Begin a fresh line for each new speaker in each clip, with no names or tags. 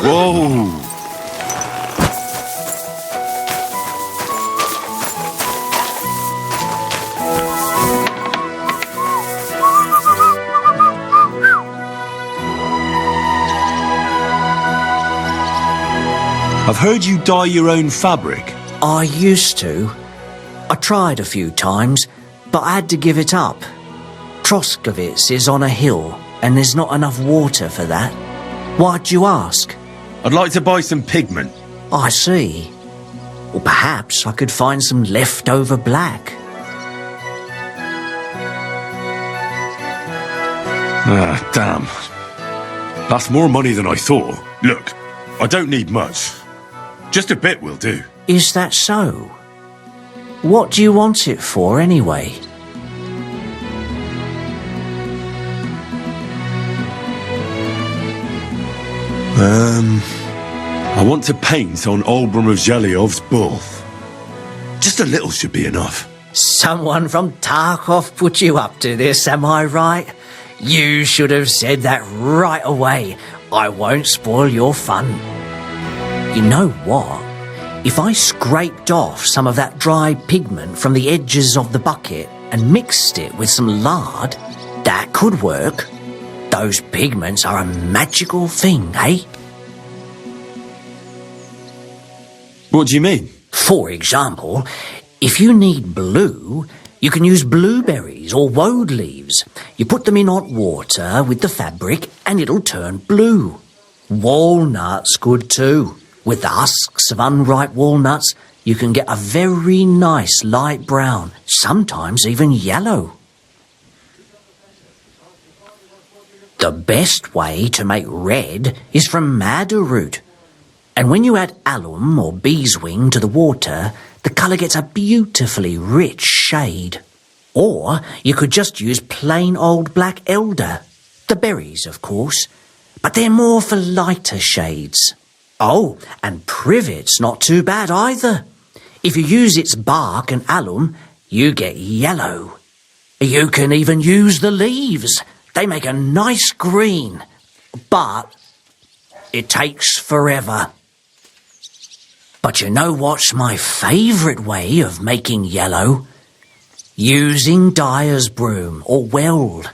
Whoa! I've heard you dye your own fabric.
I used to. I tried a few times, but I had to give it up. Troskovitz is on a hill, and there's not enough water for that. Why'd you ask?
I'd like to buy some pigment.
I see. Or perhaps I could find some leftover black.
Ah, damn. That's more money than I thought. Look, I don't need much. Just a bit will do.
Is that so? What do you want it for, anyway?
I want to paint on Olbram of Zhelyov's bull. Just a little should be enough.
Someone from Tarkov put you up to this, am I right? You should have said that right away. I won't spoil your fun. You know what? If I scraped off some of that dry pigment from the edges of the bucket and mixed it with some lard, that could work. Those pigments are a magical thing, eh?
What do you mean?
For example, if you need blue, you can use blueberries or woad leaves. You put them in hot water with the fabric and it'll turn blue. Walnuts good too. With the husks of unripe walnuts, you can get a very nice light brown, sometimes even yellow. The best way to make red is from madder root. And when you add alum or beeswing to the water, the colour gets a beautifully rich shade. Or you could just use plain old black elder. The berries, of course, but they're more for lighter shades. Oh, and privet's not too bad either. If you use its bark and alum, you get yellow. You can even use the leaves. They make a nice green, but it takes forever. But you know what's my favourite way of making yellow? Using dyer's broom or weld.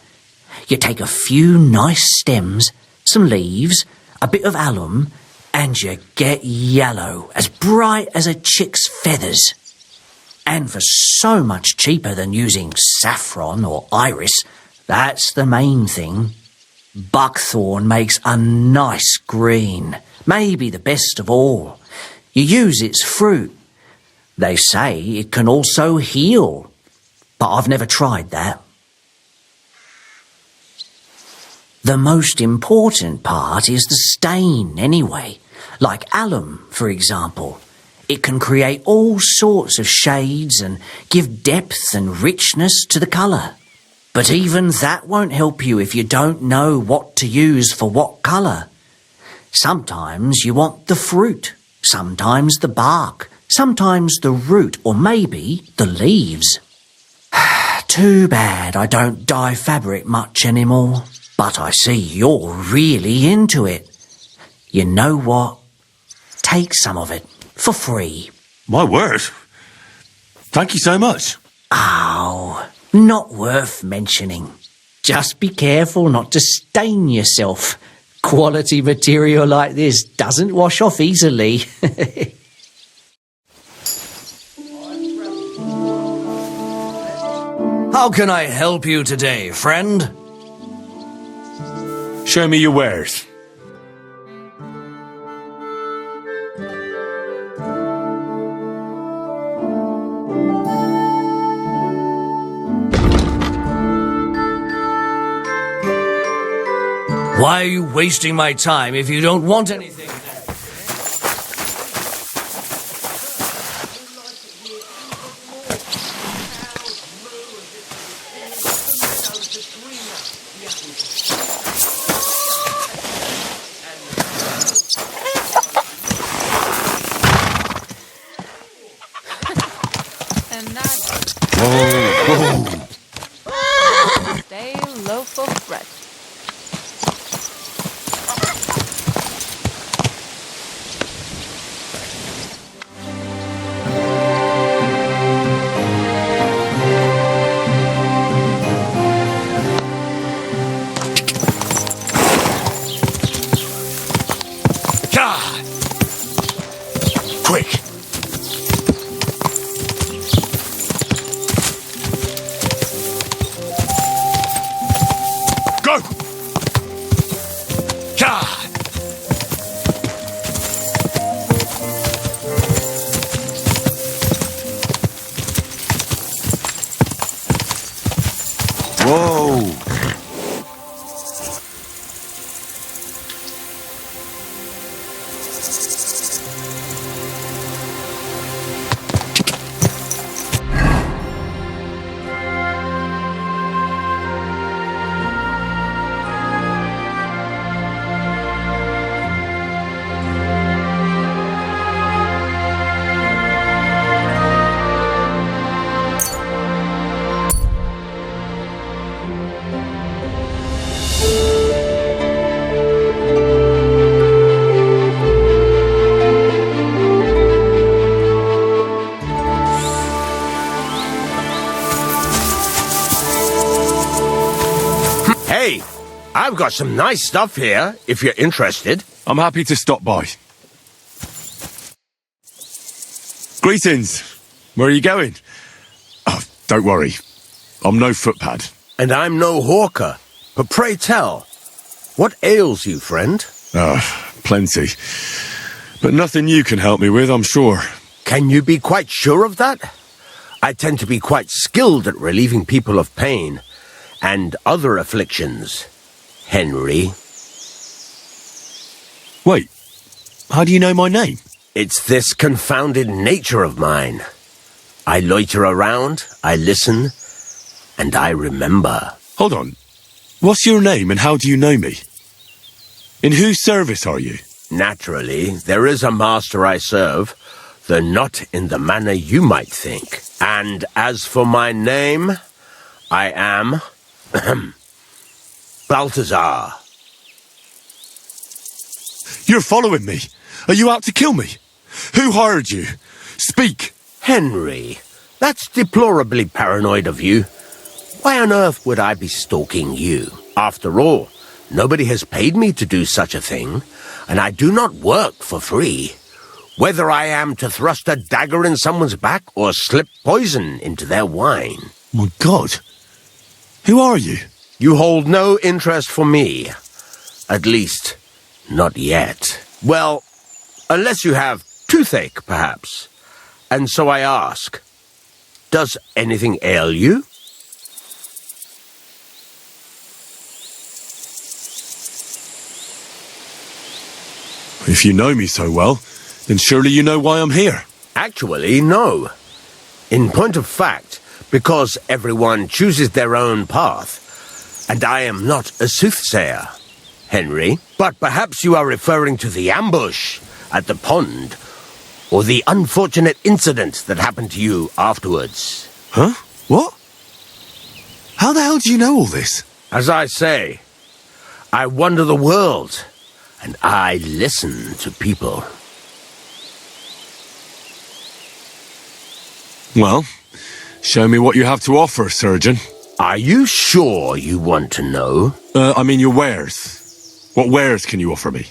You take a few nice stems, some leaves, a bit of alum, and you get yellow, as bright as a chick's feathers. And for so much cheaper than using saffron or iris, that's the main thing. Buckthorn makes a nice green, maybe the best of all. You use its fruit. They say it can also heal, but I've never tried that. The most important part is the stain anyway. Like alum, for example. It can create all sorts of shades and give depth and richness to the colour. But even that won't help you if you don't know what to use for what colour. Sometimes you want the fruit, sometimes the bark, sometimes the root, or maybe the leaves. Too bad I don't dye fabric much anymore. But I see you're really into it. You know what? Take some of it for free.
My word. Thank you so much.
Oh, not worth mentioning. Just be careful not to stain yourself. Quality material like this doesn't wash off easily. How can I help you today, friend?
Show me your wares.
Why are you wasting my time if you don't want anything?
Stay loaf of bread.
God! Quick! Go! God! Whoa!
Hey, I've got some nice stuff here, if you're interested.
I'm happy to stop by. Greetings. Where are you going? Oh, don't worry. I'm no footpad.
And I'm no hawker. But pray tell, what ails you, friend?
Plenty. But nothing you can help me with, I'm sure.
Can you be quite sure of that? I tend to be quite skilled at relieving people of pain and other afflictions, Henry.
Wait, how do you know my name?
It's this confounded nature of mine. I loiter around, I listen, and I remember.
Hold on. What's your name and how do you know me? In whose service are you?
Naturally, there is a master I serve, though not in the manner you might think. And as for my name, I am Balthazar.
You're following me. Are you out to kill me? Who hired you? Speak.
Henry, that's deplorably paranoid of you. Why on earth would I be stalking you? After all, nobody has paid me to do such a thing, and I do not work for free. Whether I am to thrust a dagger in someone's back or slip poison into their wine.
My God. Who are you?
You hold no interest for me. At least, not yet. Well, unless you have toothache, perhaps. And so I ask, does anything ail you?
If you know me so well, then surely you know why I'm here.
Actually, no. In point of fact, because everyone chooses their own path, and I am not a soothsayer, Henry. But perhaps you are referring to the ambush at the pond, or the unfortunate incident that happened to you afterwards.
Huh? What? How the hell do you know all this?
As I say, I wander the world, and I listen to people.
Well, show me what you have to offer, surgeon.
Are you sure you want to know?
I mean your wares. What wares can you offer me?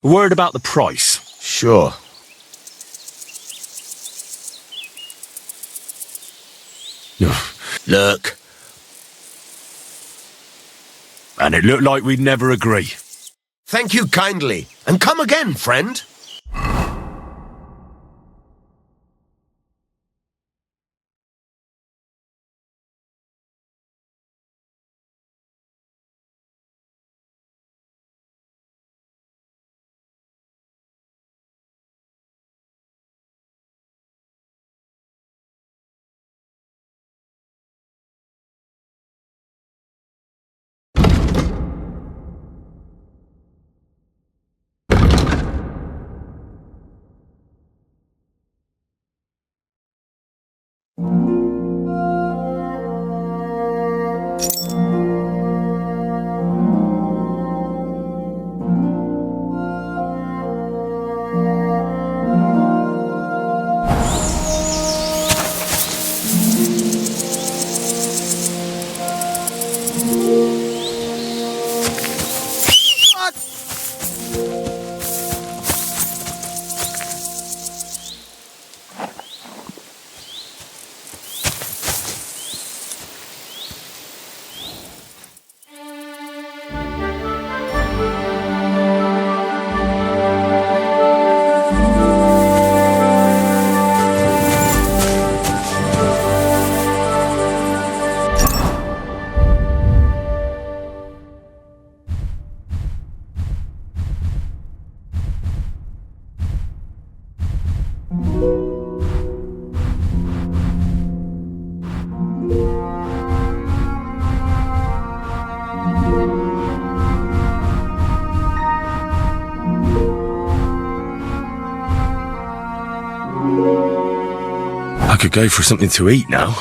A word about the price.
Sure. Look.
And it looked like we'd never agree.
Thank you kindly, and come again, friend.
I could go for something to eat now.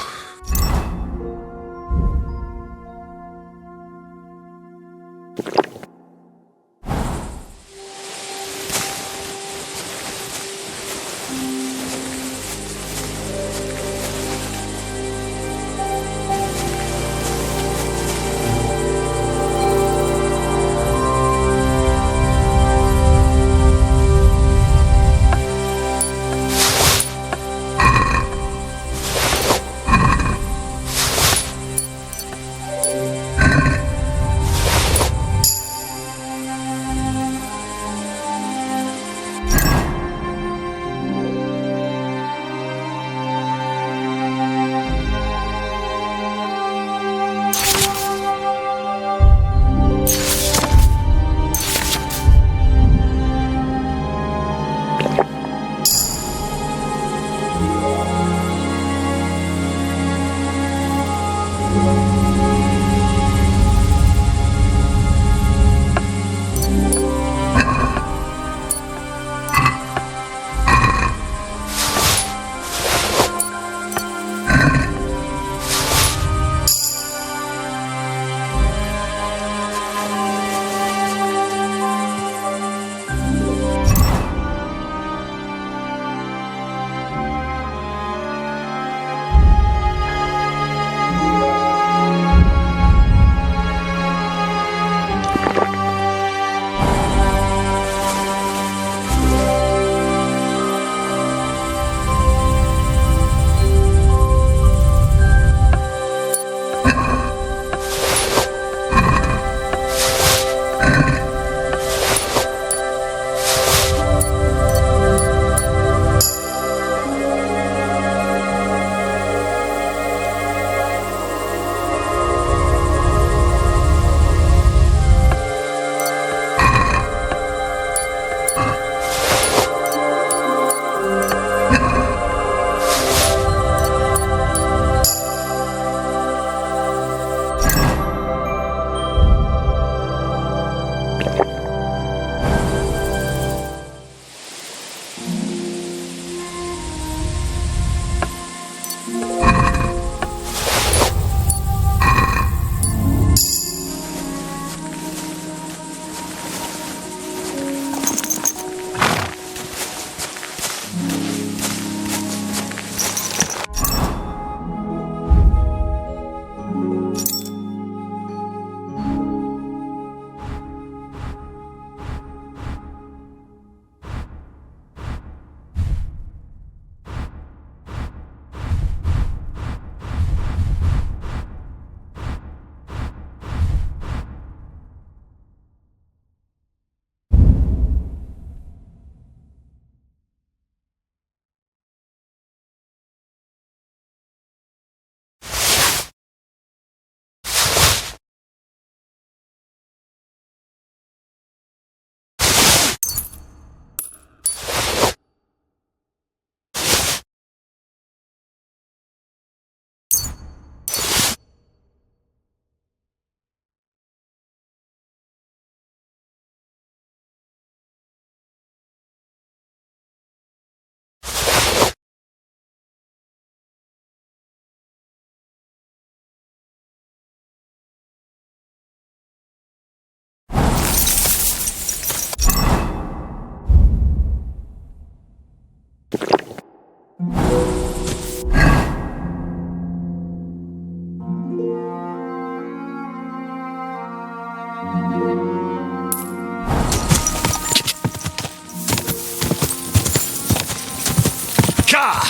Gah!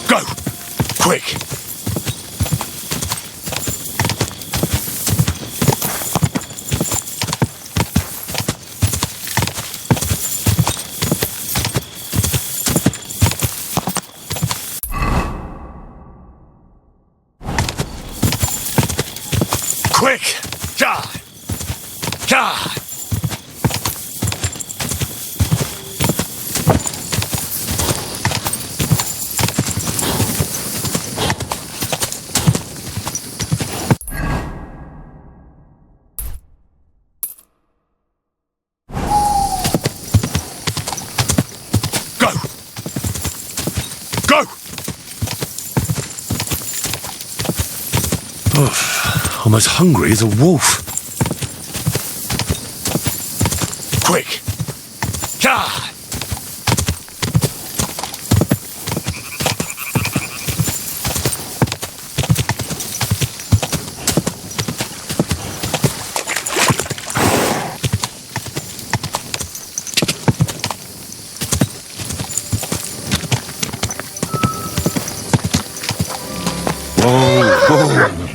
Go! Quick! Quick! Gah! Gah! Go! Go! Oh, I'm as hungry as a wolf. Quick! Gah! Whoa!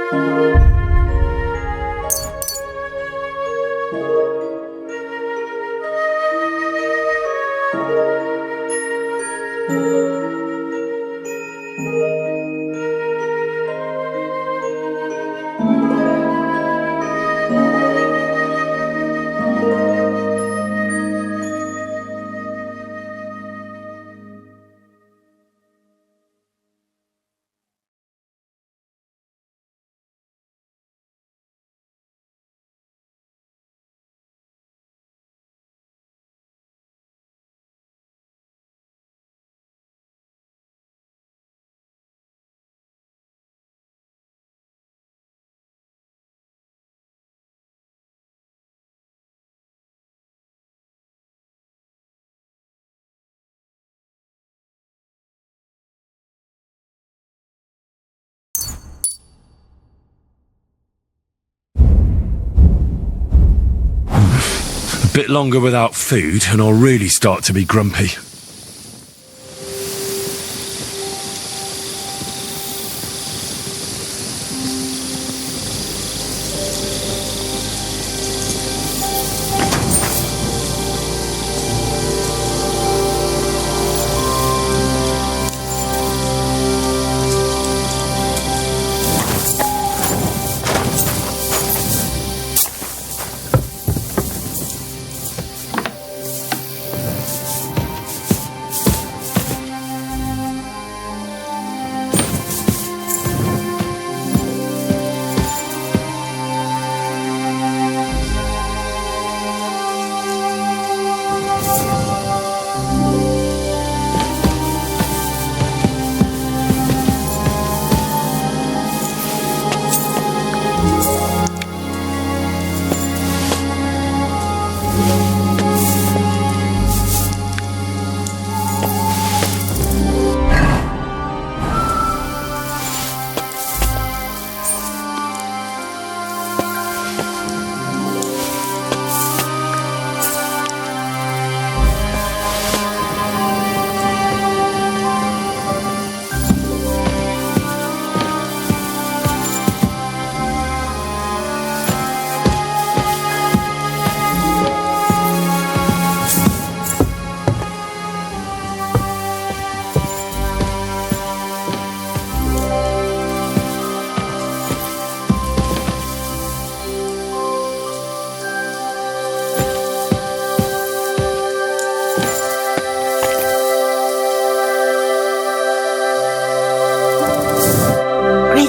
A bit longer without food and I'll really start to be grumpy.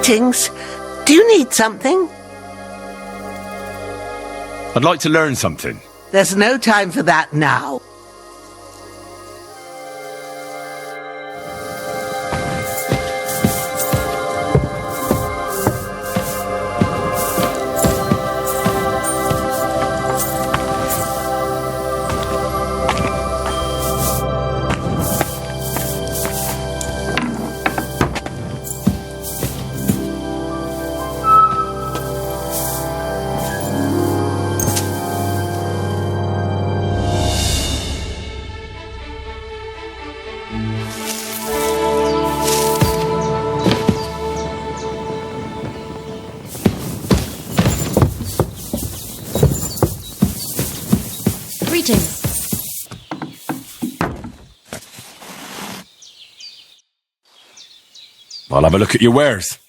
Greetings. Do you need something?
I'd like to learn something.
There's no time for that now.
Greetings.
I'll have a look at your wares.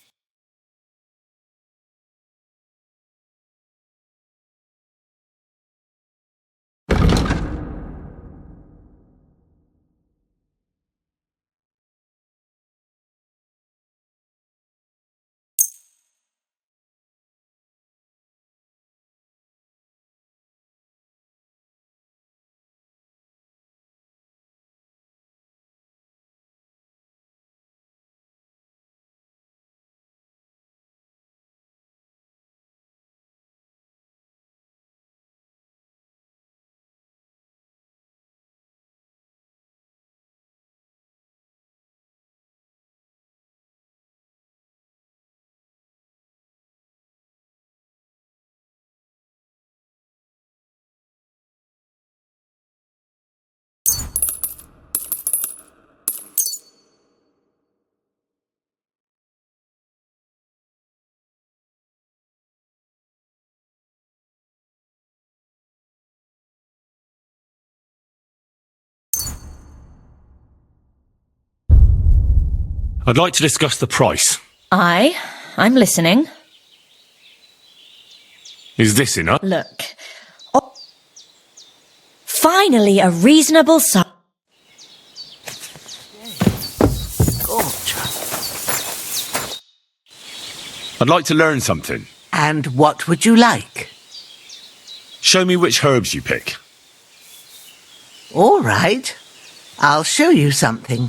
I'd like to discuss the price.
Aye, I'm listening.
Is this enough?
Look. Oh. Finally, a reasonable size.
I'd like to learn something.
And what would you like?
Show me which herbs you pick.
All right. I'll show you something.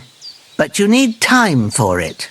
But you need time for it.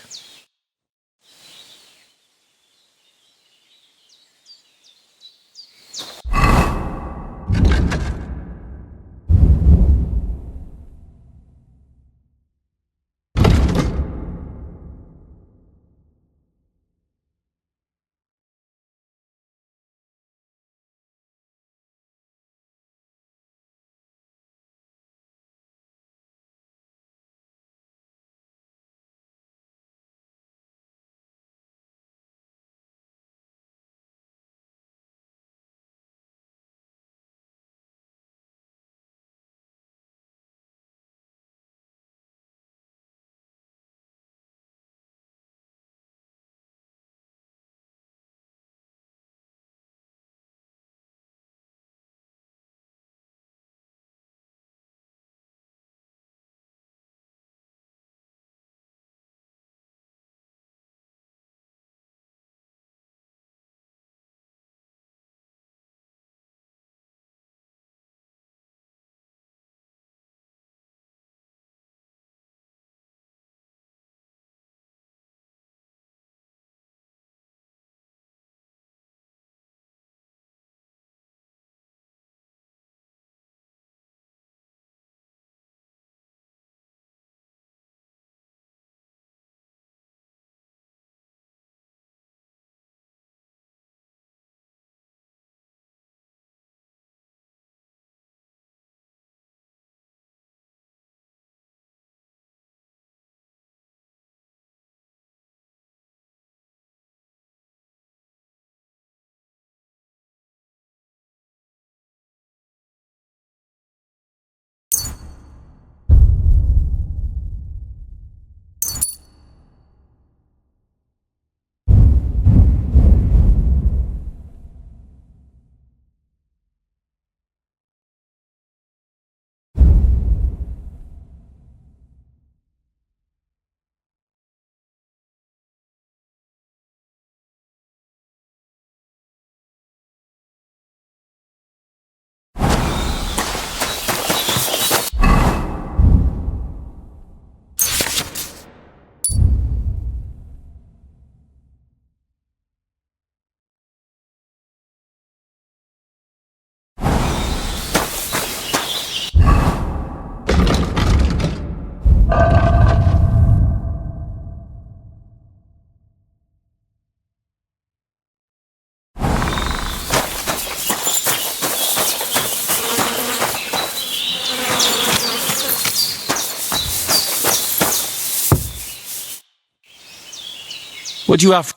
What do you have?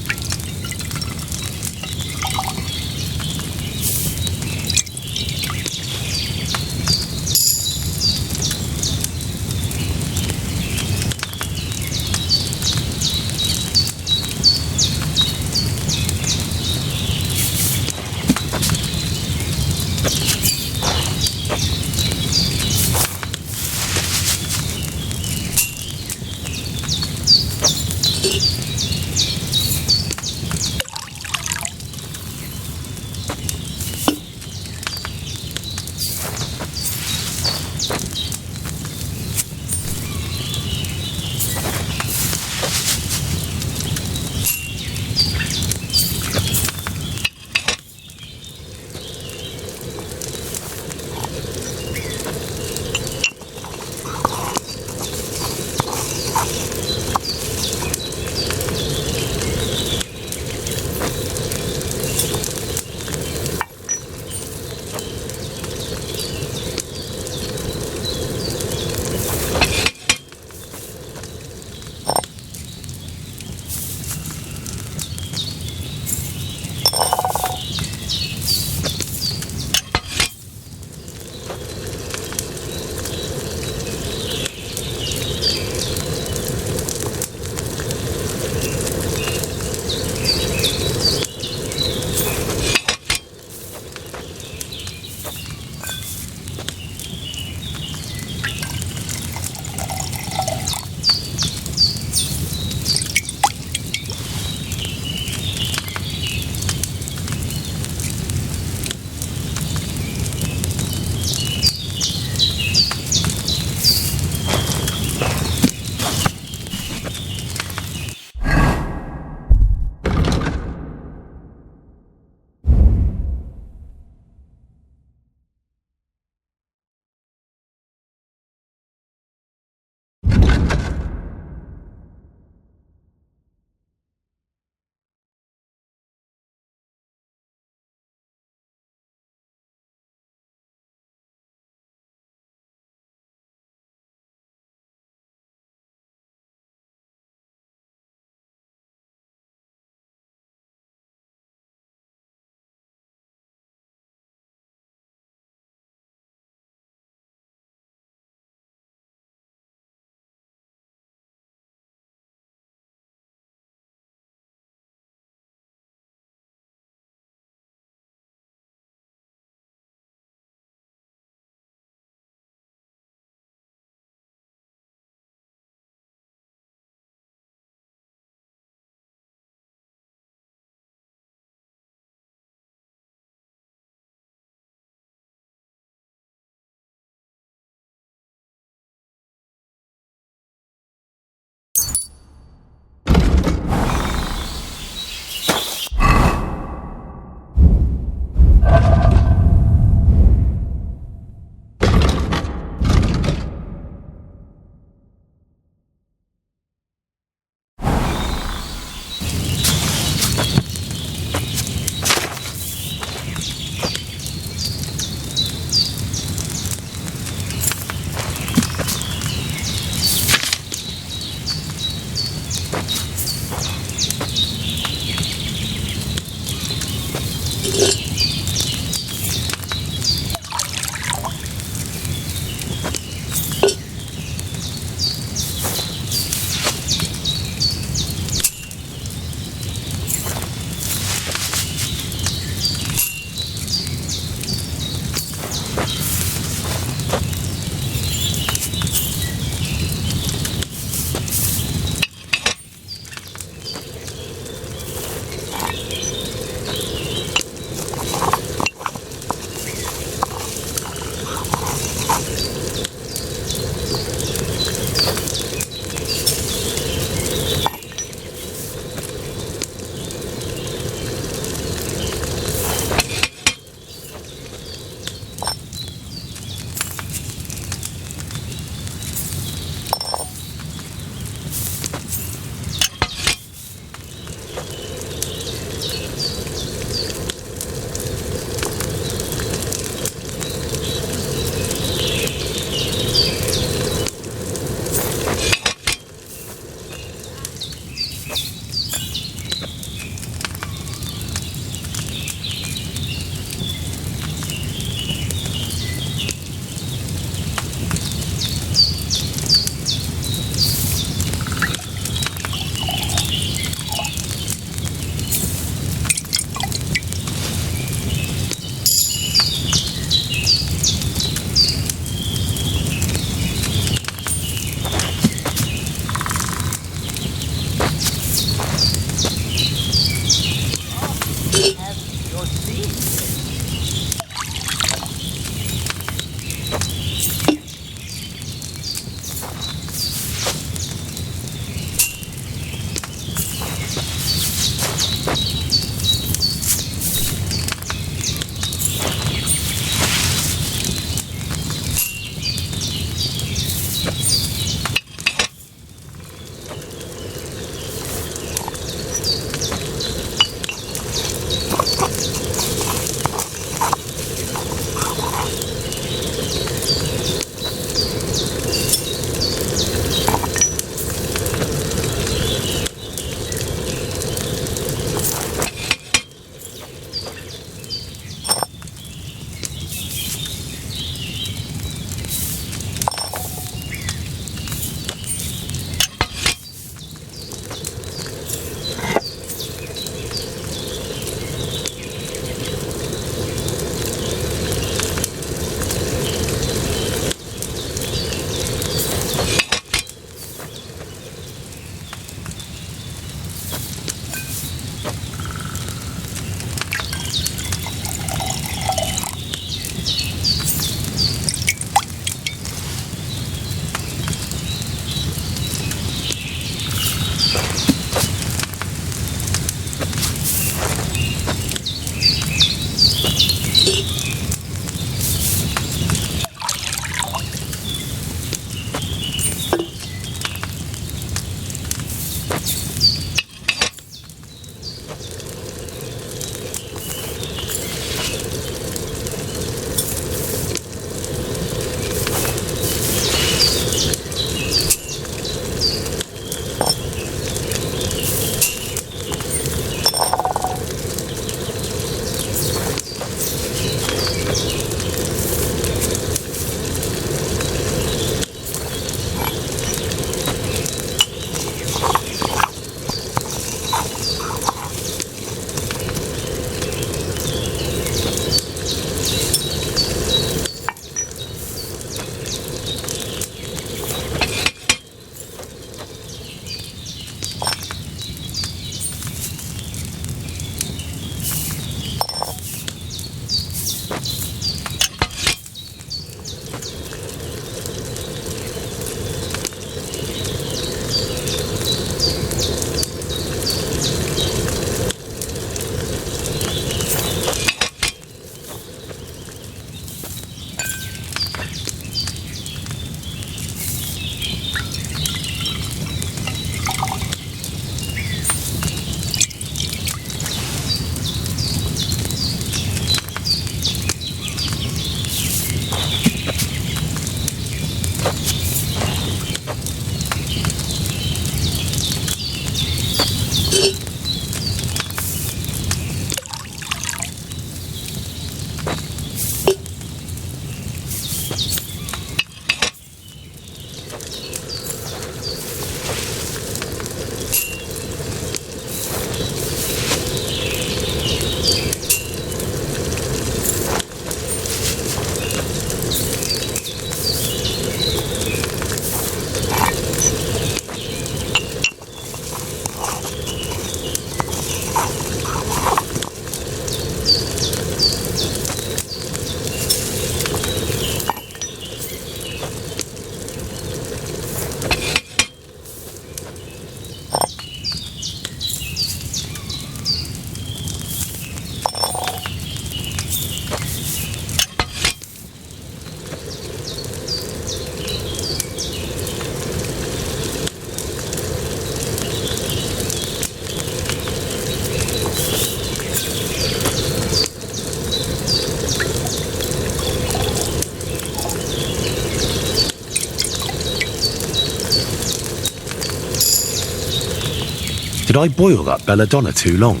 Did I boil that belladonna too long?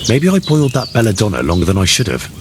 Maybe I boiled that belladonna longer than I should have.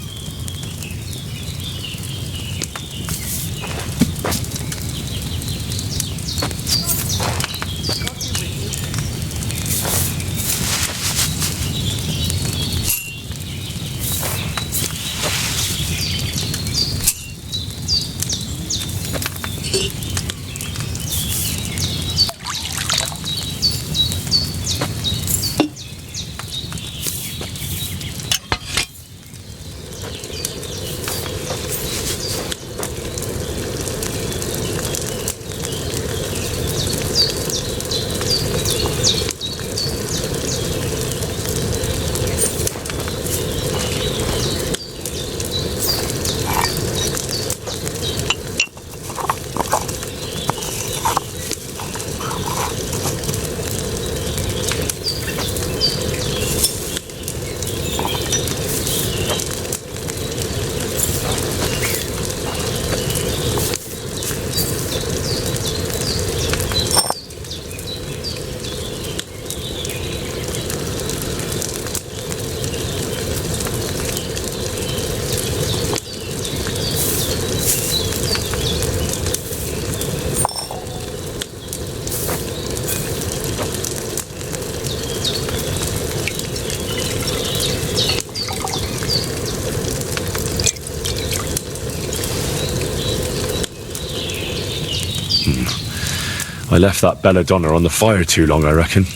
I left that belladonna on the fire too long, I reckon.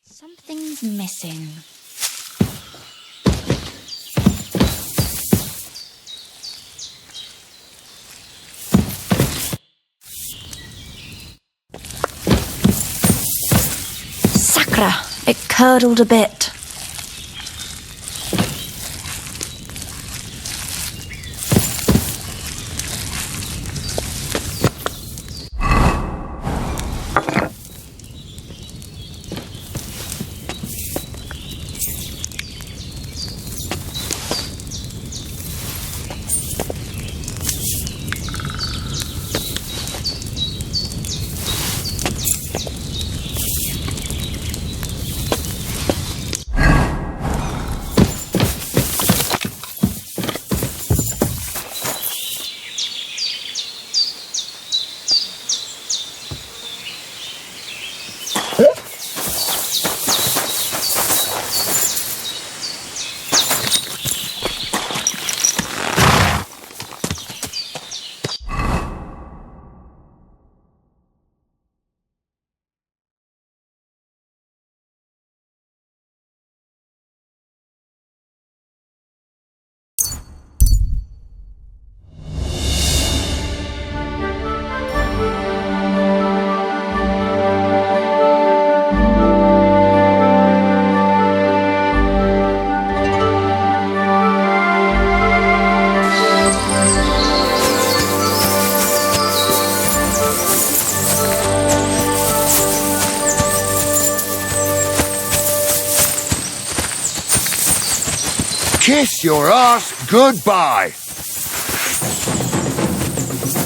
Something's missing. Sakra! It curdled a bit.
Kiss your ass goodbye.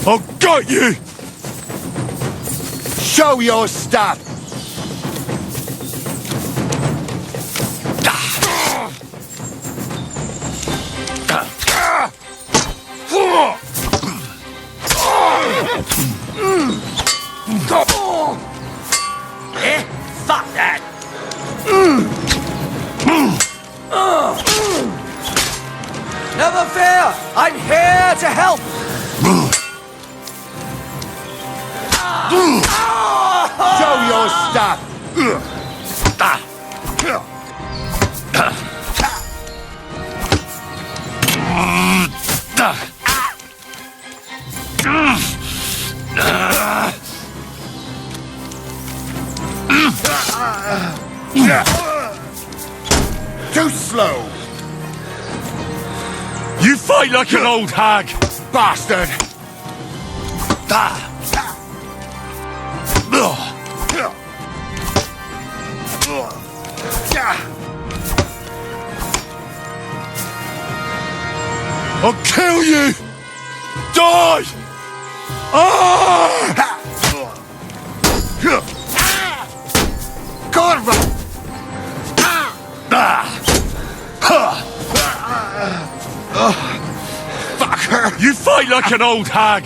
I've got you!
Show your stuff.
Fuck that! Never fear! I'm here to help!
Show your stuff. Too slow.
You fight like an old hag!
Bastard.
I'll kill you! Die! Ah!
Corva. Fucker.
You fight like an old hag!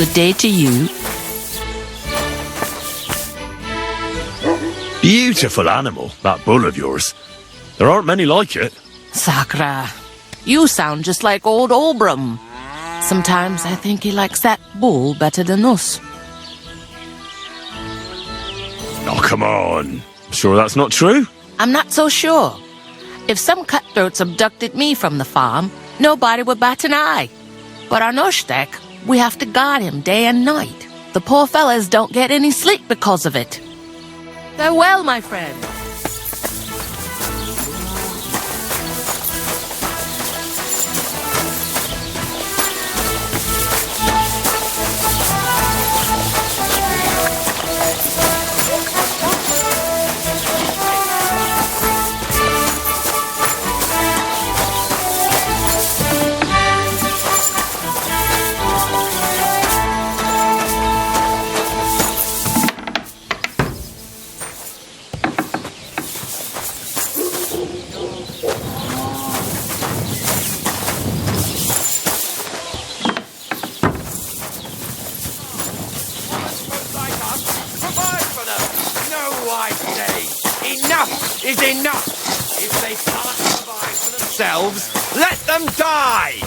Good day to you.
Beautiful animal, that bull of yours. There aren't many like it.
Sakra, you sound just like old Olbram. Sometimes I think he likes that bull better than us.
Oh, come on. Sure that's not true?
I'm not so sure. If some cutthroats abducted me from the farm, nobody would bat an eye. But on Ushtek, we have to guard him day and night. The poor fellas don't get any sleep because of it. Farewell, my friend.
Enough is enough! If they can't provide for themselves, let them die!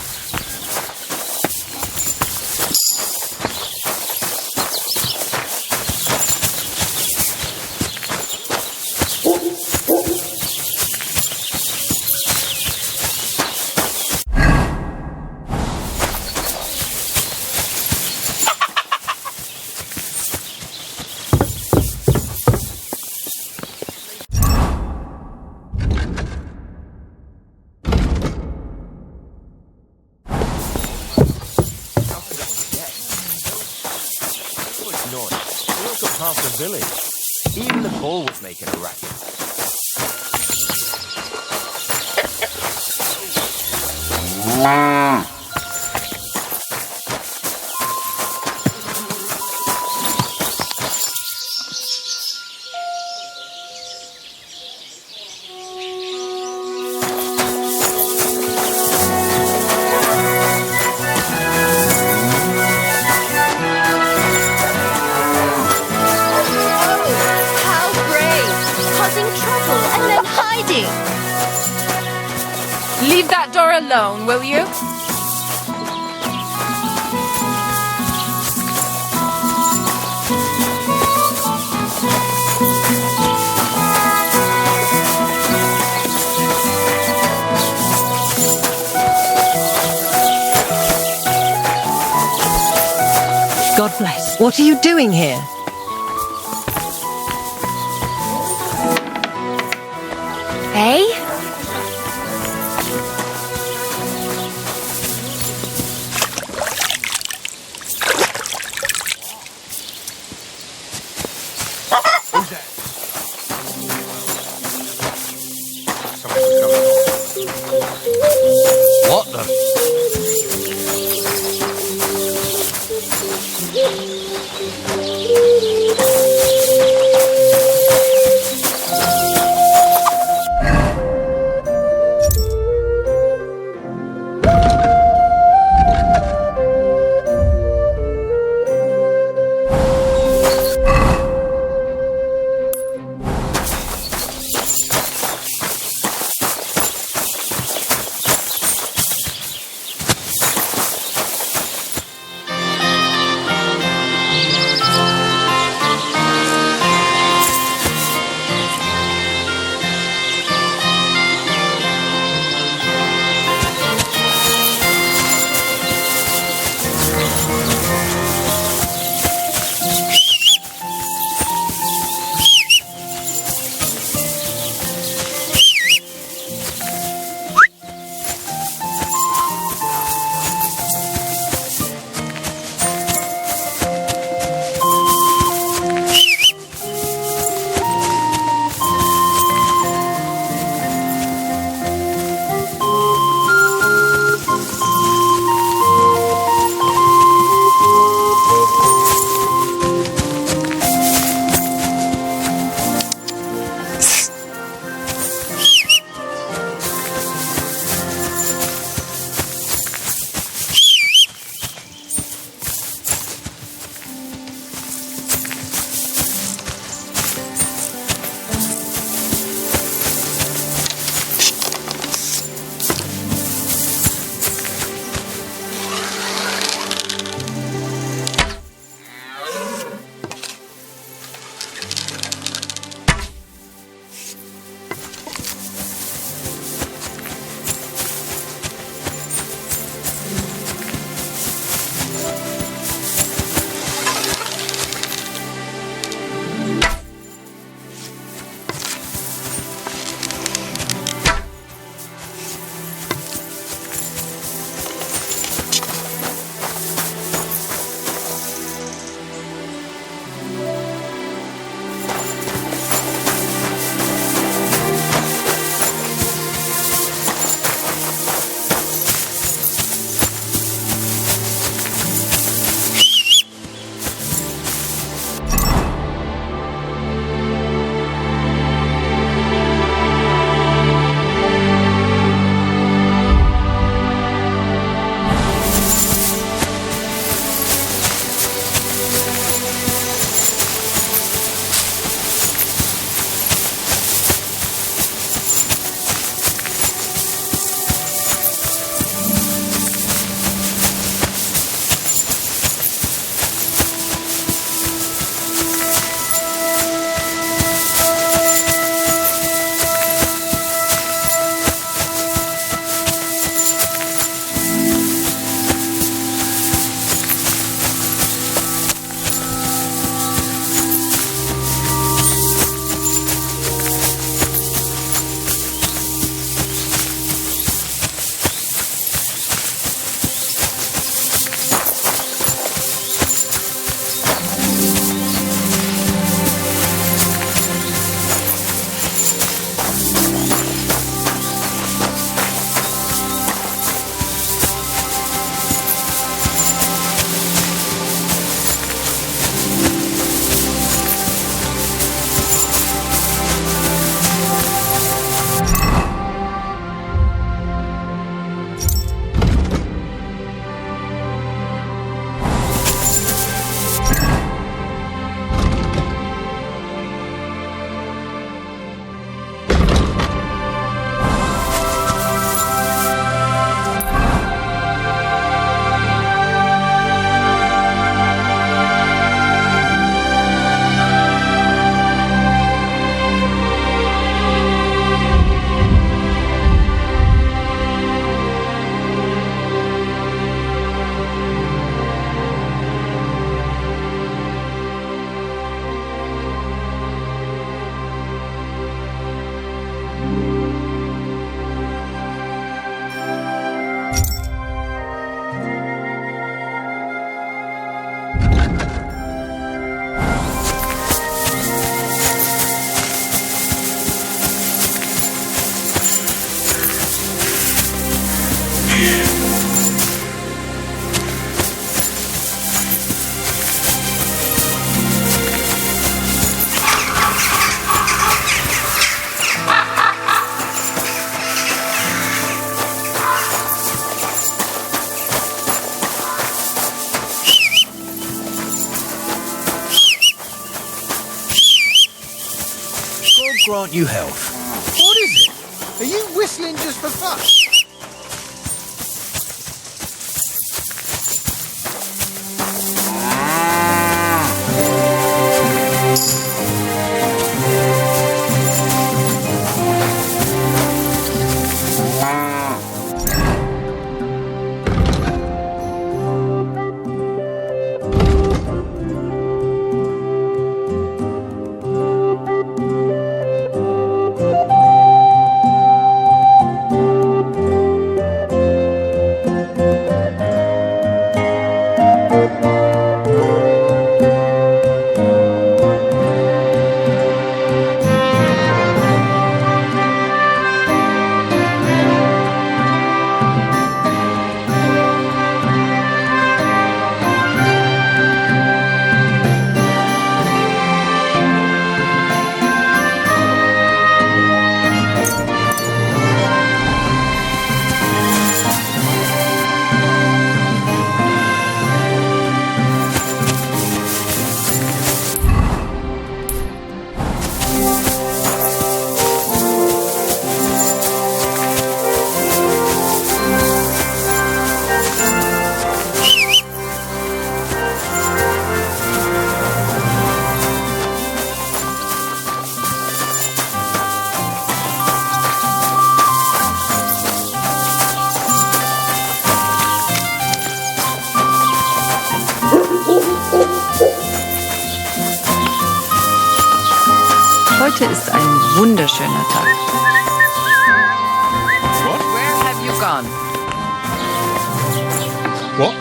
Half the village. Even the bull was making a racket.
Leave that door alone, will you?
God bless. What are you doing here?
Eh?
What the?
grant you health.
What is it? Are you whistling just for fun?
Heute ist ein wunderschöner Tag.
What? Where have you gone?
What?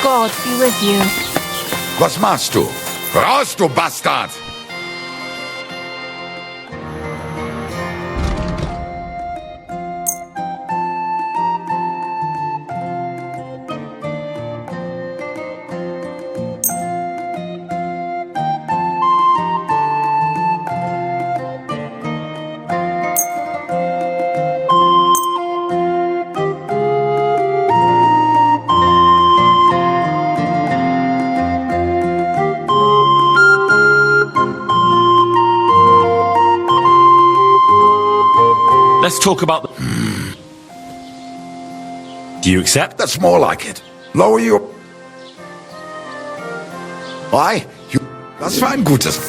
God be with you.
Was machst du? Raus, du Bastard!
Let's talk about the... Do you accept?
That's more like it. Lower your... Why? Das war ein gutes...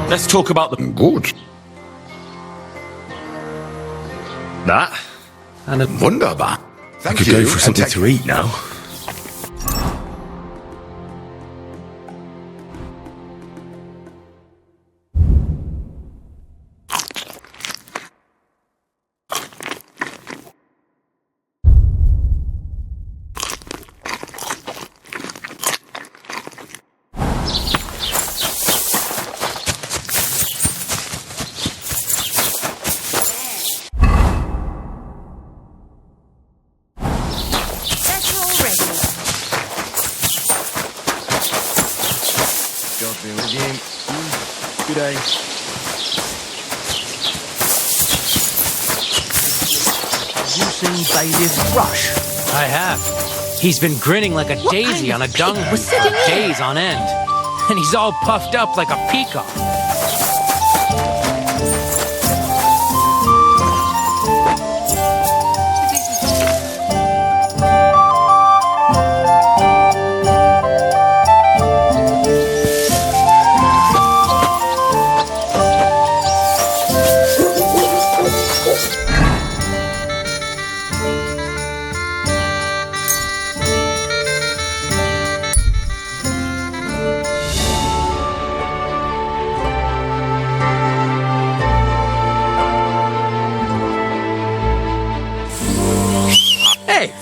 Let's talk about the...
Gut.
That. And a...
Wunderbar.
I could go for something to eat now.
Better already.
dealing with you. Good day.
Have you seen Bailiff Rush?
I have. He's been grinning like a daisy on a dung heap for days on end. And he's all puffed up like a peacock.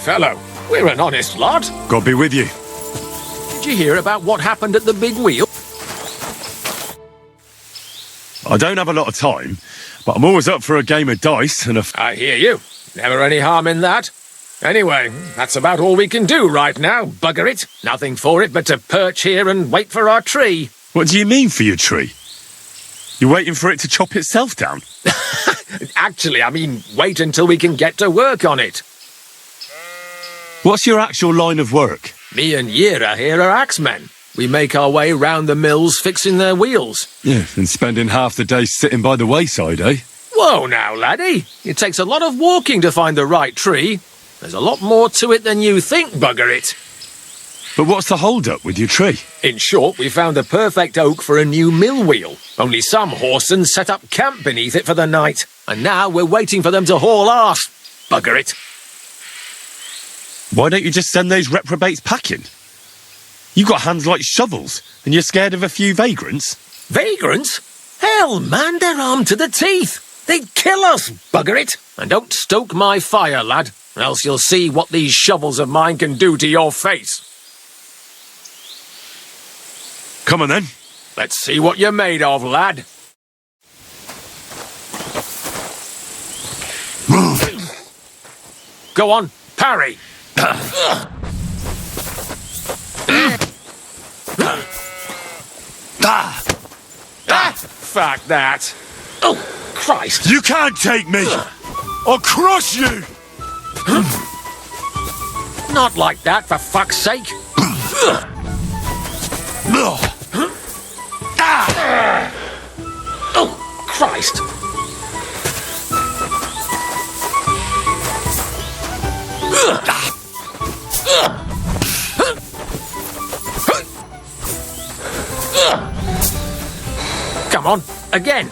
Fellow, we're an honest lot.
God be with you.
Did you hear about what happened at the big wheel?
I don't have a lot of time, but I'm always up for a game of dice and
I hear you. Never any harm in that. Anyway, that's about all we can do right now, bugger it. Nothing for it but to perch here and wait for our tree.
What do you mean for your tree? You're waiting for it to chop itself down?
Actually, I mean, wait until we can get to work on it.
What's your actual line of work?
Me and Yira here are axemen. We make our way round the mills fixing their wheels.
Yeah, and spending half the day sitting by the wayside, eh?
Whoa now, laddie. It takes a lot of walking to find the right tree. There's a lot more to it than you think, bugger it.
But what's the hold-up with your tree?
In short, we found the perfect oak for a new mill wheel. Only some horsens set up camp beneath it for the night. And now we're waiting for them to haul arse. Bugger it.
Why don't you just send those reprobates packing? You got hands like shovels, and you're scared of a few vagrants?
Vagrants? Hell, man, they're armed to the teeth. They'd kill us, bugger it. And don't stoke my fire, lad, else you'll see what these shovels of mine can do to your face.
Come on, then.
Let's see what you're made of, lad. Go on, parry. Fuck that. Oh, Christ.
You can't take me. I'll crush you.
Not like that, for fuck's sake. Oh, Christ. Come on, again.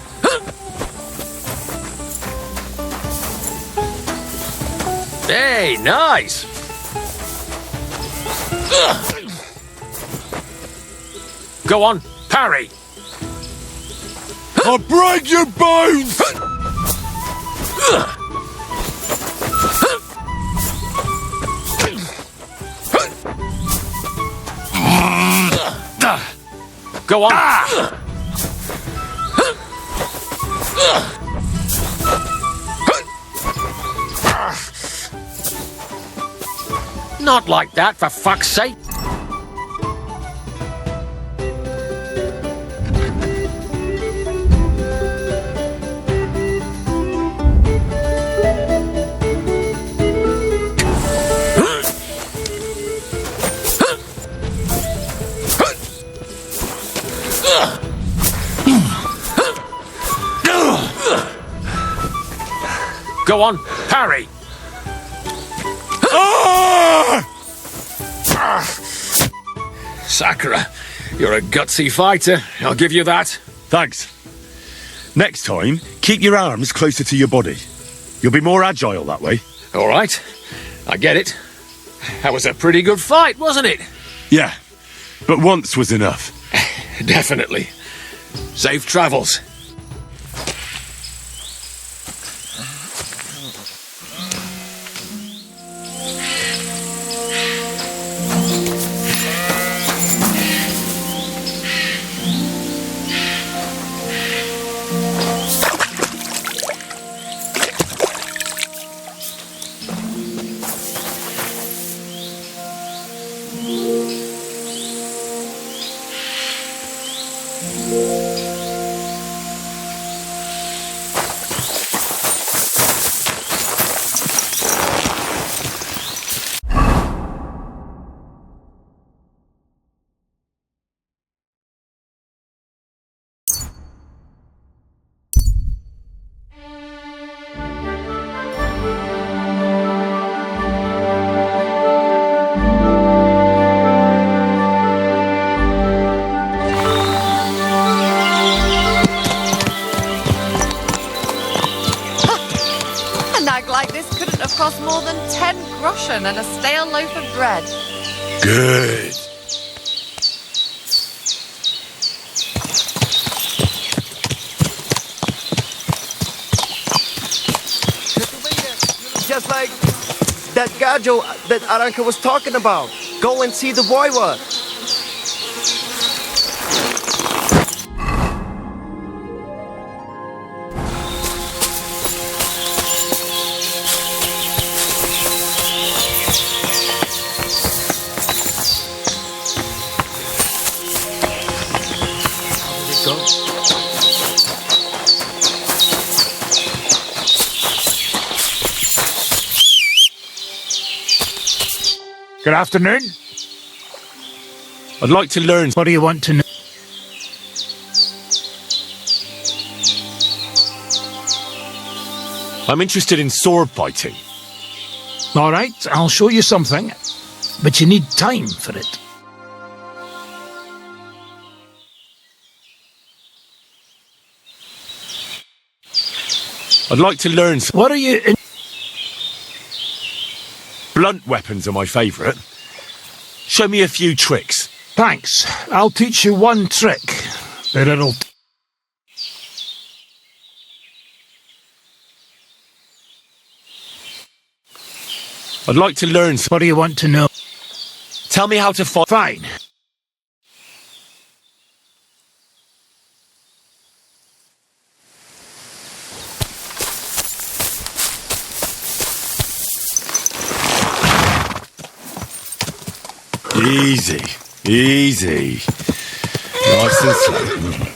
Hey, nice. Go on, parry.
I'll break your bones.
Go on. Not like that, for fuck's sake. Go on, parry. Sakura, you're a gutsy fighter. I'll give you that.
Thanks. Next time, keep your arms closer to your body. You'll be more agile that way.
All right. I get it. That was a pretty good fight, wasn't it?
Yeah, but once was enough.
Definitely. Safe travels.
Like this couldn't have cost more than 10 groschen and a stale loaf of bread.
Good.
Just like that gajo that Aranka was talking about. Go and see the boy was.
Good afternoon.
I'd like to learn.
What do you want to know?
I'm interested in sword fighting.
All right, I'll show you something, but you need time for it.
I'd like to learn.
What are you...
Blunt weapons are my favourite. Show me a few tricks.
Thanks. I'll teach you one trick, but it'll...
I'd like to learn.
What do you want to know?
Tell me how to fight.
Fine.
Easy, easy. Nice and slow.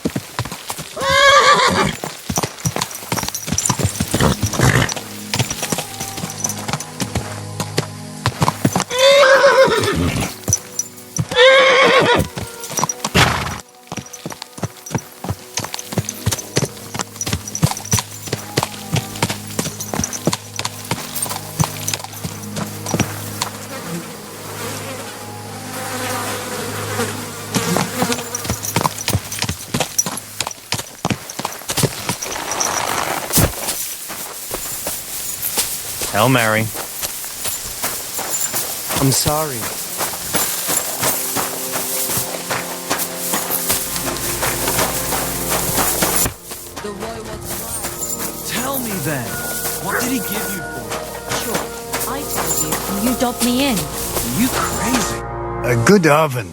Hail Mary.
I'm sorry.
Tell me then, what did he give you for?
Sure, I told you, and you dobbed me in.
Are you crazy?
A good oven.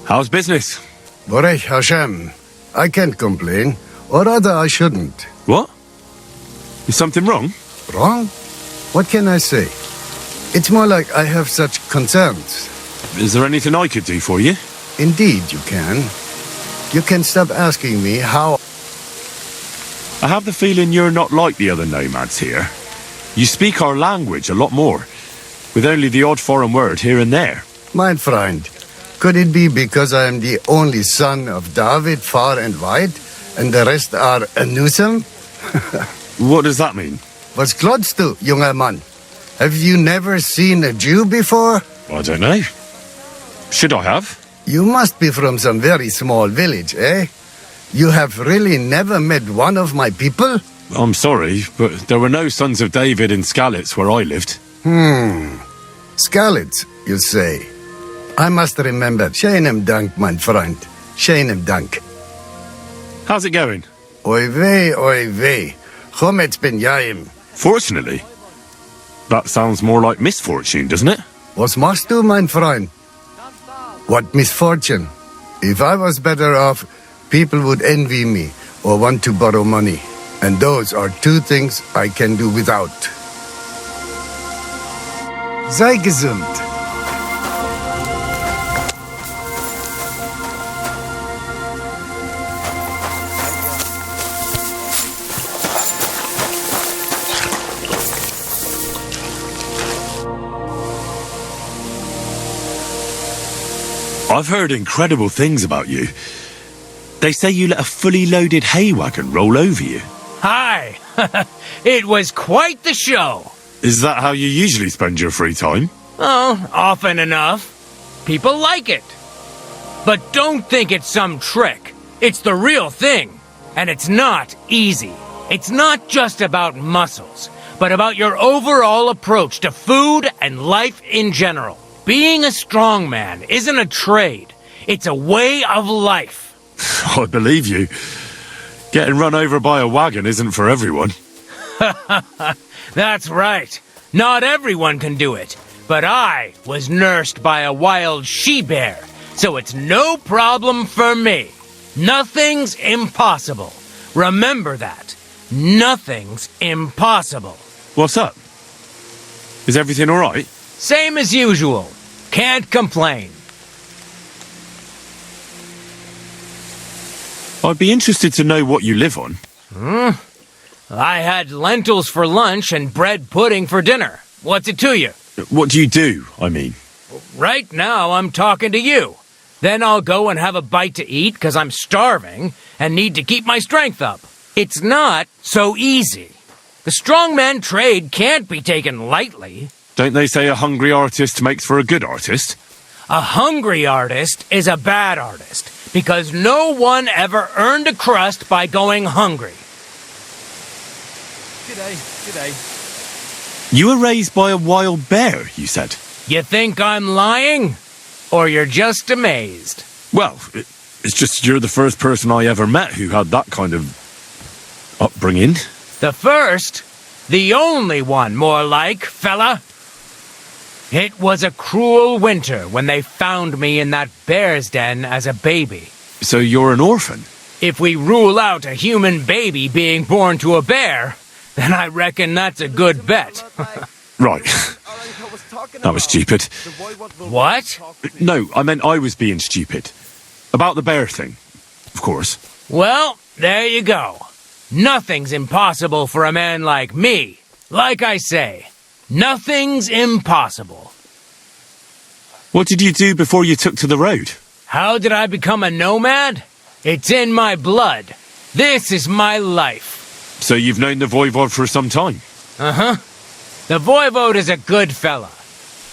How's business?
Borech Hashem. I can't complain, or rather I shouldn't.
What? Is something wrong?
Wrong? What can I say? It's more like I have such concerns.
Is there anything I could do for you?
Indeed you can. You can stop asking me how...
I have the feeling you're not like the other nomads here. You speak our language a lot more, with only the odd foreign word here and there.
My friend, could it be because I am the only son of David far and wide, and the rest are Anusam?
What does that mean?
Was klotst du, junger Mann? Have you never seen a Jew before?
I don't know. Should I have?
You must be from some very small village, eh? You have really never met one of my people?
I'm sorry, but there were no sons of David in Skalitz where I lived.
Skalitz, you say? I must remember. Sheinem Dank, mein Freund. Sheinem Dank.
How's it going?
Oy vey. Chometz ben Yaim.
Fortunately. That sounds more like misfortune, doesn't it?
Was machst du, mein Freund? What misfortune? If I was better off, people would envy me or want to borrow money. And those are two things I can do without. Sei gesund.
I've heard incredible things about you. They say you let a fully loaded hay wagon roll over you.
Hi! It was quite the show.
Is that how you usually spend your free time?
Oh, often enough. People like it. But don't think it's some trick. It's the real thing. And it's not easy. It's not just about muscles, but about your overall approach to food and life in general. Being a strongman isn't a trade. It's a way of life.
I believe you. Getting run over by a wagon isn't for everyone.
That's right. Not everyone can do it. But I was nursed by a wild she-bear, so it's no problem for me. Nothing's impossible. Remember that. Nothing's impossible.
What's up? Is everything all right?
Same as usual. Can't complain.
I'd be interested to know what you live on.
I had lentils for lunch and bread pudding for dinner. What's it to you?
What do you do, I mean?
Right now, I'm talking to you. Then I'll go and have a bite to eat because I'm starving and need to keep my strength up. It's not so easy. The strongman trade can't be taken lightly.
Don't they say a hungry artist makes for a good artist?
A hungry artist is a bad artist because no one ever earned a crust by going hungry.
G'day. You were raised by a wild bear, you said?
You think I'm lying? Or you're just amazed?
Well, it's just you're the first person I ever met who had that kind of upbringing.
The first? The only one, more like, fella. It was a cruel winter when they found me in that bear's den as a baby.
So you're an orphan?
If we rule out a human baby being born to a bear, then I reckon that's a good bet.
Right. That was stupid.
What?
No, I meant I was being stupid. About the bear thing, of course.
Well, there you go. Nothing's impossible for a man like me. Like I say, nothing's impossible.
What did you do before you took to the road?
How did I become a nomad? It's in my blood. This is my life.
So you've known the Voivod for some time?
Uh-huh. The Voivod is a good fella.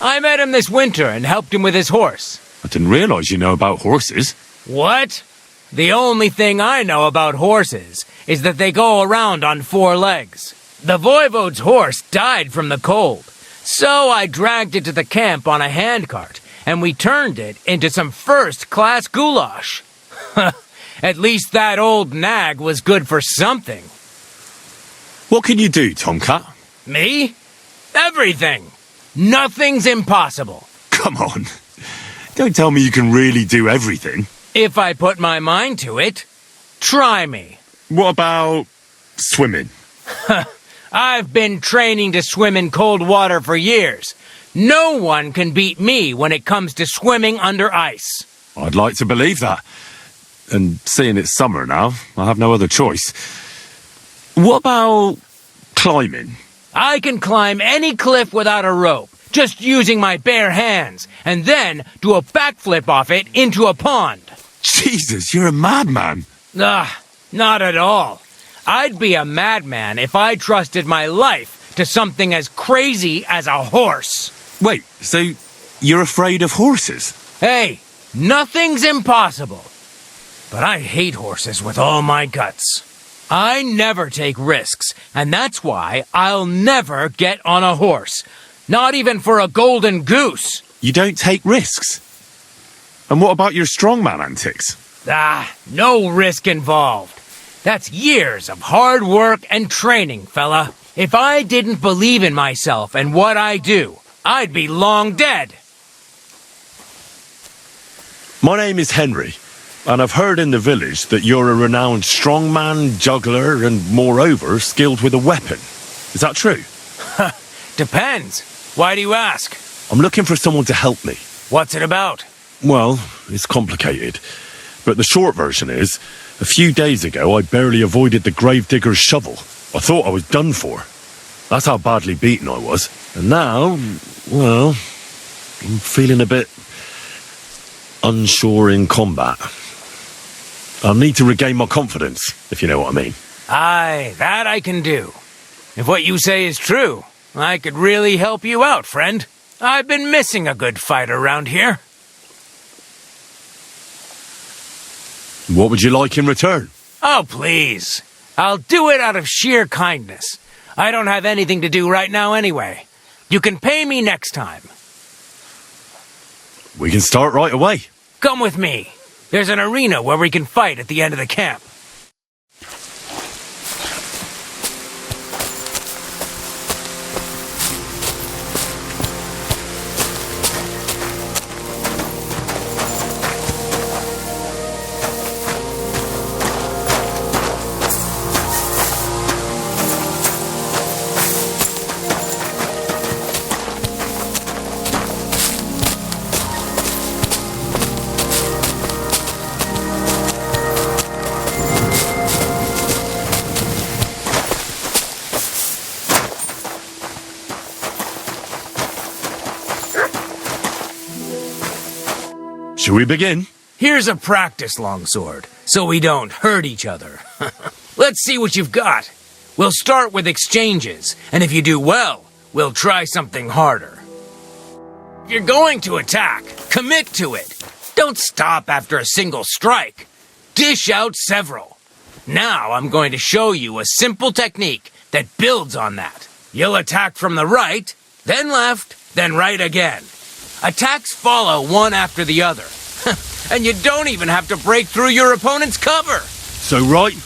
I met him this winter and helped him with his horse.
I didn't realize you know about horses.
What? The only thing I know about horses is that they go around on 4 legs. The Voivod's horse died from the cold, so I dragged it to the camp on a handcart, and we turned it into some first-class goulash. At least that old nag was good for something.
What can you do, Tomcat?
Me? Everything. Nothing's impossible.
Come on. Don't tell me you can really do everything.
If I put my mind to it. Try me.
What about swimming?
I've been training to swim in cold water for years. No one can beat me when it comes to swimming under ice.
I'd like to believe that. And seeing it's summer now, I have no other choice. What about climbing?
I can climb any cliff without a rope, just using my bare hands, and then do a backflip off it into a pond.
Jesus, you're a madman.
Not at all. I'd be a madman if I trusted my life to something as crazy as a horse.
Wait, so you're afraid of horses?
Hey, nothing's impossible. But I hate horses with all my guts. I never take risks, and that's why I'll never get on a horse. Not even for a golden goose.
You don't take risks? And what about your strongman antics?
No risk involved. That's years of hard work and training, fella. If I didn't believe in myself and what I do, I'd be long dead.
My name is Henry, and I've heard in the village that you're a renowned strongman, juggler, and moreover, skilled with a weapon. Is that true?
Depends. Why do you ask?
I'm looking for someone to help me.
What's it about?
Well, it's complicated. But the short version is, a few days ago I barely avoided the gravedigger's shovel. I thought I was done for. That's how badly beaten I was. And now, well, I'm feeling a bit unsure in combat. I'll need to regain my confidence, if you know what I mean.
Aye, that I can do. If what you say is true, I could really help you out, friend. I've been missing a good fighter around here.
What would you like in return?
Oh, please. I'll do it out of sheer kindness. I don't have anything to do right now anyway. You can pay me next time.
We can start right away.
Come with me. There's an arena where we can fight at the end of the camp.
Shall we begin?
Here's a practice longsword, so we don't hurt each other. Let's see what you've got. We'll start with exchanges, and if you do well, we'll try something harder. If you're going to attack, commit to it. Don't stop after a single strike. Dish out several. Now I'm going to show you a simple technique that builds on that. You'll attack from the right, then left, then right again. Attacks follow one after the other. And you don't even have to break through your opponent's cover.
So right,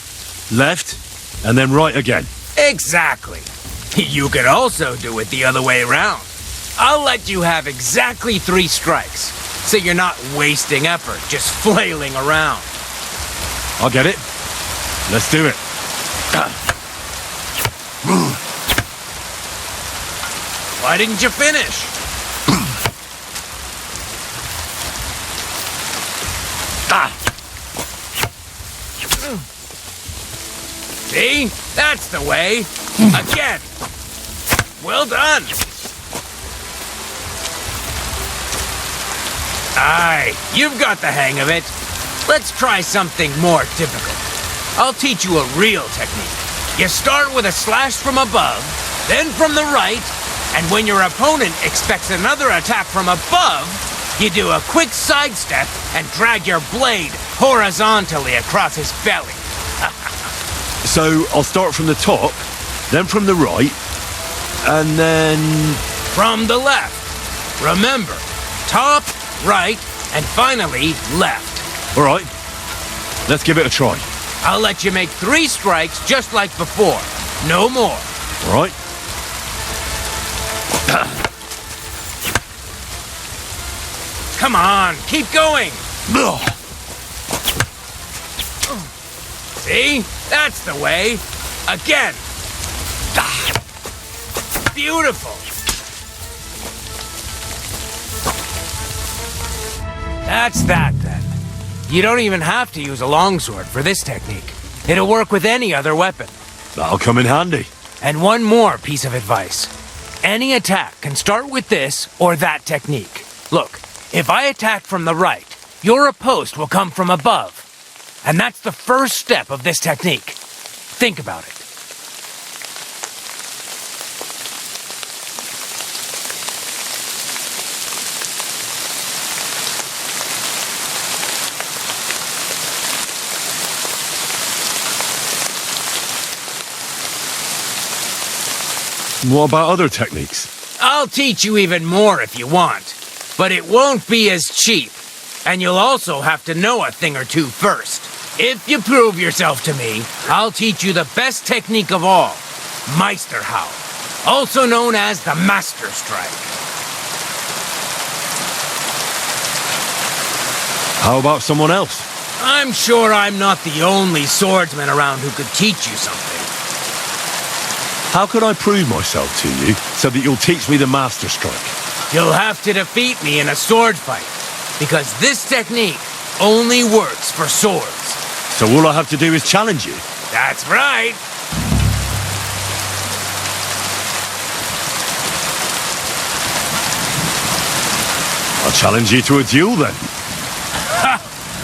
left, and then right again.
Exactly. You could also do it the other way around. I'll let you have exactly 3 strikes, so you're not wasting effort just flailing around.
I'll get it. Let's do it.
Why didn't you finish? See? That's the way. Again. Well done. Aye, you've got the hang of it. Let's try something more difficult. I'll teach you a real technique. You start with a slash from above, then from the right, and when your opponent expects another attack from above, you do a quick sidestep and drag your blade horizontally across his belly.
So I'll start from the top, then from the right, and then...
from the left. Remember, top, right, and finally left.
All right, let's give it a try.
I'll let you make 3 strikes just like before. No more.
All right.
Come on, keep going. See? That's the way. Again. Beautiful. That's that, then. You don't even have to use a longsword for this technique. It'll work with any other weapon.
That'll come in handy.
And one more piece of advice. Any attack can start with this or that technique. Look, if I attack from the right, your riposte will come from above. And that's the first step of this technique. Think about it.
What about other techniques?
I'll teach you even more if you want. But it won't be as cheap. And you'll also have to know a thing or two first. If you prove yourself to me, I'll teach you the best technique of all, Meisterhowl, also known as the Master Strike.
How about someone else?
I'm sure I'm not the only swordsman around who could teach you something.
How could I prove myself to you so that you'll teach me the Master Strike?
You'll have to defeat me in a sword fight, because this technique only works for swords.
So all I have to do is challenge you?
That's right.
I'll challenge you to a duel then.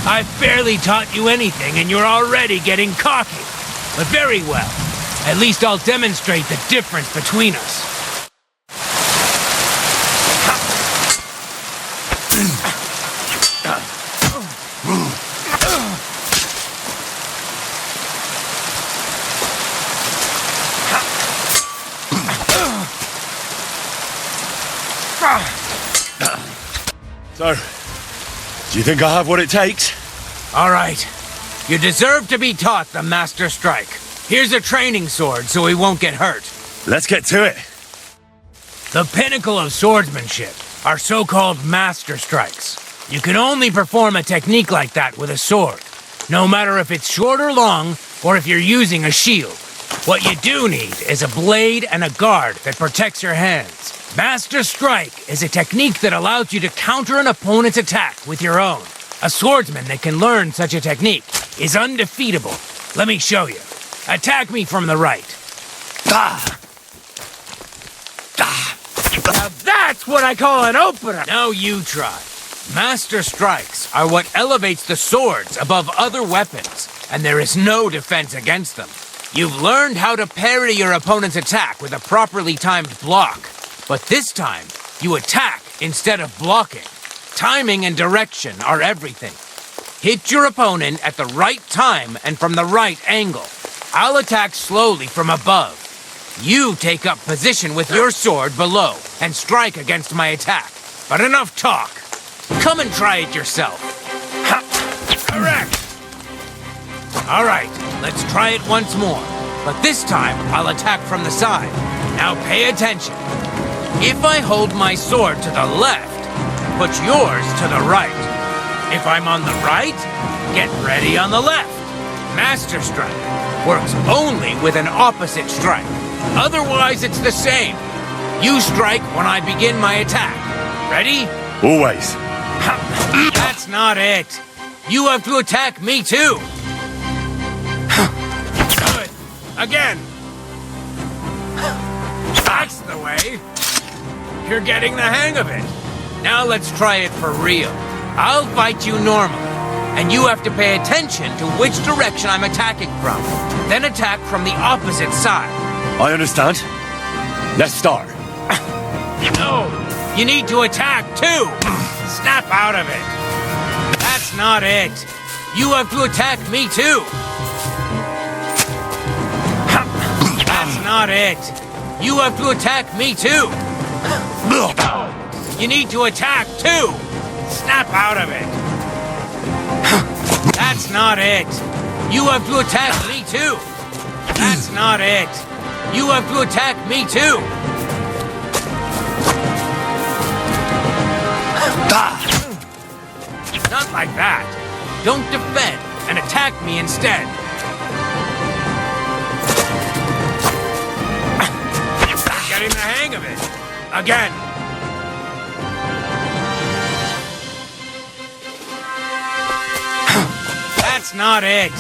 I've barely taught you anything and you're already getting cocky. But very well. At least I'll demonstrate the difference between us.
So, do you think I have what it takes?
All right. You deserve to be taught the Master Strike. Here's a training sword so he won't get hurt.
Let's get to it.
The pinnacle of swordsmanship are so-called Master Strikes. You can only perform a technique like that with a sword, no matter if it's short or long, or if you're using a shield. What you do need is a blade and a guard that protects your hands. Master Strike is a technique that allows you to counter an opponent's attack with your own. A swordsman that can learn such a technique is undefeatable. Let me show you. Attack me from the right. Now that's what I call an opener. Now you try. Master Strikes are what elevates the swords above other weapons, and there is no defense against them. You've learned how to parry your opponent's attack with a properly timed block. But this time, you attack instead of blocking. Timing and direction are everything. Hit your opponent at the right time and from the right angle. I'll attack slowly from above. You take up position with your sword below and strike against my attack. But enough talk. Come and try it yourself. Ha! Correct! All right, let's try it once more. But this time, I'll attack from the side. Now pay attention. If I hold my sword to the left, put yours to the right. If I'm on the right, get ready on the left. Master Strike works only with an opposite strike. Otherwise, it's the same. You strike when I begin my attack. Ready?
Always.
That's not it. You have to attack me too. Good. Again. That's the way. You're getting the hang of it. Now let's try it for real. I'll fight you normally, and you have to pay attention to which direction I'm attacking from. Then attack from the opposite side.
I understand. Let's start.
No, you need to attack too. Snap out of it. That's not it. You have to attack me too. That's not it. You have to attack me too. You need to attack too. Snap out of it. That's not it. You have to attack me too. That's not it. You have to attack me too. Not like that. Don't defend and attack me instead. Getting the hang of it. Again. That's not it.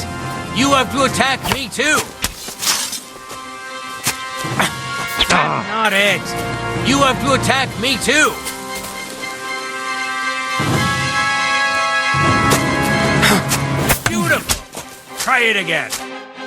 You have to attack me too. That's not it. You have to attack me too. Beautiful. Try it again.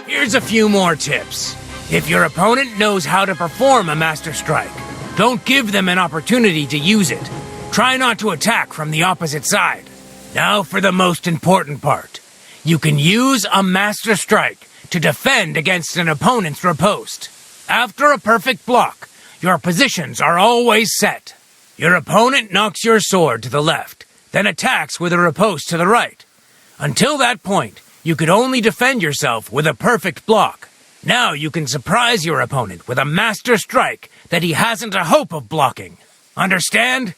Here's a few more tips. If your opponent knows how to perform a Master Strike, don't give them an opportunity to use it. Try not to attack from the opposite side. Now for the most important part. You can use a Master Strike to defend against an opponent's riposte. After a perfect block, your positions are always set. Your opponent knocks your sword to the left, then attacks with a riposte to the right. Until that point, you could only defend yourself with a perfect block. Now you can surprise your opponent with a Master Strike that he hasn't a hope of blocking. Understand?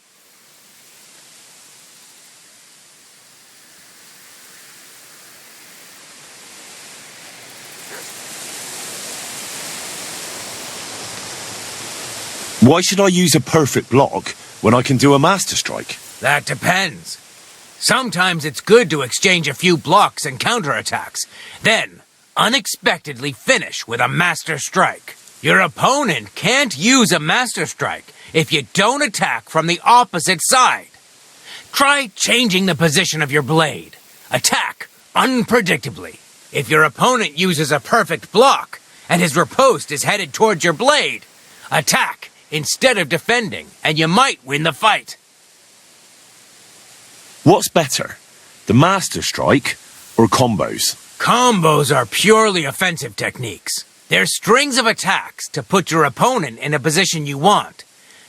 Why should I use a perfect block when I can do a Master Strike?
That depends. Sometimes it's good to exchange a few blocks and counterattacks, then unexpectedly finish with a Master Strike. Your opponent can't use a Master Strike if you don't attack from the opposite side. Try changing the position of your blade. Attack unpredictably. If your opponent uses a perfect block and his riposte is headed towards your blade, attack instead of defending, and you might win the fight.
What's better, the Master Strike or combos?
Combos are purely offensive techniques. They're strings of attacks to put your opponent in a position you want.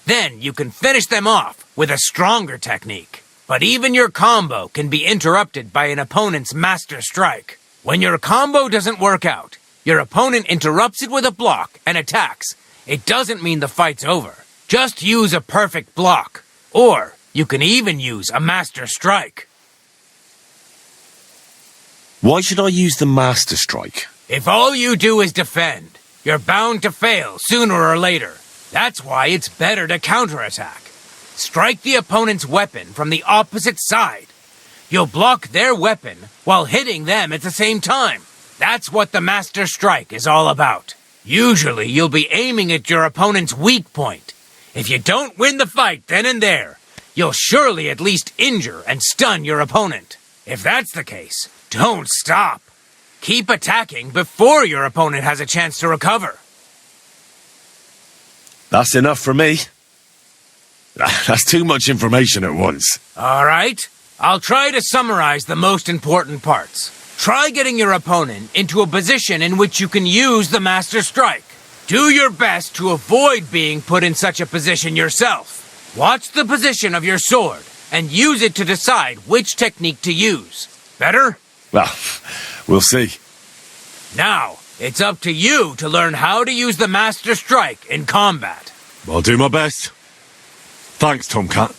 Then you can finish them off with a stronger technique. But even your combo can be interrupted by an opponent's Master Strike. When your combo doesn't work out, your opponent interrupts it with a block and attacks. It doesn't mean the fight's over. Just use a perfect block. Or you can even use a Master Strike.
Why should I use the Master Strike?
If all you do is defend, you're bound to fail sooner or later. That's why it's better to counterattack. Strike the opponent's weapon from the opposite side. You'll block their weapon while hitting them at the same time. That's what the Master Strike is all about. Usually you'll be aiming at your opponent's weak point. If you don't win the fight then and there, you'll surely at least injure and stun your opponent. If that's the case, don't stop. Keep attacking before your opponent has a chance to recover.
That's enough for me. That's too much information at once.
All right, I'll try to summarize the most important parts. Try getting your opponent into a position in which you can use the Master Strike. Do your best to avoid being put in such a position yourself. Watch the position of your sword and use it to decide which technique to use. Better?
Well, we'll see.
Now, it's up to you to learn how to use the Master Strike in combat.
I'll do my best. Thanks, Tomcat.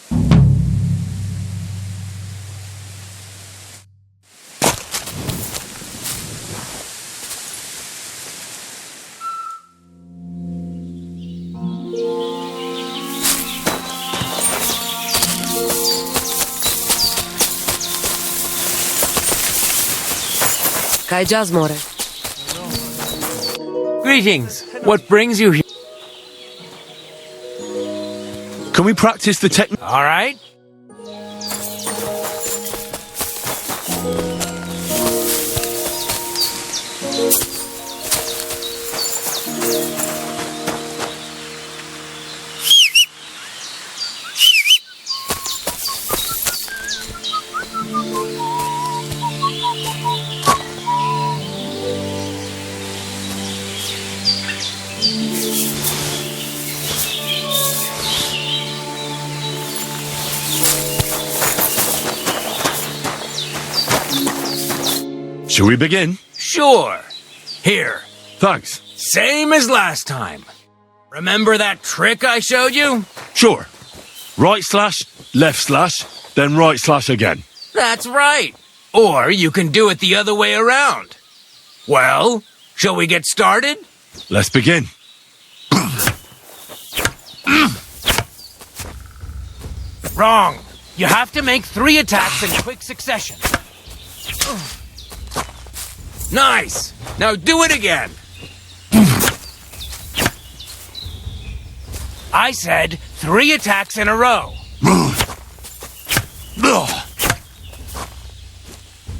Greetings. What brings you here?
Can we practice the technique?
All right.
Shall we begin?
Sure. Here.
Thanks.
Same as last time. Remember that trick I showed you?
Sure. Right slash, left slash, then right slash again.
That's right. Or you can do it the other way around. Well, shall we get started?
Let's begin.
Wrong. You have to make 3 attacks in quick succession. Nice! Now do it again! I said 3 attacks in a row.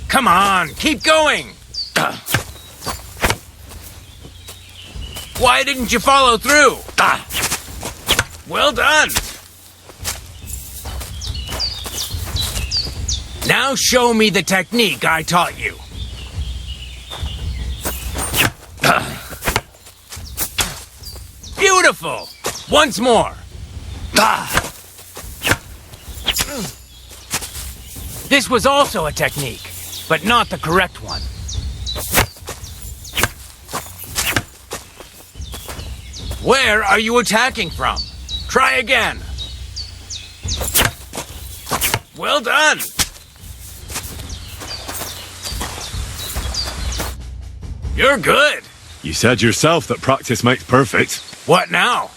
Come on, keep going! Why didn't you follow through? Well done! Now show me the technique I taught you. Beautiful! Once more. This was also a technique, but not the correct one. Where are you attacking from? Try again. Well done! You're good.
You said yourself that practice makes perfect.
What now?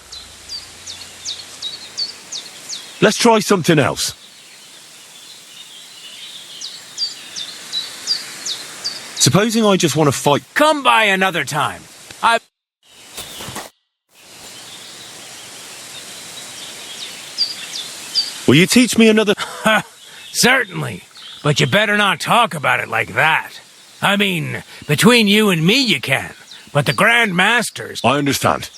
Let's try something else. Supposing I just want to fight.
Come by another time.
Will you teach me another?
Certainly. But you better not talk about it like that. I mean, between you and me you can, but the Grand Masters...
I understand.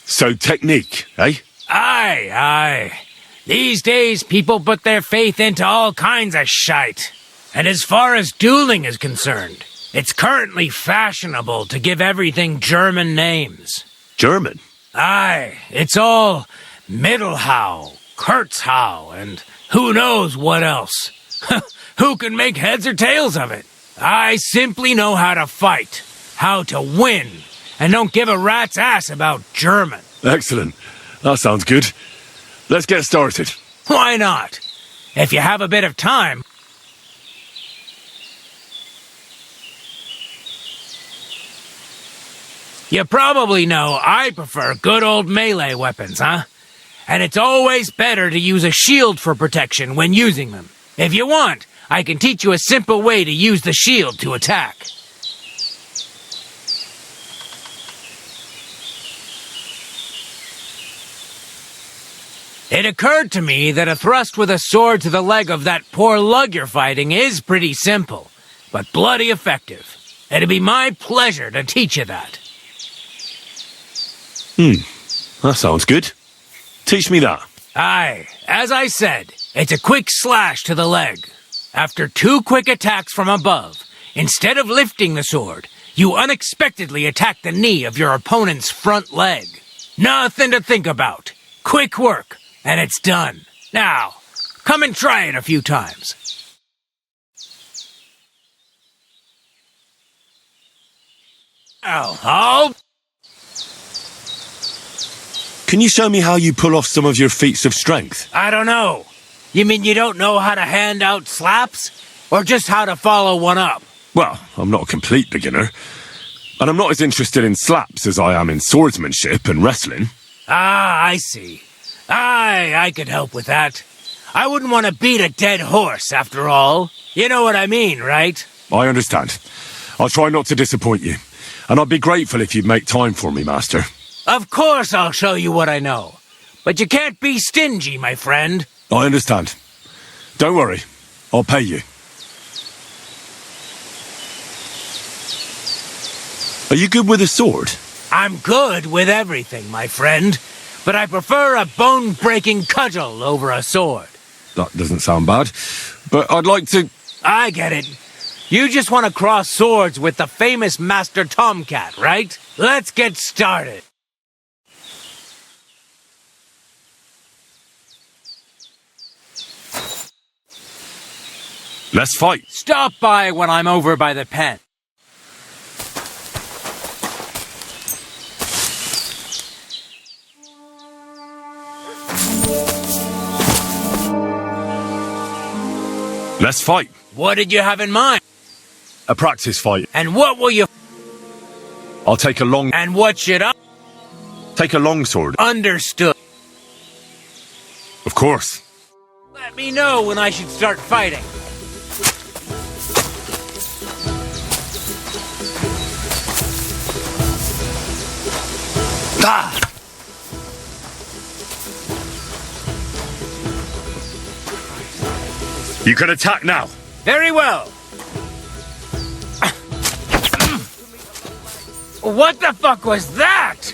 So technique, eh?
Aye, aye. These days people put their faith into all kinds of shite. And as far as dueling is concerned, it's currently fashionable to give everything German names.
German?
Aye, it's all Mittelhau, Kurzhau, and who knows what else. Who can make heads or tails of it? I simply know how to fight, how to win, and don't give a rat's ass about German.
Excellent. That sounds good. Let's get started.
Why not? If you have a bit of time. You probably know I prefer good old melee weapons, huh? And it's always better to use a shield for protection when using them. If you want, I can teach you a simple way to use the shield to attack. It occurred to me that a thrust with a sword to the leg of that poor lug you're fighting is pretty simple, but bloody effective. It'd be my pleasure to teach you that.
That sounds good. Teach me that.
Aye, as I said, it's a quick slash to the leg. After 2 quick attacks from above, instead of lifting the sword, you unexpectedly attack the knee of your opponent's front leg. Nothing to think about. Quick work, and it's done. Now, come and try it a few times. Oh.
Can you show me how you pull off some of your feats of strength?
I don't know. You mean you don't know how to hand out slaps? Or just how to follow one up?
Well, I'm not a complete beginner. And I'm not as interested in slaps as I am in swordsmanship and wrestling.
Ah, I see. Aye, I could help with that. I wouldn't want to beat a dead horse, after all. You know what I mean, right?
I understand. I'll try not to disappoint you. And I'd be grateful if you'd make time for me, Master.
Of course I'll show you what I know. But you can't be stingy, my friend.
I understand. Don't worry. I'll pay you. Are you good with a sword?
I'm good with everything, my friend. But I prefer a bone-breaking cudgel over a sword.
That doesn't sound bad. But I'd like to...
I get it. You just want to cross swords with the famous Master Tomcat, right? Let's get started.
Let's fight.
Stop by when I'm over by the pen.
Let's fight.
What did you have in mind?
A practice fight.
And what will you...
I'll take a long...
And what should I...
Take a long sword.
Understood.
Of course.
Let me know when I should start fighting.
Ah! You can attack now.
Very well. What the fuck was that?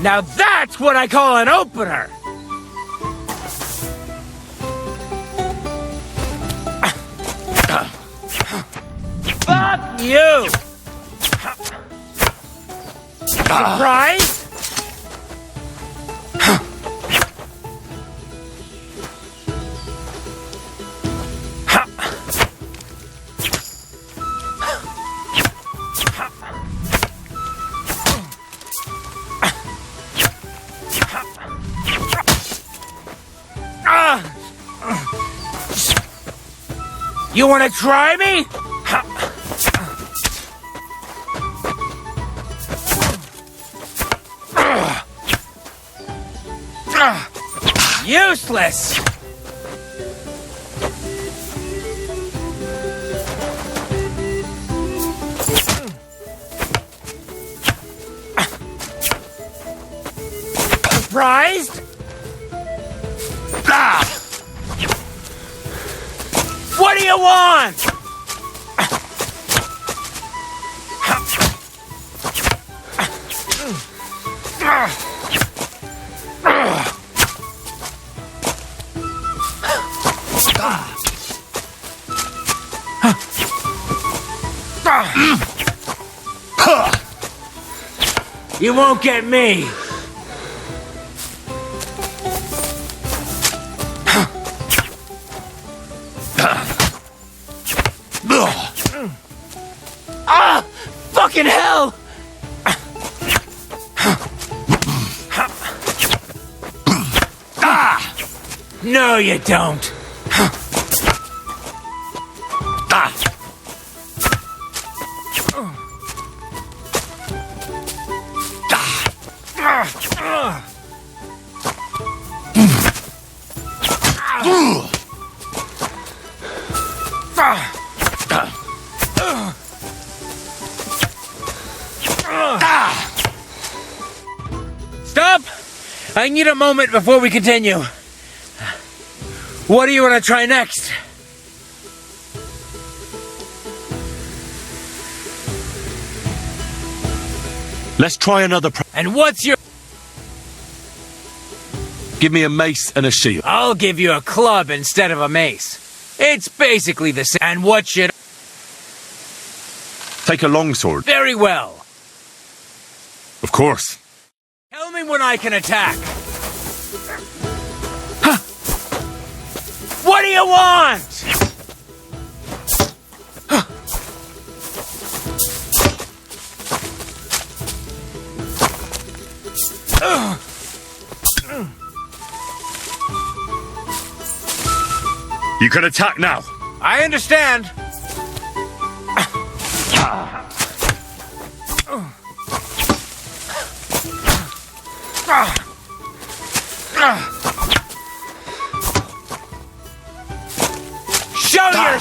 Now that's what I call an opener! Fuck you! Surprise? You want to try me? Useless! Surprised? What do you want? You won't get me. Ah! Fucking hell! No, you don't. Stop! I need a moment before we continue. What do you want to try next?
Let's try another.
And what's your...
Give me a mace and a shield.
I'll give you a club instead of a mace. It's basically the same. And what should...
Take a longsword.
Very well.
Of course.
Tell me when I can attack. What do you want?
You can attack now.
I understand. Show your...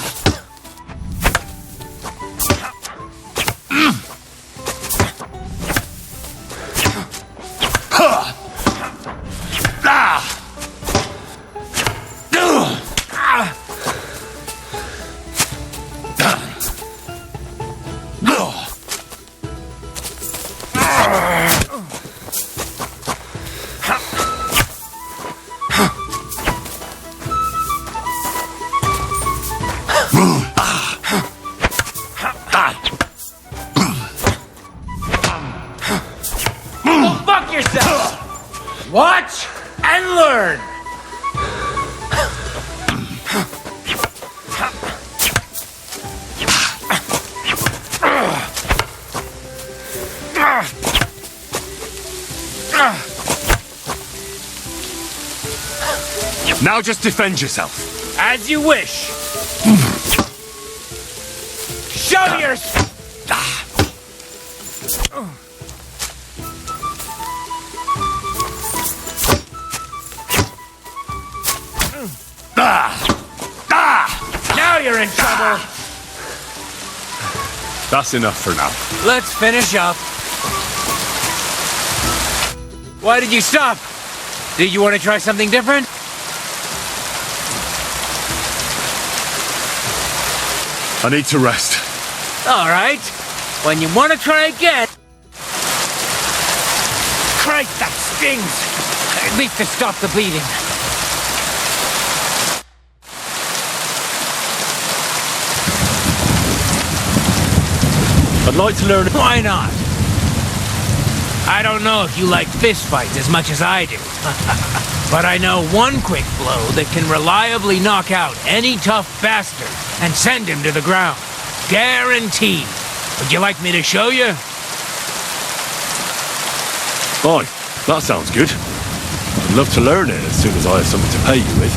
Watch and learn!
Now just defend yourself.
As you wish. Show me your... Now you're in trouble.
That's enough for now.
Let's finish up. Why did you stop? Did you want to try something different?
I need to rest.
All right. When you want to try again... Christ, that stings! At least to stop the bleeding.
I'd like to learn...
Why not? I don't know if you like fistfights as much as I do. But I know one quick blow that can reliably knock out any tough bastard and send him to the ground. Guaranteed. Would you like me to show you?
Aye, that sounds good. I'd love to learn it as soon as I have something to pay you with.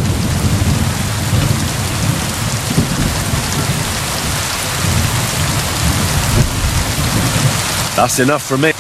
That's enough for me.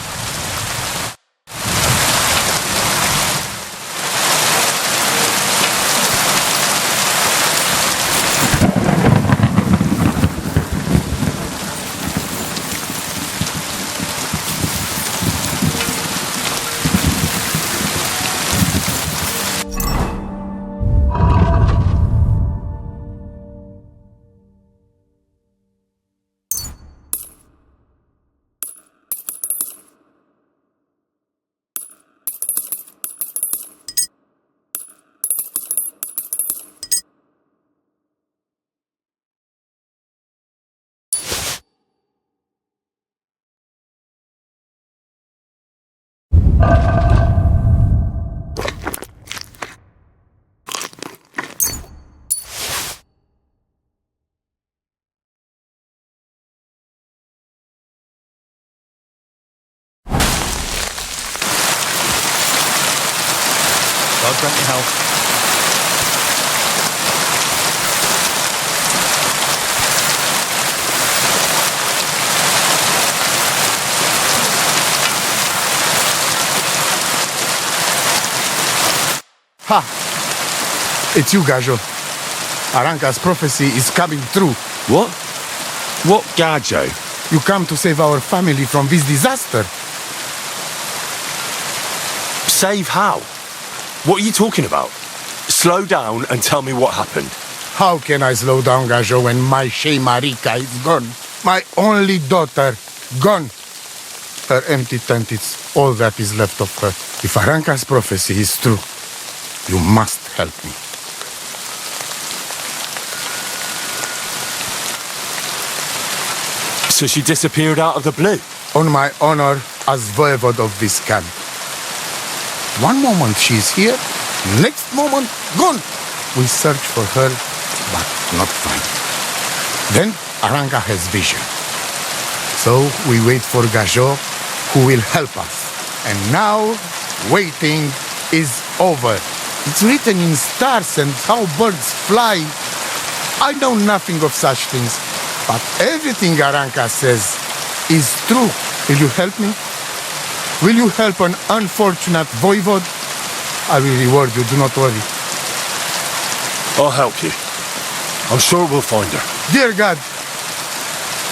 God grant you health.
Ha! It's you, Gajo. Aranka's prophecy is coming true.
What? What Gajo?
You come to save our family from this disaster.
Save how? What are you talking about? Slow down and tell me what happened.
How can I slow down, Gajo, when my Shea Marika is gone? My only daughter, gone. Her empty tent is all that is left of her. If Aranka's prophecy is true, you must help me.
So she disappeared out of the blue?
On my honor as voivode of this camp. One moment she is here, next moment gone. We search for her, but not find. Then Aranka has vision. So we wait for Gajo, who will help us. And now, waiting is over. It's written in stars and how birds fly. I know nothing of such things, but everything Aranka says is true. Will you help me? Will you help an unfortunate voivode? I will reward you, do not worry.
I'll help you. I'm sure we'll find her.
Dear God,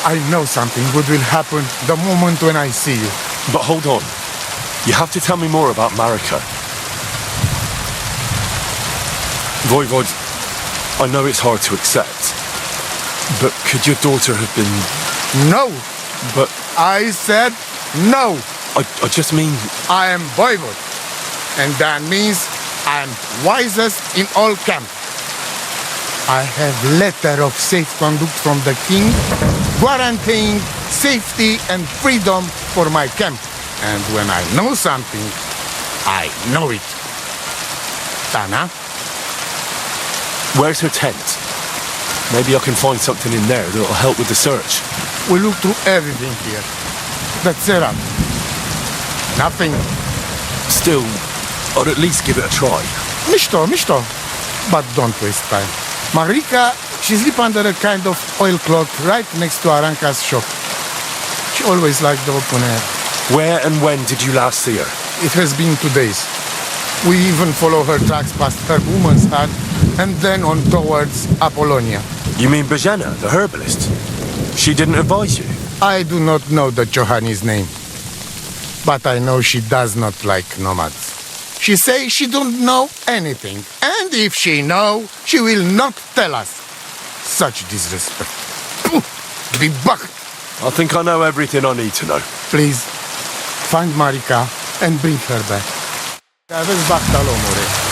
I know something good will happen the moment when I see you.
But hold on. You have to tell me more about Marika. Voivode, I know it's hard to accept, but could your daughter have been...
No!
But...
I said no!
I just mean...
I am voivode, and that means I am wisest in all camp. I have letter of safe conduct from the king, guaranteeing safety and freedom for my camp. And when I know something, I know it. Tana?
Where's her tent? Maybe I can find something in there that'll help with the search.
We look through everything here. That's it. Nothing.
Still, I'd at least give it a try.
Misto. But don't waste time. Marika, she sleeps under a kind of oilcloth right next to Aranka's shop. She always liked the open air.
Where and when did you last see her?
It has been 2 days. We even follow her tracks past her woman's hut and then on towards Apollonia.
You mean Bajana, the herbalist? She didn't advise you?
I do not know the Johanni's name. But I know she does not like nomads. She says she don't know anything. And if she know, she will not tell us. Such disrespect. Be back.
I think I know everything I need to know.
Please, find Marika and bring her back. Aveți bacta l'omore.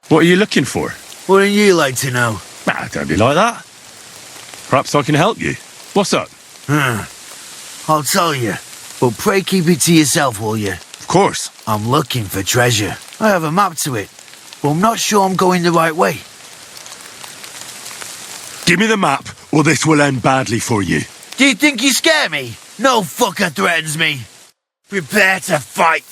What are you looking for?
Wouldn't you like to know?
Don't be like that. Perhaps I can help you. What's up?
I'll tell you, but pray keep it to yourself, will you?
Of course.
I'm looking for treasure. I have a map to it, but I'm not sure I'm going the right way.
Give me the map, or this will end badly for you.
Do you think you scare me? No fucker threatens me. Prepare to fight.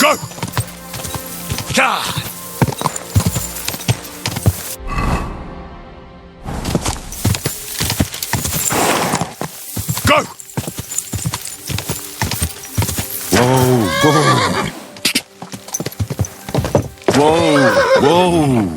Go! Go! Whoa! Go!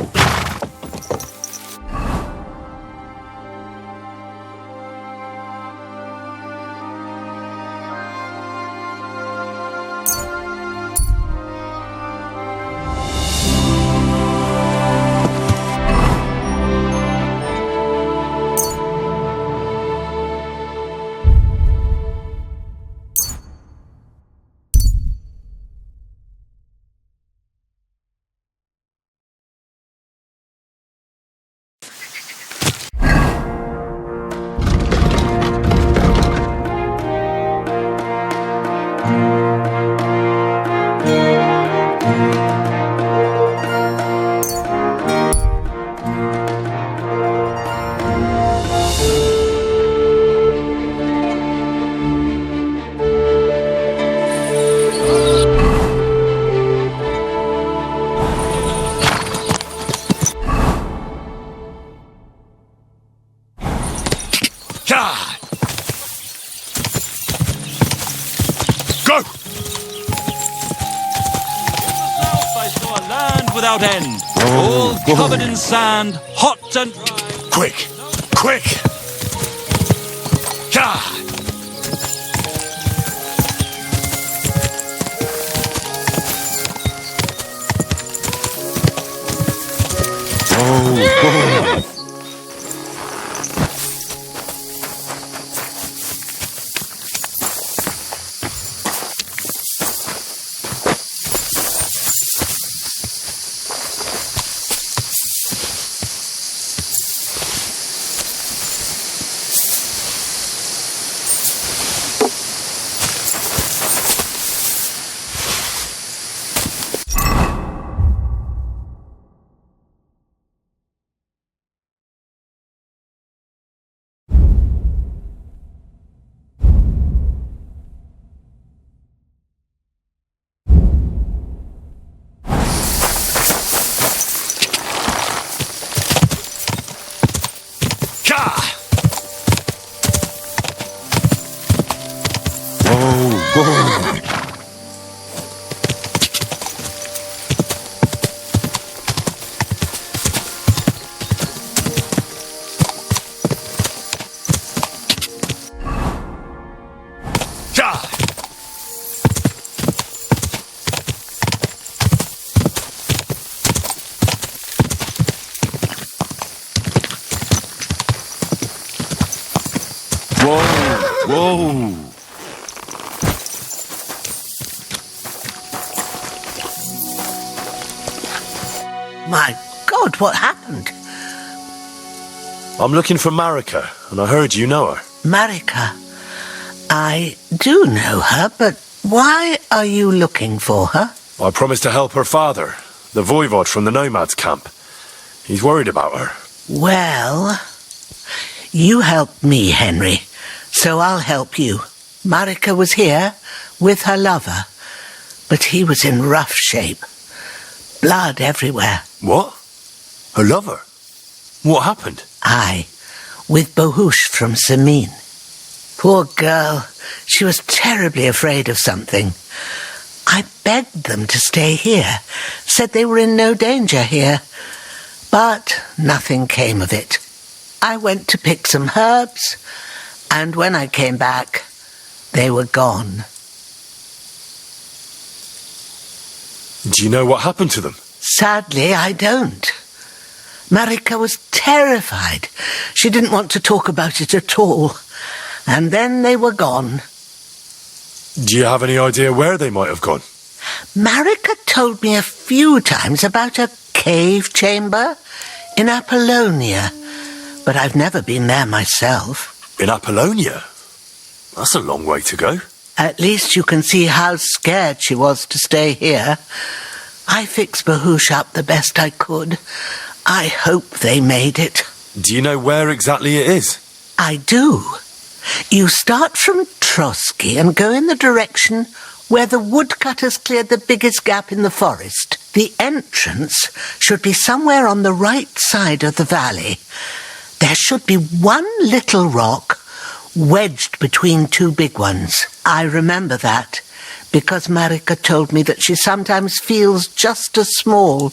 I saw a land without end, all covered in sand, hot and dry.
Quick! Quick! Whoa! Whoa!
My God, what happened?
I'm looking for Marika, and I heard you know her.
Marika. I do know her, but why are you looking for her?
I promised to help her father, the voivod from the nomads camp. He's worried about her.
Well, you helped me, Henry, so I'll help you. Marika was here with her lover, but he was in rough shape. Blood everywhere.
What? Her lover? What happened?
Aye, with Bohush from Samin. Poor girl, she was terribly afraid of something. I begged them to stay here, said they were in no danger here, but nothing came of it. I went to pick some herbs, and when I came back, they were gone.
Do you know what happened to them?
Sadly, I don't. Marika was terrified. She didn't want to talk about it at all. And then they were gone.
Do you have any idea where they might have gone?
Marika told me a few times about a cave chamber in Apollonia, but I've never been there myself.
In Apollonia? That's a long way to go.
At least you can see how scared she was to stay here. I fixed Bohush up the best I could. I hope they made it.
Do you know where exactly it is?
I do. You start from Trotsky and go in the direction where the woodcutters cleared the biggest gap in the forest. The entrance should be somewhere on the right side of the valley. There should be one little rock wedged between two big ones. I remember that because Marika told me that she sometimes feels just as small,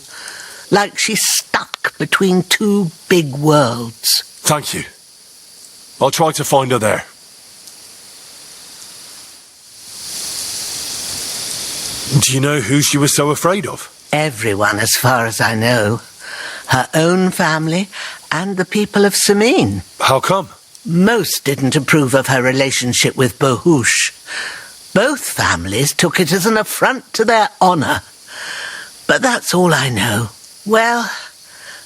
like she's stuck between two big worlds.
Thank you. I'll try to find her there. Do you know who she was so afraid of?
Everyone, as far as I know. Her own family and the people of Samin.
How come?
Most didn't approve of her relationship with Bohush. Both families took it as an affront to their honour. But that's all I know. Well,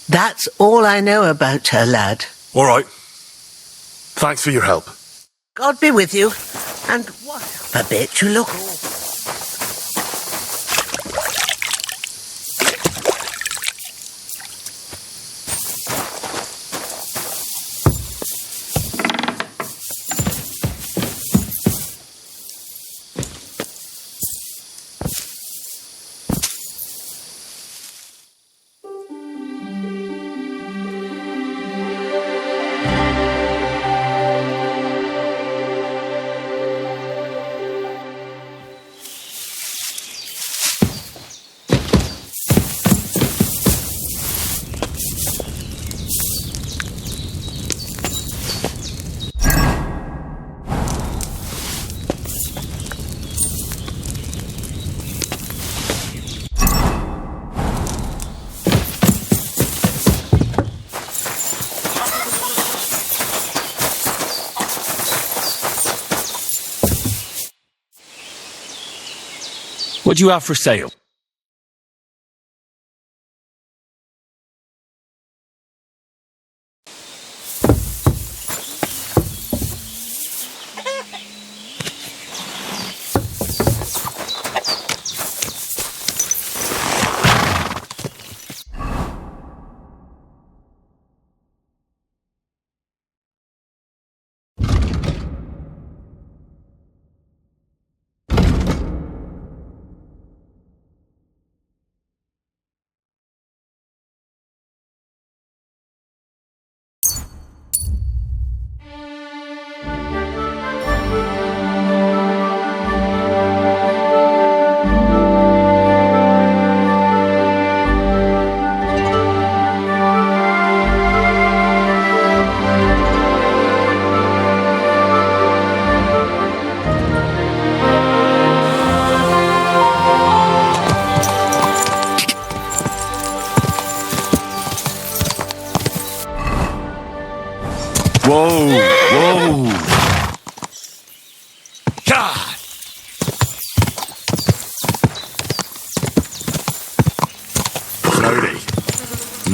that's all I know about her, lad.
All right. Thanks for your help.
God be with you. And what a bit you look.
What do you have for sale?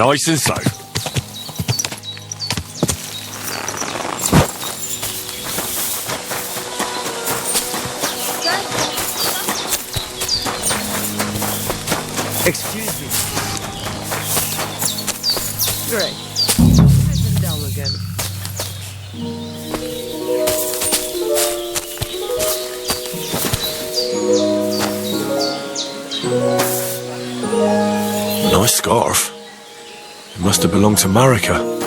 Nice and slow.
Excuse me. Great. Sit down again.
Nice scarf. It must have belonged to Marika.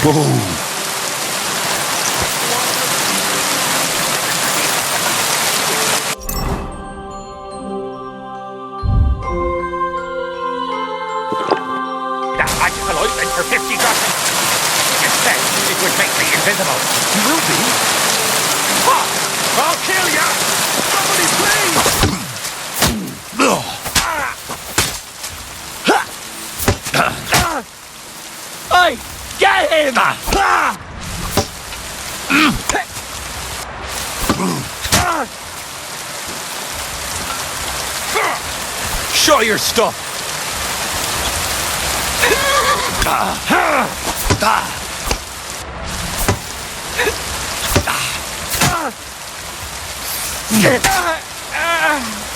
Whoa.
That magical ointment for 50 groschen. You said it would make me invisible. You will be. Ha! I'll kill you! Somebody please! Hey! Get him! Show your stuff!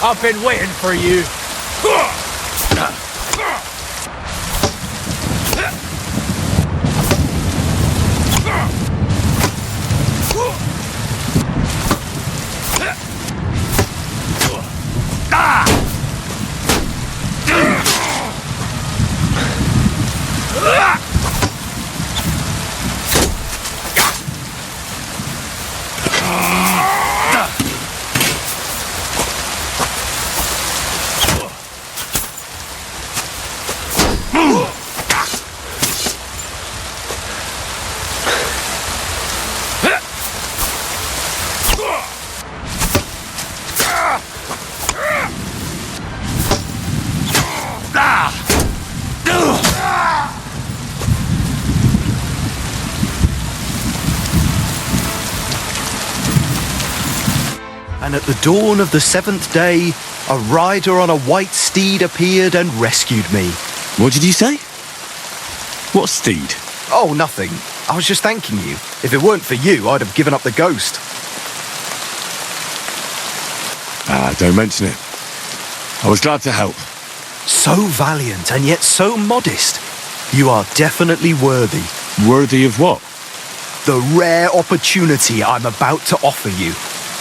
I've been waiting for you.
And at the dawn of the seventh day, a rider on a white steed appeared and rescued me.
What did you say? What steed?
Oh, nothing. I was just thanking you. If it weren't for you, I'd have given up the ghost.
Don't mention it. I was glad to help.
So valiant and yet so modest. You are definitely worthy.
Worthy of what?
The rare opportunity I'm about to offer you.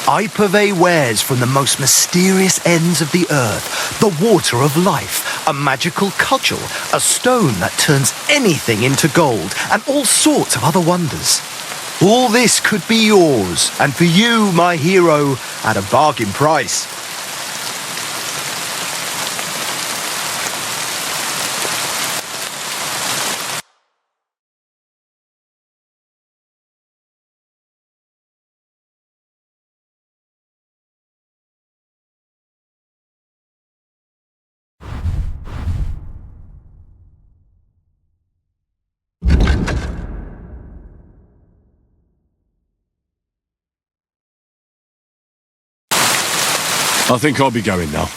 I purvey wares from the most mysterious ends of the earth. The water of life, a magical cudgel, a stone that turns anything into gold, and all sorts of other wonders. All this could be yours, and for you, my hero, at a bargain price.
I think I'll be going now.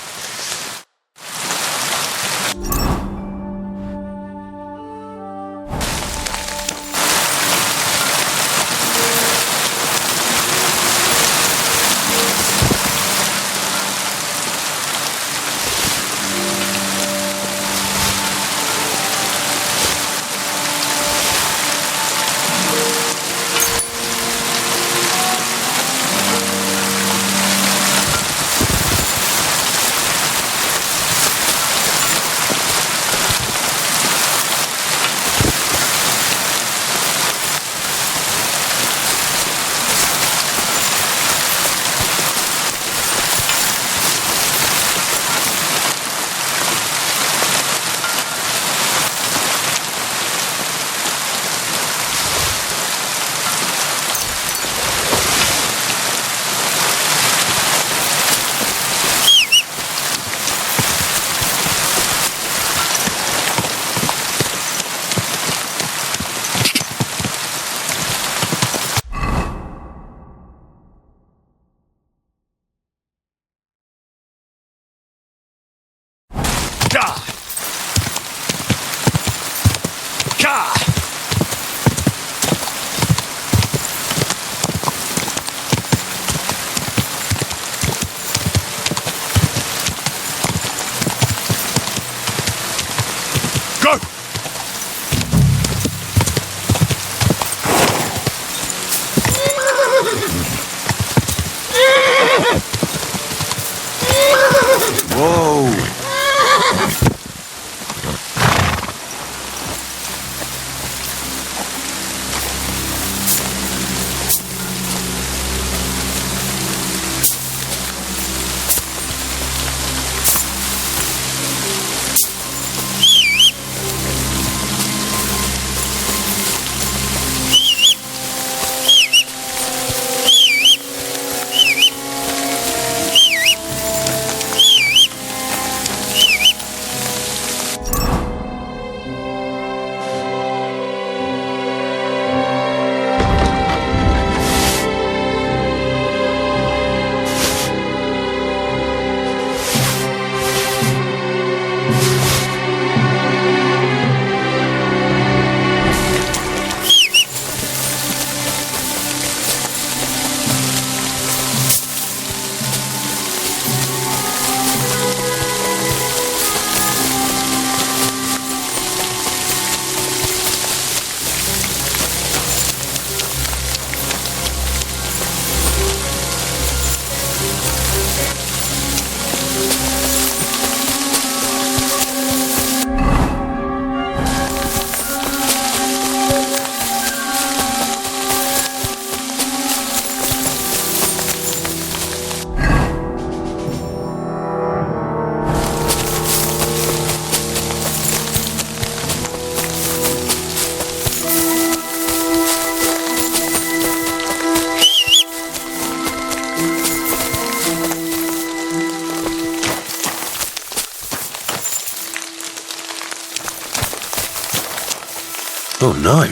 Oh no.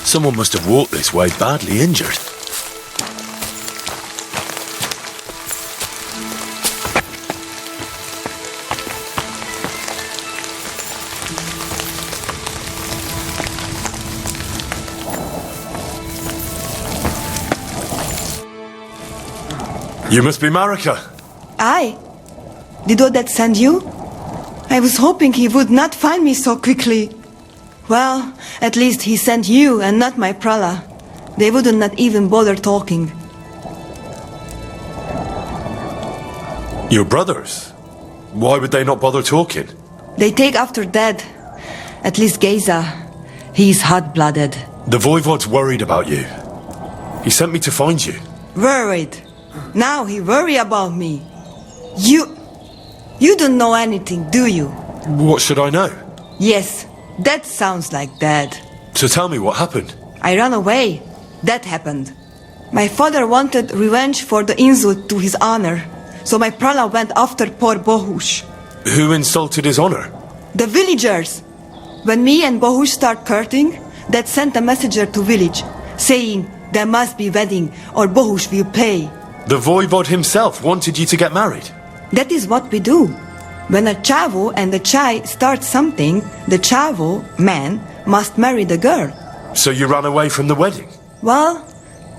Someone must have walked this way badly injured. You must be Marika.
I? Did Odette send you? I was hoping he would not find me so quickly. Well, at least he sent you and not my prala. They wouldn't not even bother talking.
Your brothers? Why would they not bother talking?
They take after Dad. At least Geza. He's hot-blooded.
The Voivod's worried about you. He sent me to find you.
Worried? Now he worry about me. You don't know anything, do you?
What should I know?
Yes, that sounds like Dad.
So tell me what happened.
I ran away. That happened. My father wanted revenge for the insult to his honor, so my prala went after poor Bohush.
Who insulted his honor?
The villagers. When me and Bohush start courting, Dad sent a messenger to village, saying there must be wedding or Bohush will pay.
The Voivod himself wanted you to get married.
That is what we do. When a chavo and a chai start something, the chavo, man, must marry the girl.
So you ran away from the wedding?
Well,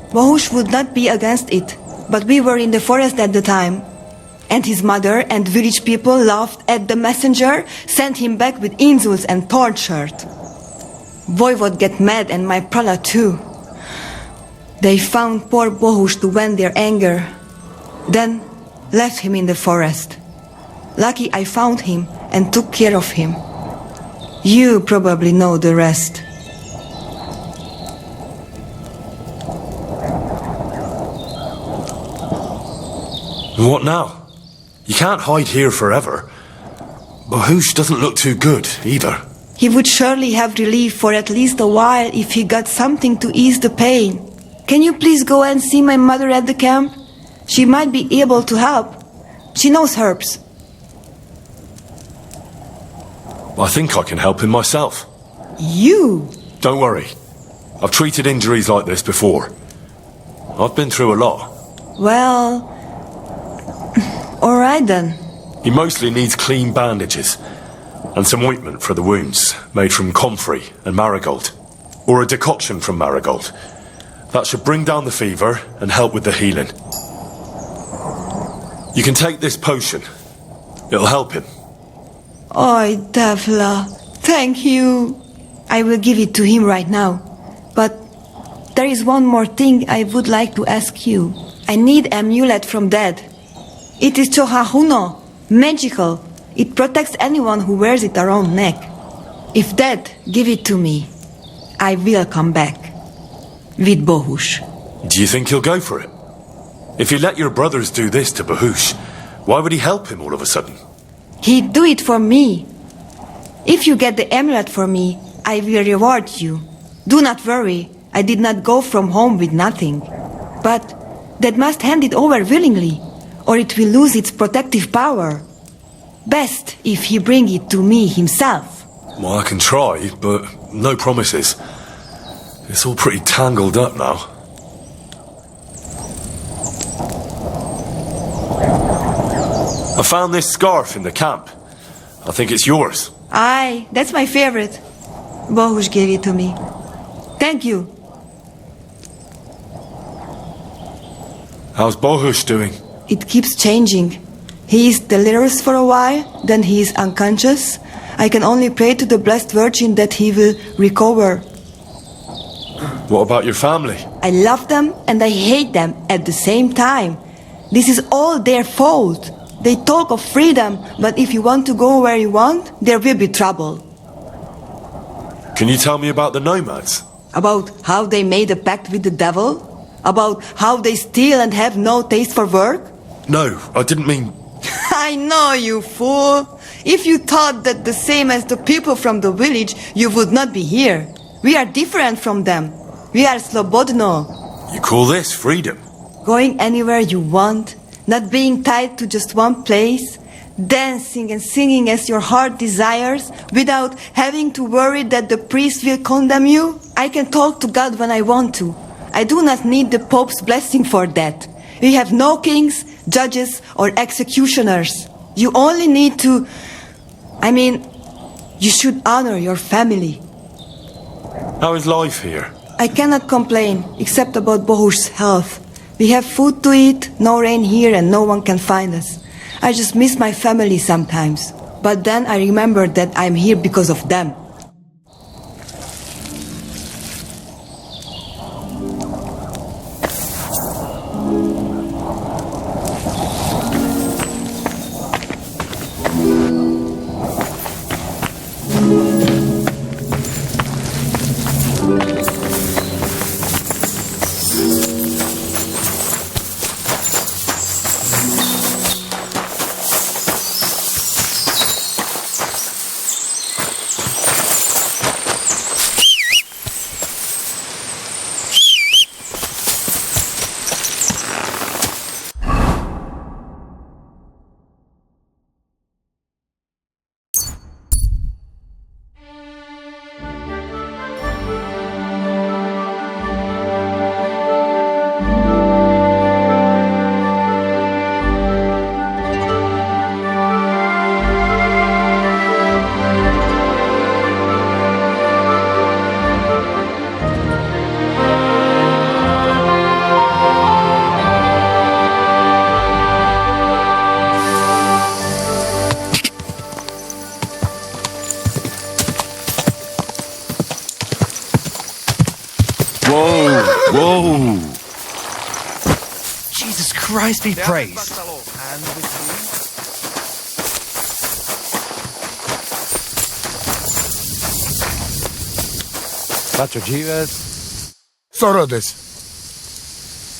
Bohush would not be against it, but we were in the forest at the time. And his mother and village people laughed at the messenger, sent him back with insults and tortured. Voivod get mad and my prala too. They found poor Bohush to vent their anger. Then left him in the forest. Lucky I found him and took care of him. You probably know the rest.
What now? You can't hide here forever. Bohush doesn't look too good, either.
He would surely have relief for at least a while if he got something to ease the pain. Can you please go and see my mother at the camp? She might be able to help. She knows herbs.
I think I can help him myself.
You?
Don't worry. I've treated injuries like this before. I've been through a lot.
Well, all right then.
He mostly needs clean bandages and some ointment for the wounds, made from comfrey and marigold, or a decoction from marigold. That should bring down the fever and help with the healing. You can take this potion. It'll help him.
Oi, Davla, thank you. I will give it to him right now. But there is one more thing I would like to ask you. I need amulet from Dad. It is Chohahuno, magical. It protects anyone who wears it around neck. If Dad give it to me, I will come back. With Bohush.
Do you think he'll go for it? If you let your brothers do this to Bohush, why would he help him all of a sudden?
He'd do it for me. If you get the amulet for me, I will reward you. Do not worry, I did not go from home with nothing. But Dad must hand it over willingly, or it will lose its protective power. Best if he bring it to me himself.
Well, I can try, but no promises. It's all pretty tangled up now. I found this scarf in the camp. I think it's yours.
Aye, that's my favorite. Bohush gave it to me. Thank you.
How's Bohush doing?
It keeps changing. He is delirious for a while, then he is unconscious. I can only pray to the Blessed Virgin that he will recover.
What about your family?
I love them and I hate them at the same time. This is all their fault. They talk of freedom, but if you want to go where you want, there will be trouble.
Can you tell me about the nomads?
About how they made a pact with the devil? About how they steal and have no taste for work?
No, I didn't mean...
I know, you fool. If you thought that the same as the people from the village, you would not be here. We are different from them. We are slobodno.
You call this freedom?
Going anywhere you want, not being tied to just one place. dancing and singing as your heart desires, without having to worry that the priest will condemn you? I can talk to God when I want to. I do not need the Pope's blessing for that. We have no kings, judges, or executioners. You only need to... you should honor your family.
How is life here?
I cannot complain, except about Bohush's health. We have food to eat, no rain here, and no one can find us. I just miss my family sometimes. But then I remember that I'm here because of them.
Whoa! Jesus Christ be praised.
Patrol Jeeves. Sorodes.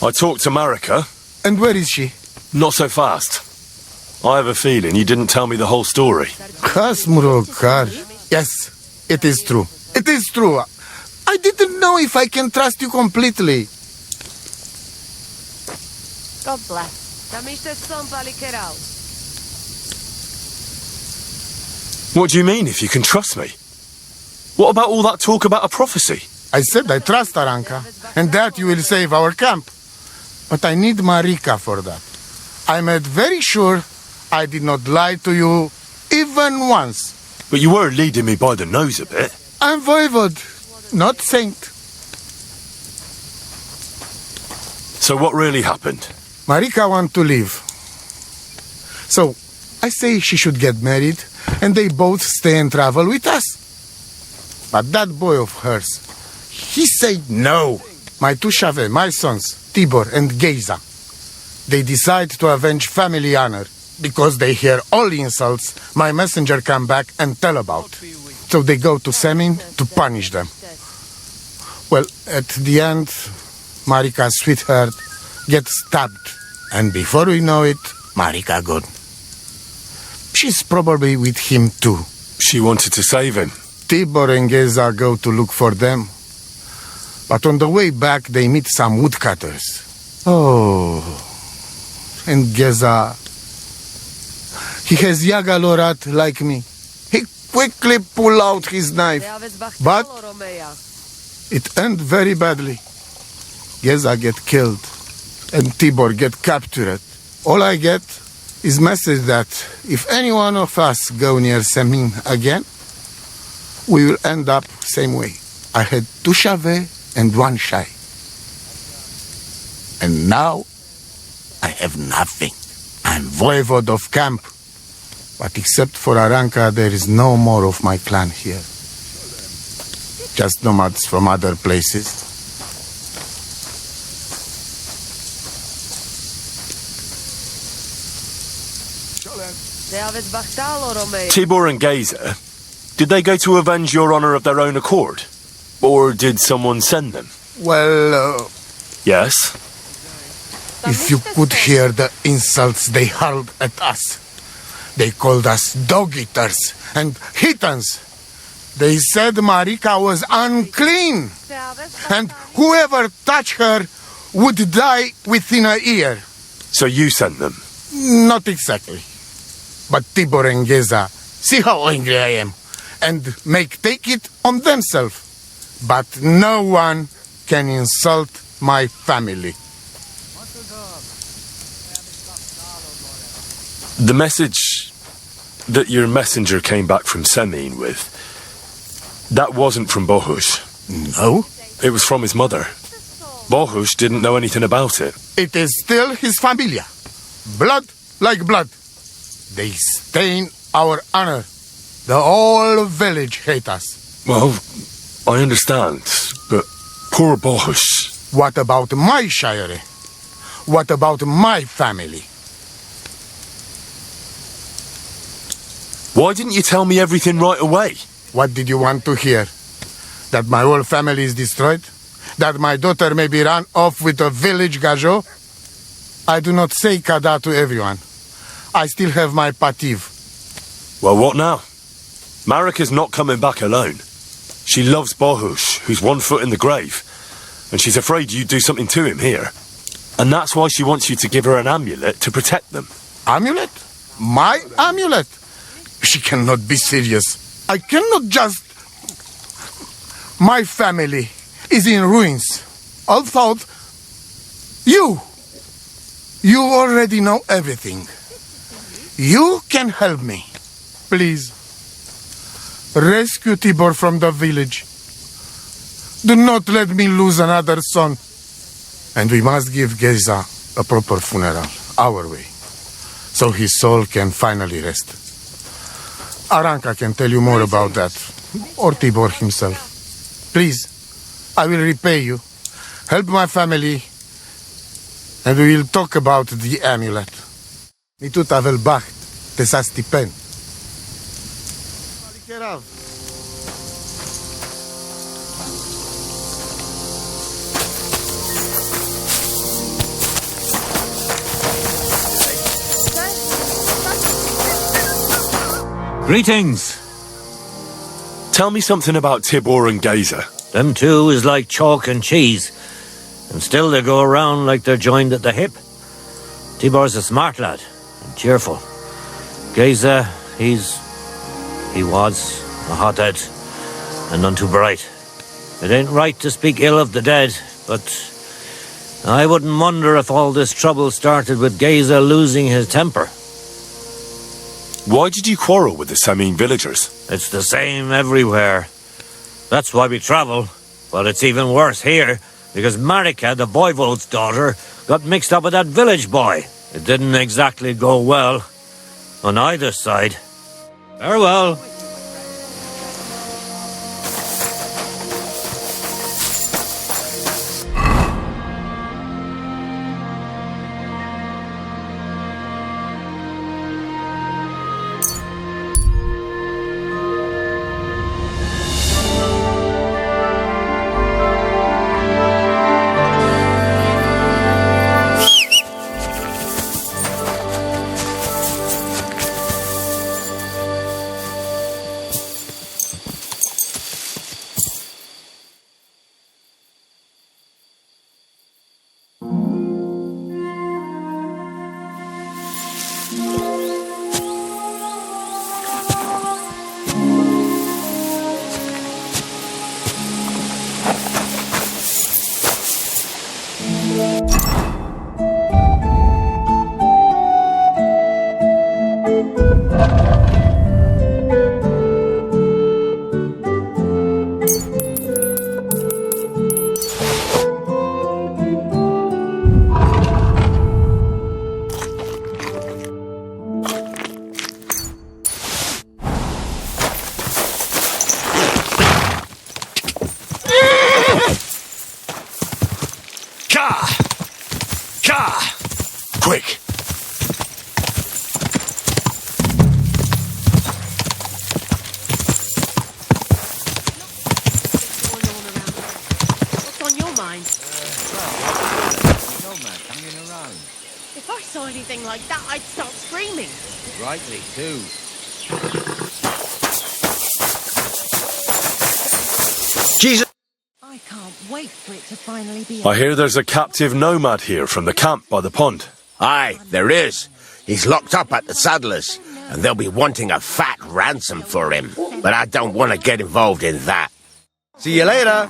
I talked to Marika.
And where is she?
Not so fast. I have a feeling you didn't tell me the whole story.
Kasmurokar. Yes, it is true. It is true. I didn't know if I can trust you completely.
God bless.
What do you mean, if you can trust me? What about all that talk about a prophecy?
I said I trust Aranka, and that you will save our camp. But I need Marika for that. I made very sure I did not lie to you even once.
But you were leading me by the nose a bit.
I'm voivode, not saint.
So what really happened?
Marika wants to leave. So I say she should get married, and they both stay and travel with us. But that boy of hers, he said no. My two Shave, my sons, Tibor and Geza, they decide to avenge family honor. Because they hear all insults, my messenger come back and tell about. So they go to Semin to punish them. Well, at the end, Marika's sweetheart gets stabbed. And before we know it, Marika gone. She's probably with him too.
She wanted to save him.
Tibor and Geza go to look for them. But on the way back, they meet some woodcutters. Oh. And Geza... he has Yaga Lorat like me. He quickly pull out his knife. But it end very badly. Geza get killed. And Tibor get captured. All I get is message that if any one of us go near Semin again, we will end up same way. I had 2 Shave and 1 Shai. And now I have nothing. I'm voivode of camp. But except for Aranka, there is no more of my clan here. Just nomads from other places.
Tibor and Geza, did they go to avenge your honor of their own accord? Or did someone send them?
Well,
Yes?
if you could hear the insults they hurled at us. They called us dog-eaters and heathens. They said Marika was unclean. And whoever touched her would die within a year.
So you sent them?
Not exactly.
But Tibor and Geza, see how angry I am, and take it on themselves. But no one can insult my family.
The message that your messenger came back from Semine with, that wasn't from Bohush.
No?
It was from his mother. Bohush didn't know anything about it.
It is still his familia. Blood like blood. They stain our honor. The whole village hate us.
Well, I understand, but poor Bohush.
What about my shire? What about my family?
Why didn't you tell me everything right away?
What did you want to hear? That my whole family is destroyed? That my daughter may be run off with a village gajo? I do not say kada to everyone. I still have my pativ.
Well, what now? Marika's not coming back alone. She loves Bohush, who's 1 foot in the grave, and she's afraid you'd do something to him here. And that's why she wants you to give her an amulet to protect them.
Amulet? My amulet? She cannot be serious. I cannot just... My family is in ruins. Although you already know everything. You can help me. Please. Rescue Tibor from the village. Do not let me lose another son. And we must give Geza a proper funeral, our way, so his soul can finally rest. Aranka can tell you more about that, or Tibor himself. Please, I will repay you. Help my family, and we will talk about the amulet. Nitu tavel bacht, tesa stipen.
Greetings.
Tell me something about Tibor and Geza.
Them two is like chalk and cheese, and still they go around like they're joined at the hip. Tibor's a smart lad, and cheerful. Geza, he was a hothead, and none too bright. It ain't right to speak ill of the dead, but I wouldn't wonder if all this trouble started with Geza losing his temper.
Why did you quarrel with the Semine villagers?
It's the same everywhere. That's why we travel. But it's even worse here, because Marika, the voivode's daughter, got mixed up with that village boy. It didn't exactly go well on either side. Farewell.
Quick!
What's on your mind?
Nomad hanging around.
If I saw anything like that, I'd start screaming.
Rightly, too.
Jesus! I can't wait for it to finally be...
I hear there's a captive nomad here from the camp by the pond.
Aye, there is. He's locked up at the Saddlers. and they'll be wanting a fat ransom for him. But I don't want to get involved in that.
See you later.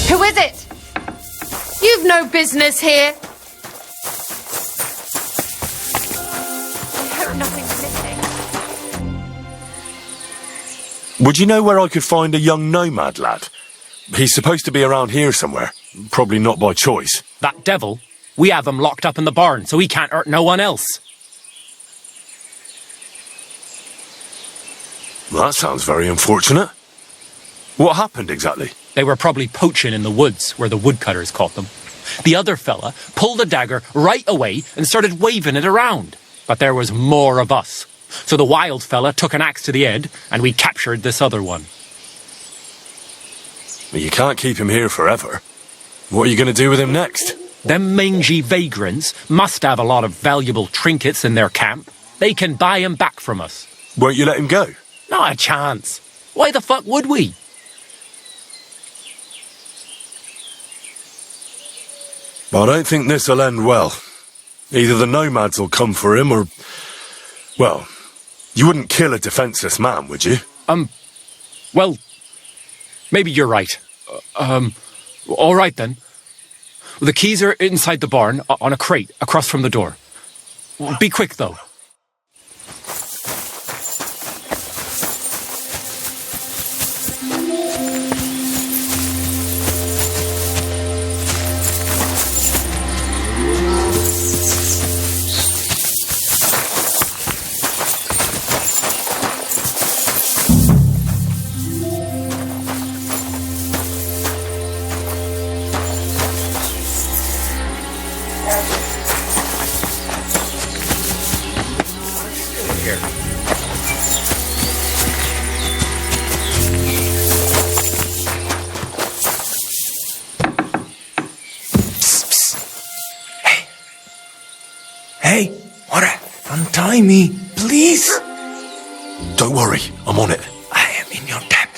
Who is it? You've no business here. I hope nothing's missing.
Would you know where I could find a young nomad lad? He's supposed to be around here somewhere. Probably not by choice.
That devil? We have him locked up in the barn, so he can't hurt no one else.
That sounds very unfortunate. What happened exactly?
They were probably poaching in the woods, where the woodcutters caught them. The other fella pulled a dagger right away and started waving it around. But there was more of us. So the wild fella took an axe to the head, and we captured this other one.
Well, you can't keep him here forever. What are you going to do with him next?
Them mangy vagrants must have a lot of valuable trinkets in their camp. They can buy him back from us.
Won't you let him go?
Not a chance. Why the fuck would we?
I don't think this'll end well. Either the nomads will come for him or... Well, you wouldn't kill a defenseless man, would you?
Well, maybe you're right. All right then. The keys are inside the barn on a crate across from the door. Be quick, though.
Hey, what? Untie me, please.
Don't worry, I'm on it.
I am in your debt.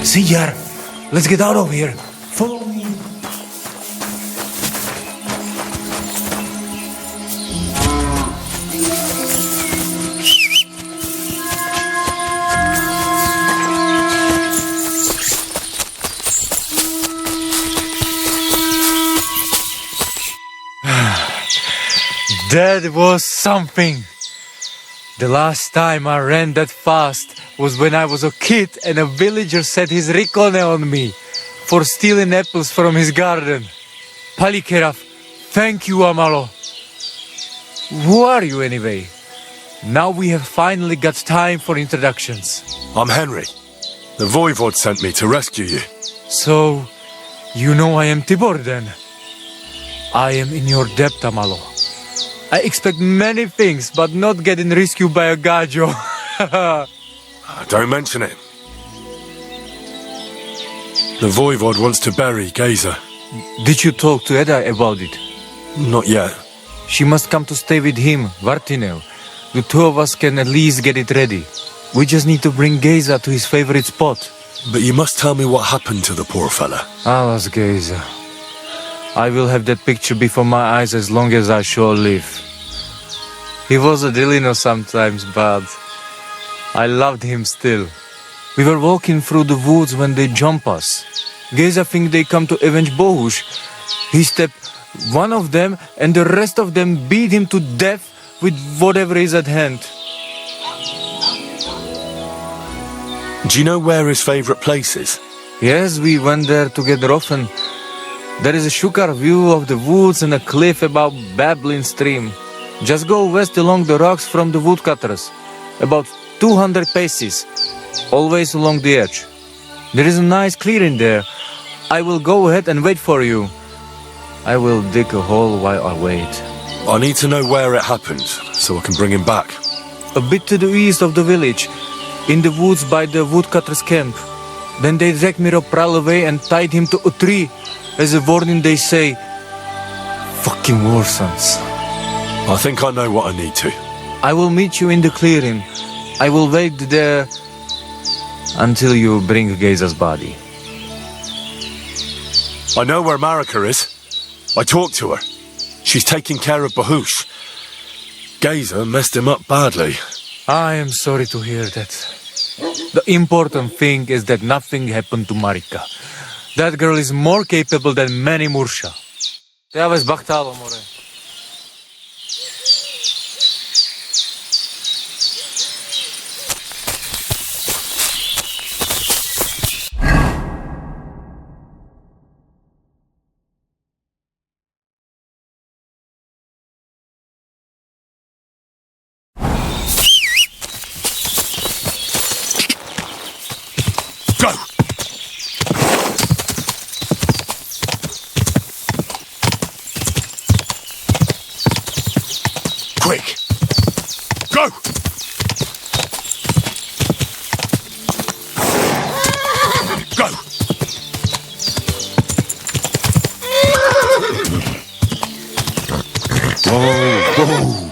See, Yar, let's get out of here. Follow me.
That was something. The last time I ran that fast was when I was a kid and a villager set his rikone on me for stealing apples from his garden. Palikeraf, thank you, Amalo. Who are you anyway? Now we have finally got time for introductions.
I'm Henry. The Voivod sent me to rescue you.
So, you know I am Tibor then? I am in your debt, Amalo. I expect many things, but not getting rescued by a gajo.
Don't mention it. The Voivod wants to bury Geza.
Did you talk to Edda about it?
Not yet.
She must come to stay with him, Vartinel. The two of us can at least get it ready. We just need to bring Geza to his favorite spot.
But you must tell me what happened to the poor fella.
Alas, Geza. I will have that picture before my eyes as long as I shall live. He was a Delino sometimes, but I loved him still. We were walking through the woods when they jump us. Geza think they come to avenge Bohush. He stepped one of them and the rest of them beat him to death with whatever is at hand.
Do you know where his favorite place is?
Yes, we went there together often. There is a shukar view of the woods and a cliff above babbling stream. Just go west along the rocks from the woodcutters. About 200 paces. Always along the edge. There is a nice clearing there. I will go ahead and wait for you. I will dig a hole while I wait.
I need to know where it happened, so I can bring him back.
A bit to the east of the village, in the woods by the woodcutter's camp. Then they dragged Miropral away and tied him to a tree. As a warning, they say, fucking war sons.
I think I know what I need to.
I will meet you in the clearing. I will wait there until you bring Geza's body.
I know where Marika is. I talked to her. She's taking care of Bahush. Geza messed him up badly.
I am sorry to hear that. The important thing is that nothing happened to Marika. That girl is more capable than many Mursha. Te vez bachtalo, more.
Quick! Go! Go! Go!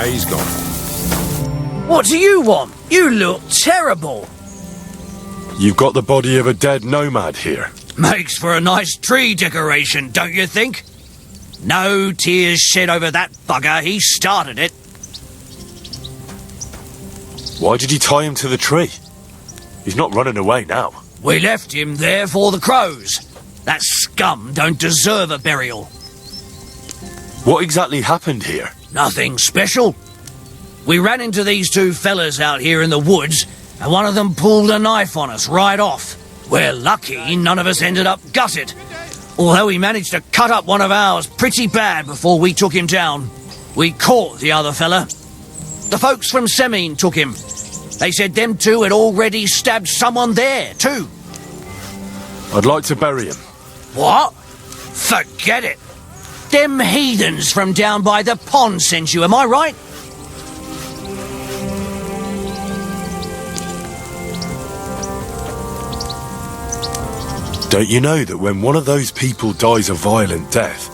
He's gone.
What do you want? You look terrible.
You've got the body of a dead nomad here.
Makes for a nice tree decoration, don't you think? No tears shed over that bugger. He started it.
Why did you tie him to the tree? He's not running away now.
We left him there for the crows. That scum don't deserve a burial.
What exactly happened here?
Nothing special. We ran into these two fellas out here in the woods, and one of them pulled a knife on us right off. We're lucky none of us ended up gutted, although he managed to cut up one of ours pretty bad before we took him down. We caught the other fella. The folks from Semine took him. They said them two had already stabbed someone there, too.
I'd like to bury him.
What? Forget it. Them heathens from down by the pond sent you, am I right?
Don't you know that when one of those people dies a violent death,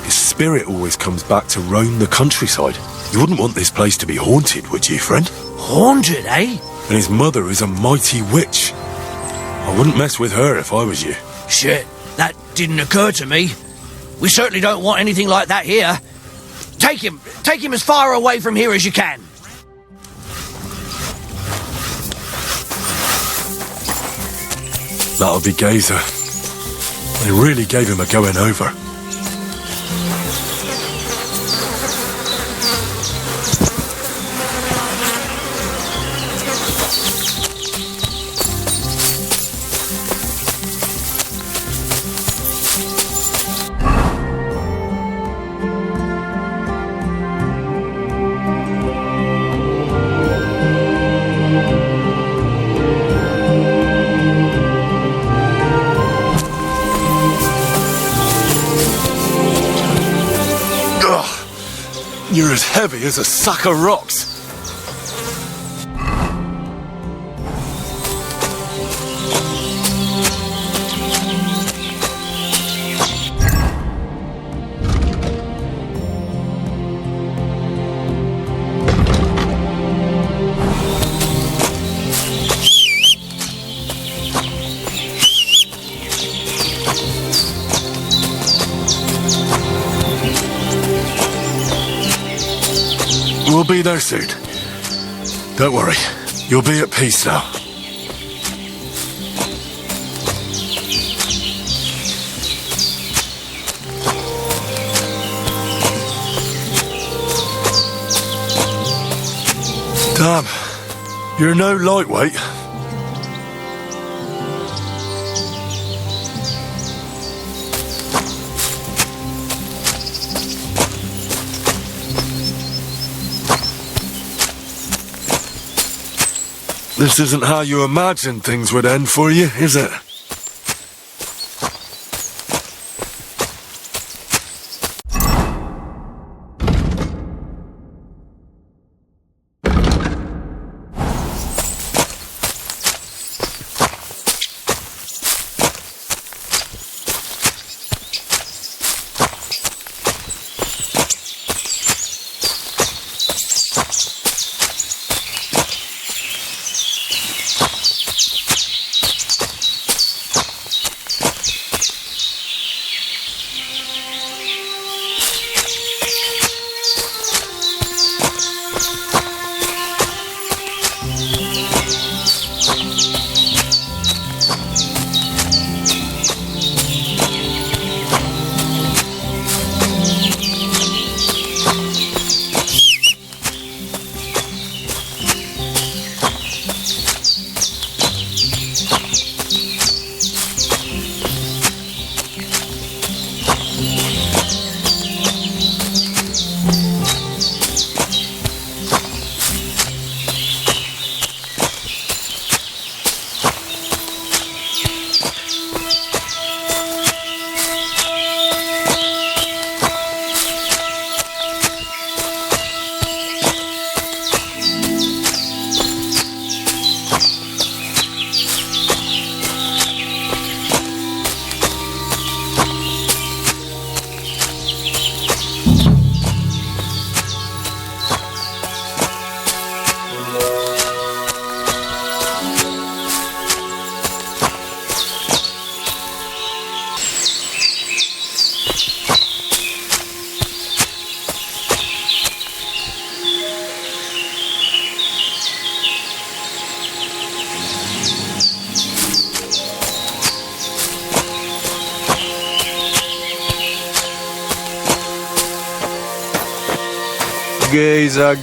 his spirit always comes back to roam the countryside? You wouldn't want this place to be haunted, would you, friend?
Haunted, eh?
And his mother is a mighty witch. I wouldn't mess with her if I was you.
Shit, that didn't occur to me. We certainly don't want anything like that here. Take him as far away from here as you can.
That'll be Geza. They really gave him a going over. You're as heavy as a sack of rocks. We'll be there soon. Don't worry. You'll be at peace now. Damn. You're no lightweight. This isn't how you imagined things would end for you, is it?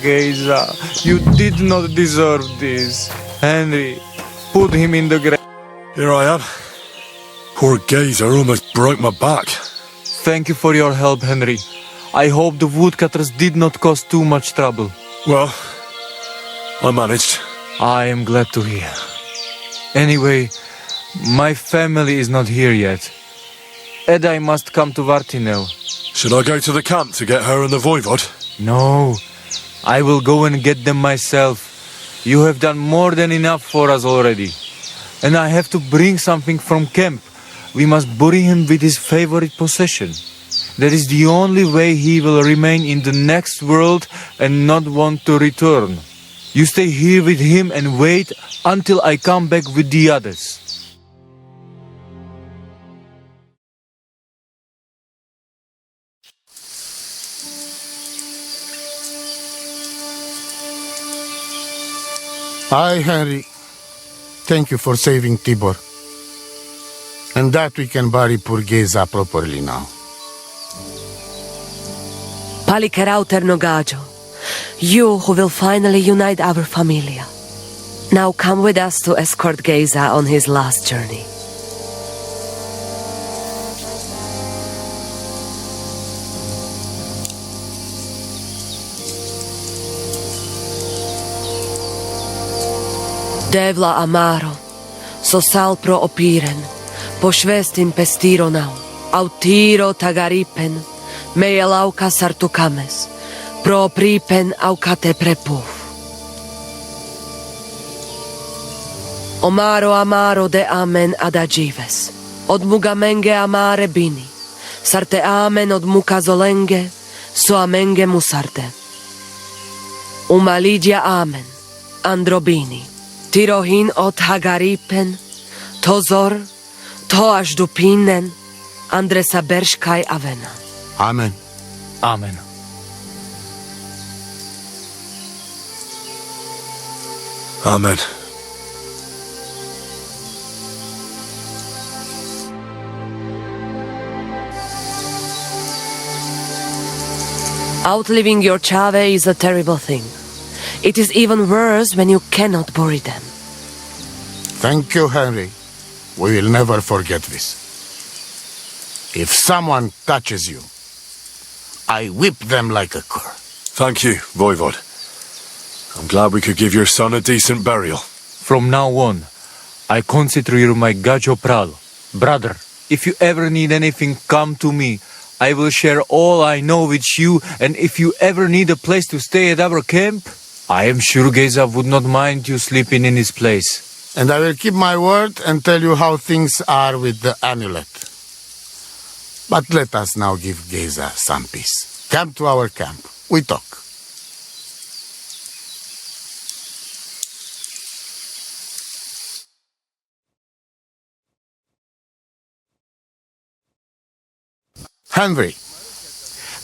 Geza, you did not deserve this. Henry, put him in the grave.
Here I am. Poor Geza almost broke my back.
Thank you for your help, Henry. I hope the woodcutters did not cause too much trouble.
Well, I managed.
I am glad to hear. Anyway, my family is not here yet. And I must come to Vartinel.
Should I go to the camp to get her and the voivod?
No, I will go and get them myself. You have done more than enough for us already. And I have to bring something from camp. We must bury him with his favorite possession. That is the only way he will remain in the next world and not want to return. You stay here with him and wait until I come back with the others.
I, Henry, thank you for saving Tibor. And that we can bury poor Geza properly now.
Palikerauter Nogajo, you who will finally unite our familia. Now come with us to escort Geza on his last journey. Devla amaro, so sal pro opiren, pošvestin pestironau, autiro tagaripen, mejelauka sartukames, Pro pripen aucate prepuf. Omaro amaro de amen adagives. Od mugamenge amare bini. Sarte amen od mukazolenge, so amenge musarte. Umalidia amen, androbini. Tirohin od hagaripen, tozor, to až dupinen, andresa berškaj avena.
Amen.
Amen.
Amen.
Outliving your chave is a terrible thing. It is even worse when you cannot bury them.
Thank you, Henry. We will never forget this. If someone touches you, I whip them like a cur.
Thank you, Voivod. I'm glad we could give your son a decent burial.
From now on, I consider you my Gajo Pral. Brother, if you ever need anything, come to me. I will share all I know with you, and if you ever need a place to stay at our camp, I am sure Geza would not mind you sleeping in his place.
And I will keep my word and tell you how things are with the amulet. But let us now give Geza some peace. Come to our camp. We talk. Henry,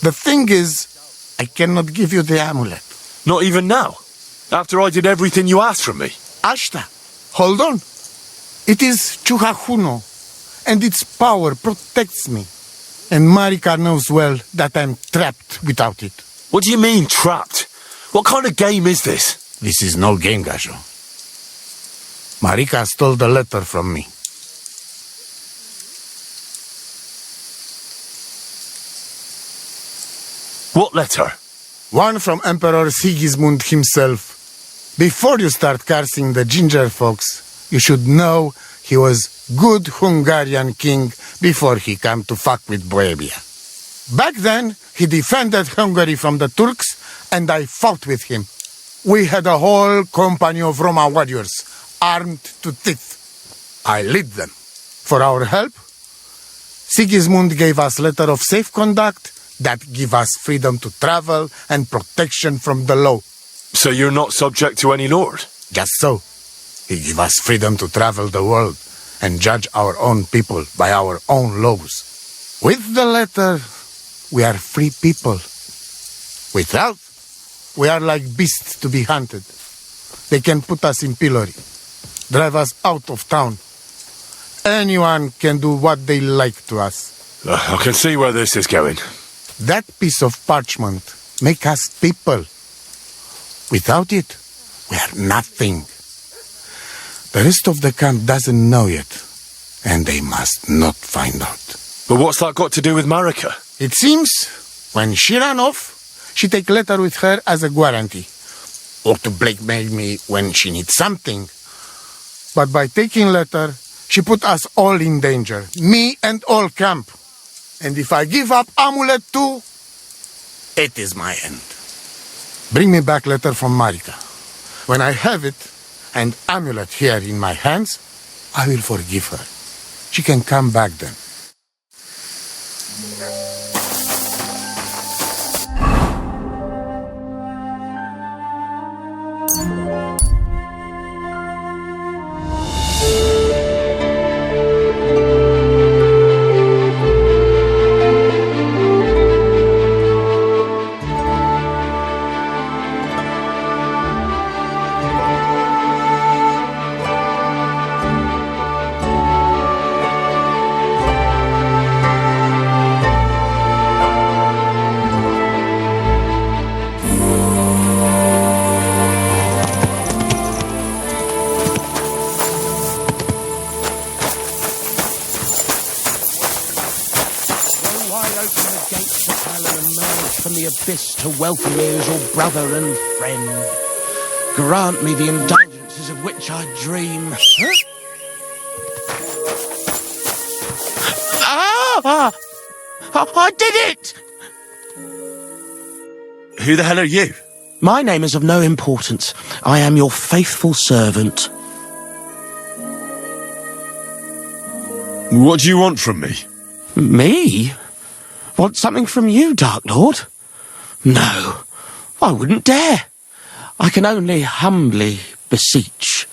the thing is, I cannot give you the amulet.
Not even now? After I did everything you asked from me?
Ashta, hold on. It is Chuhajuno, and its power protects me. And Marika knows well that I'm trapped without it.
What do you mean, trapped? What kind of game is this?
This is no game, Gajo. Marika stole the letter from me.
What letter?
One from Emperor Sigismund himself. Before you start cursing the ginger folks, you should know he was good Hungarian king before he came to fuck with Bohemia. Back then, he defended Hungary from the Turks, and I fought with him. We had a whole company of Roma warriors, armed to teeth. I led them. For our help, Sigismund gave us letter of safe conduct that give us freedom to travel and protection from the law.
So you're not subject to any lord?
Just so. He give us freedom to travel the world and judge our own people by our own laws. With the letter, we are free people. Without, we are like beasts to be hunted. They can put us in pillory, drive us out of town. Anyone can do what they like to us.
I can see where this is going.
That piece of parchment make us people. Without it, we are nothing. The rest of the camp doesn't know yet, and they must not find out.
But what's that got to do with Marika?
It seems, when she ran off, she take letter with her as a guarantee, or to blackmail me when she needs something. But by taking letter, she put us all in danger, me and all camp. And if I give up amulet too, it is my end. Bring me back letter from Marika. When I have it, and amulet here in my hands, I will forgive her. She can come back then.
To welcome you as your brother and friend. Grant me the indulgences of which I dream. Huh? Ah! I did it!
who the hell are you?
My name is of no importance. I am your faithful servant.
What do you want from me?
Me? Want something from you, Dark Lord? No, I wouldn't dare. I can only humbly beseech,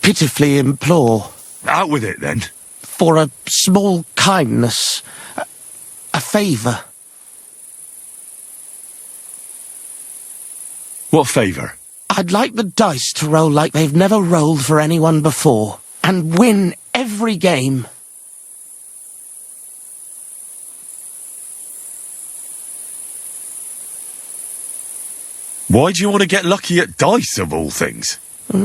pitifully implore.
Out with it, then.
For a small kindness, a favour.
What favour?
I'd like the dice to roll like they've never rolled for anyone before, and win every game.
Why do you want to get lucky at dice, of all things?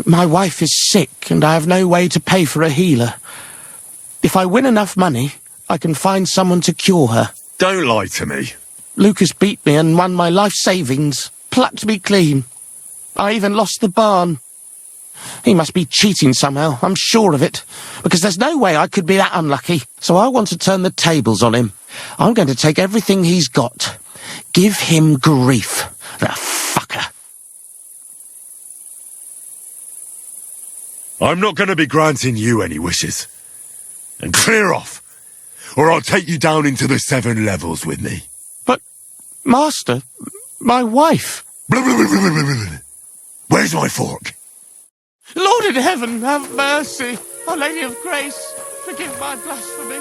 My wife is sick, and I have no way to pay for a healer. If I win enough money, I can find someone to cure her.
Don't lie to me.
Lucas beat me and won my life savings, plucked me clean. I even lost the barn. He must be cheating somehow, I'm sure of it, because there's no way I could be that unlucky. So I want to turn the tables on him. I'm going to take everything he's got. Give him grief, the fucker.
I'm not going to be granting you any wishes. And clear off, or I'll take you down into the 7 levels with me.
But, Master, my wife...
Where's my fork?
Lord in heaven, have mercy. Our Lady of Grace, forgive my blasphemy.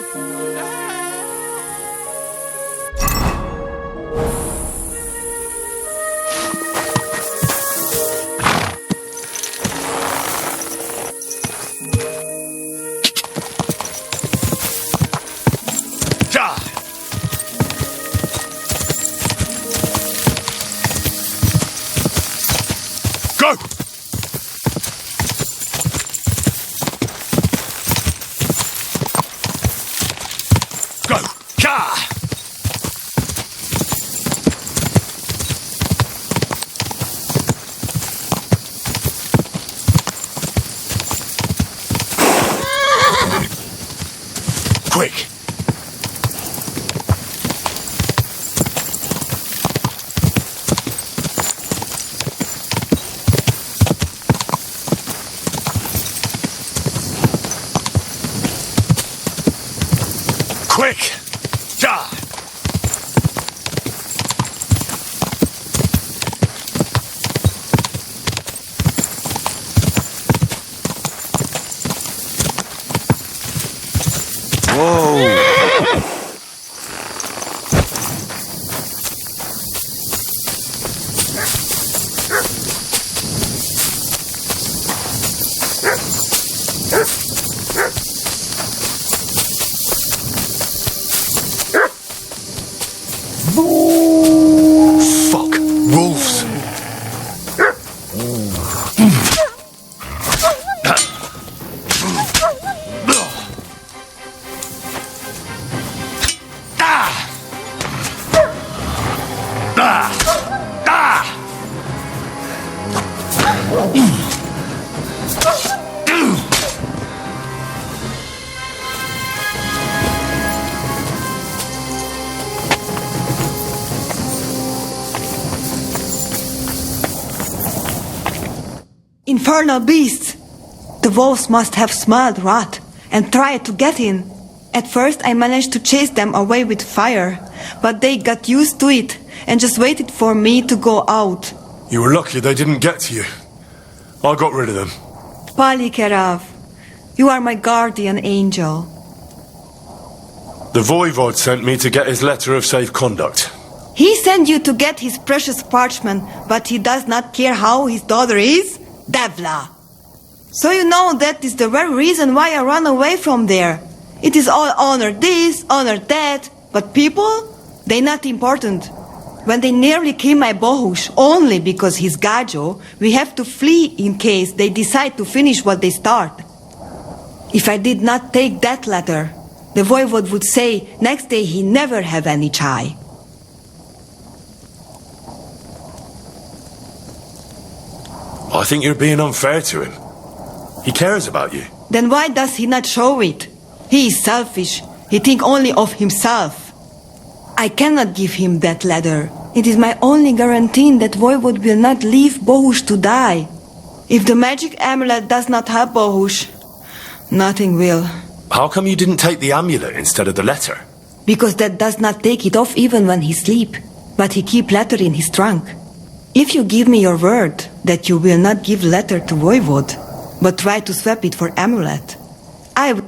Go! Go! Ka! Quick! Quick! Ja! Whoa! Fuck! Wolves!
Infernal beasts! The wolves must have smelled rot and tried to get in. At first I managed to chase them away with fire, but they got used to it and just waited for me to go out.
You were lucky they didn't get to you. I got rid of them.
Palikerav, you are my guardian angel.
The Voivod sent me to get his letter of safe conduct.
He sent you to get his precious parchment, but he does not care how his daughter is? Devla! So you know that is the very reason why I run away from there. It is all honor this, honor that, but people, they not important. When they nearly kill my Bohush only because he's Gajo, we have to flee in case they decide to finish what they start. If I did not take that letter, the Voivod would say next day he never have any chai.
I think you're being unfair to him. He cares about you.
Then why does he not show it? He is selfish. He thinks only of himself. I cannot give him that letter. It is my only guarantee that Voivod will not leave Bohush to die. If the magic amulet does not help Bohush, nothing will.
How come you didn't take the amulet instead of the letter?
Because that does not take it off even when he sleep, but he keep letter in his trunk. If you give me your word that you will not give letter to Voivod, but try to swap it for amulet, I will.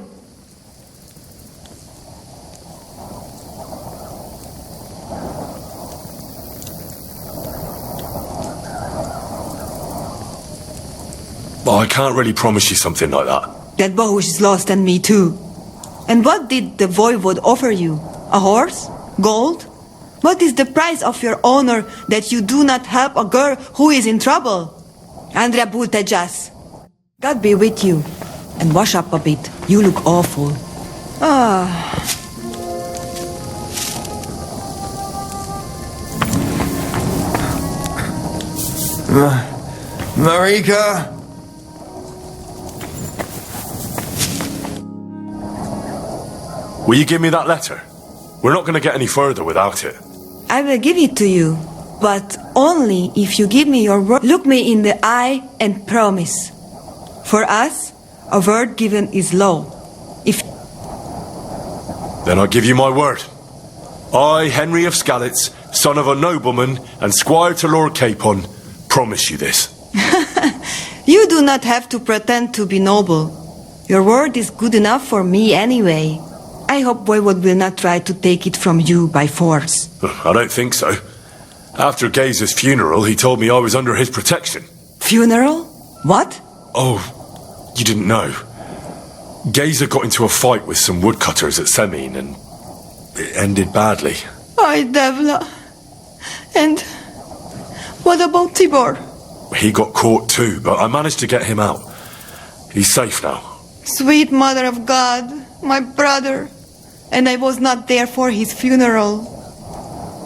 Well, I can't really promise you something like that.
That Bohush is lost and me too. And what did the Voivod offer you? A horse? Gold? What is the price of your honor that you do not help a girl who is in trouble? Andrea Bultejas. God be with you. And wash up a bit. You look awful.
Marika?
Will you give me that letter? We're not going to get any further without it.
I will give it to you, but only if you give me your word. Look me in the eye and promise. For us, a word given is law. If
Then I give you my word. I, Henry of Skalitz, son of a nobleman and squire to Lord Capon, promise you this.
you do not have to pretend to be noble. Your word is good enough for me anyway. I hope Voivod will not try to take it from you by force.
I don't think so. After Geza's funeral, he told me I was under his protection.
Funeral? What?
Oh, you didn't know. Geza got into a fight with some woodcutters at Semin, and it ended badly.
Ay, Devla. And what about Tibor?
He got caught too, but I managed to get him out. He's safe now.
Sweet Mother of God, my brother. And I was not there for his funeral.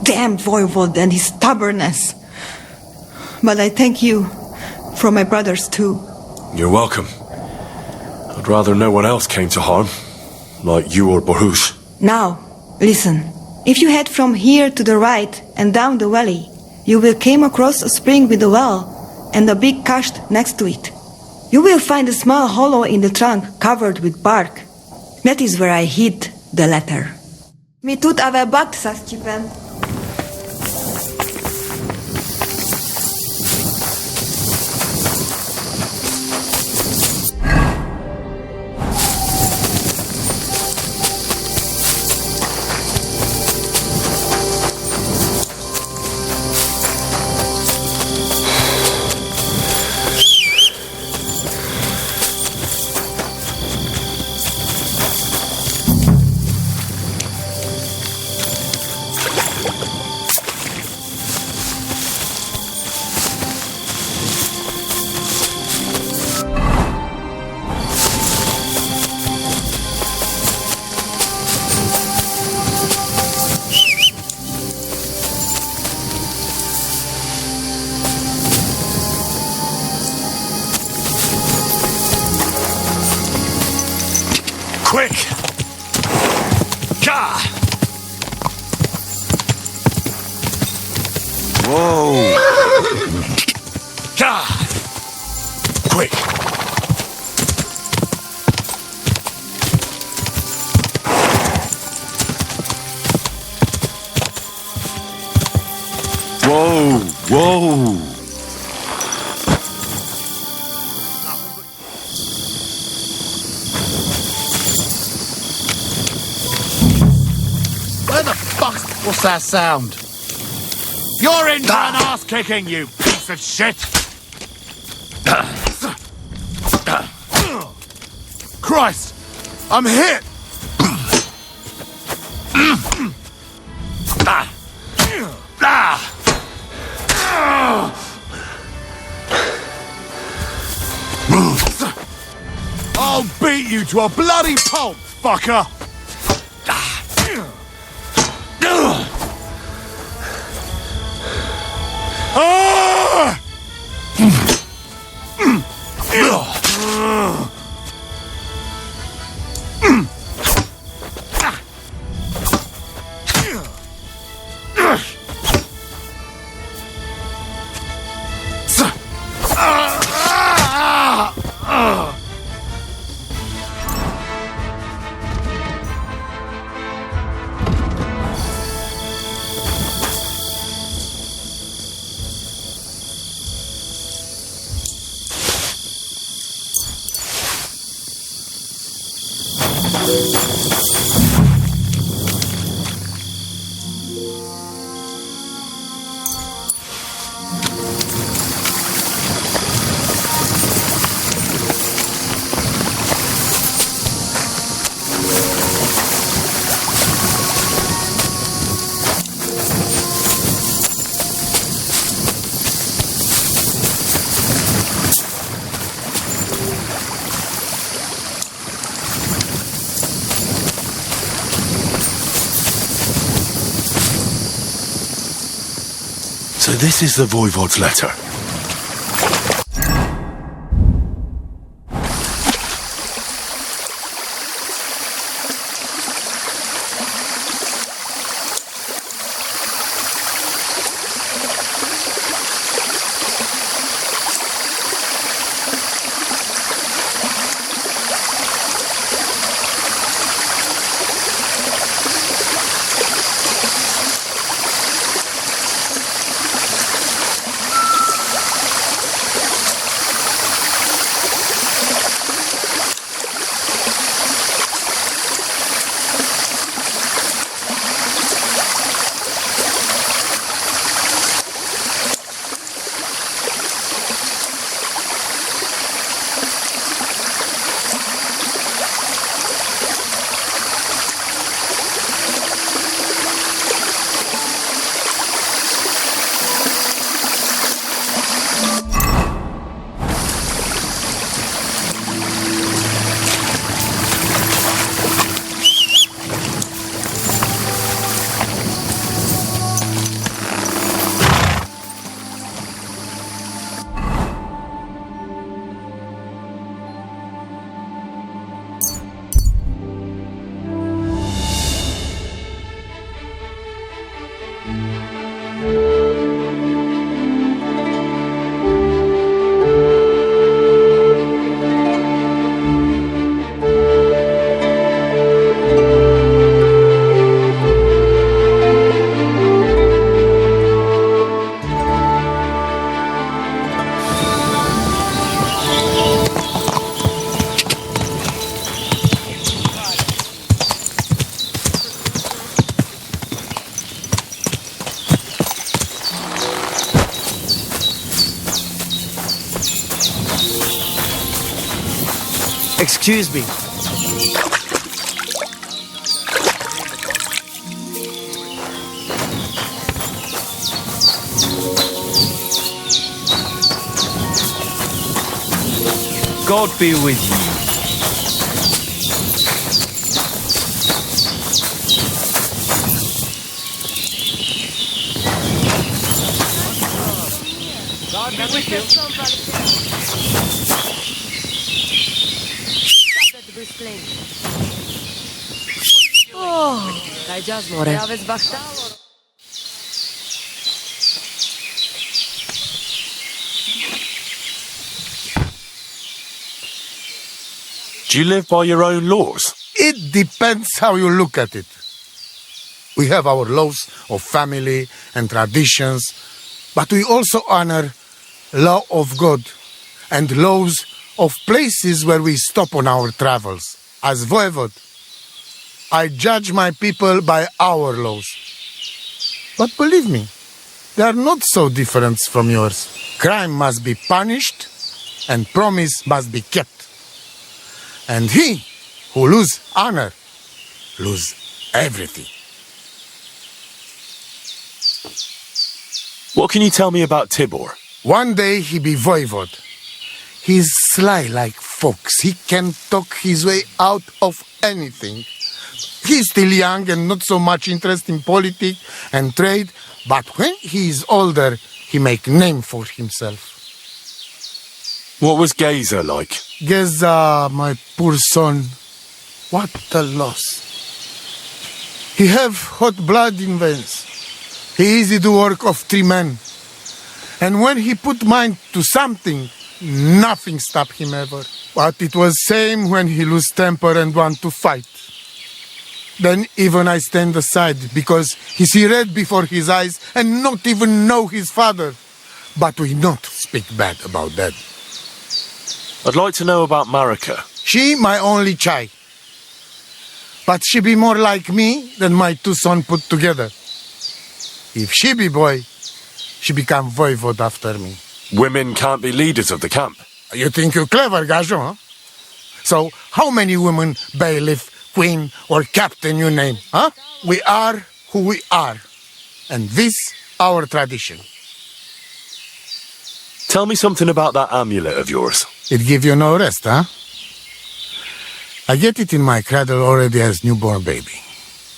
Damn Voivod and his stubbornness. But I thank you for my brothers too.
You're welcome. I'd rather no one else came to harm, like you or Bohush.
Now, listen. If you head from here to the right and down the valley, you will come across a spring with a well and a big kasht next to it. You will find a small hollow in the trunk covered with bark. That is where I hid the letter. Mi tut ave bakt sa Stipen.
Quick! Gah!
Whoa!
Gah! Quick!
Whoa! Whoa!
What's that sound? You're in for an ass kicking, you piece of shit! Christ! I'm hit! I'll beat you to a bloody pulp, fucker!
So this is the Voivod's letter.
Excuse me.
God be with you.
God be with you.
Oh, kaj jazz more.
Do you live by your own laws?
It depends how you look at it. We have our laws of family and traditions, but we also honor law of God and laws of places where we stop on our travels. As voivod, I judge my people by our laws. But believe me, they are not so different from yours. Crime must be punished and promise must be kept. And he who lose honor, lose everything.
What can you tell me about Tibor?
One day he be voivod. He's sly like fox. He can talk his way out of anything. He's still young and not so much interested in politics and trade, but when he is older, he make name for himself.
What was Geza like?
Geza, my poor son, what a loss. He have hot blood in veins. He easy to work of 3 men. And when he put mind to something, nothing stop him ever. But it was same when he lose temper and want to fight. Then even I stand aside because he see red before his eyes and not even know his father. But we not speak bad about that.
I'd like to know about Marika.
She my only child. But she be more like me than my 2 sons put together. If she be boy, she become voivod after me.
Women can't be leaders of the camp.
You think you're clever, Gajo, huh? So how many women, bailiff, queen, or captain you name, huh? We are who we are. And this our tradition.
Tell me something about that amulet of yours.
It give you no rest, huh? I get it in my cradle already as newborn baby.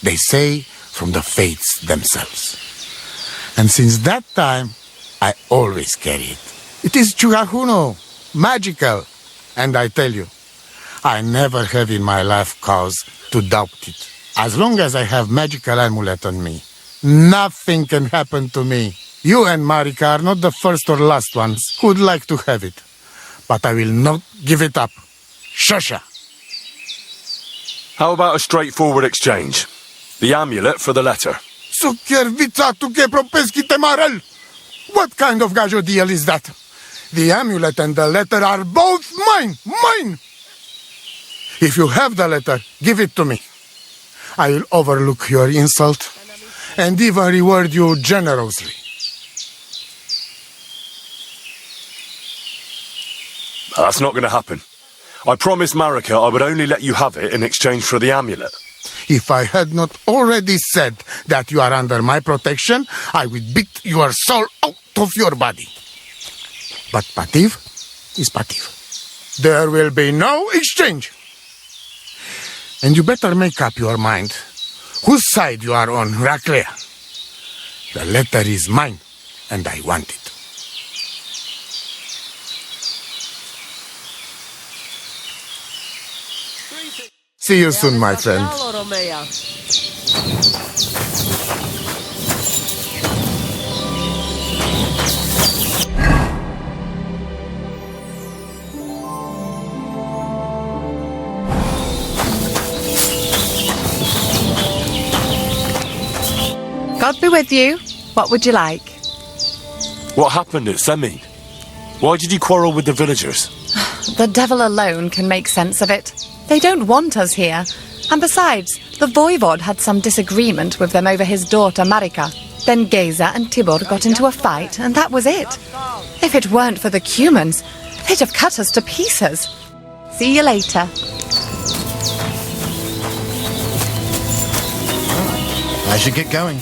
They say from the fates themselves. And since that time, I always carry it. It is Chugahuno, magical. And I tell you, I never have in my life cause to doubt it. As long as I have magical amulet on me, nothing can happen to me. You and Marika are not the first or last ones who would like to have it. But I will not give it up. Shasha!
How about a straightforward exchange? The amulet for the letter.
What kind of gajo deal is that? The amulet and the letter are both mine! Mine! If you have the letter, give it to me. I will overlook your insult and even reward you generously.
That's not going to happen. I promised Marika I would only let you have it in exchange for the amulet.
If I had not already said that you are under my protection, I would beat your soul out of your body. But Pativ is Pativ. There will be no exchange. And you better make up your mind whose side you are on, Raclea. The letter is mine, and I want it. See you soon, my friend.
God be with you. What would you like?
What happened at Semin? Why did you quarrel with the villagers?
The devil alone can make sense of it. They don't want us here. And besides, the voivod had some disagreement with them over his daughter Marika. Then Geza and Tibor got into a fight, and that was it. If it weren't for the Cumans, they'd have cut us to pieces. See you later.
I should get going.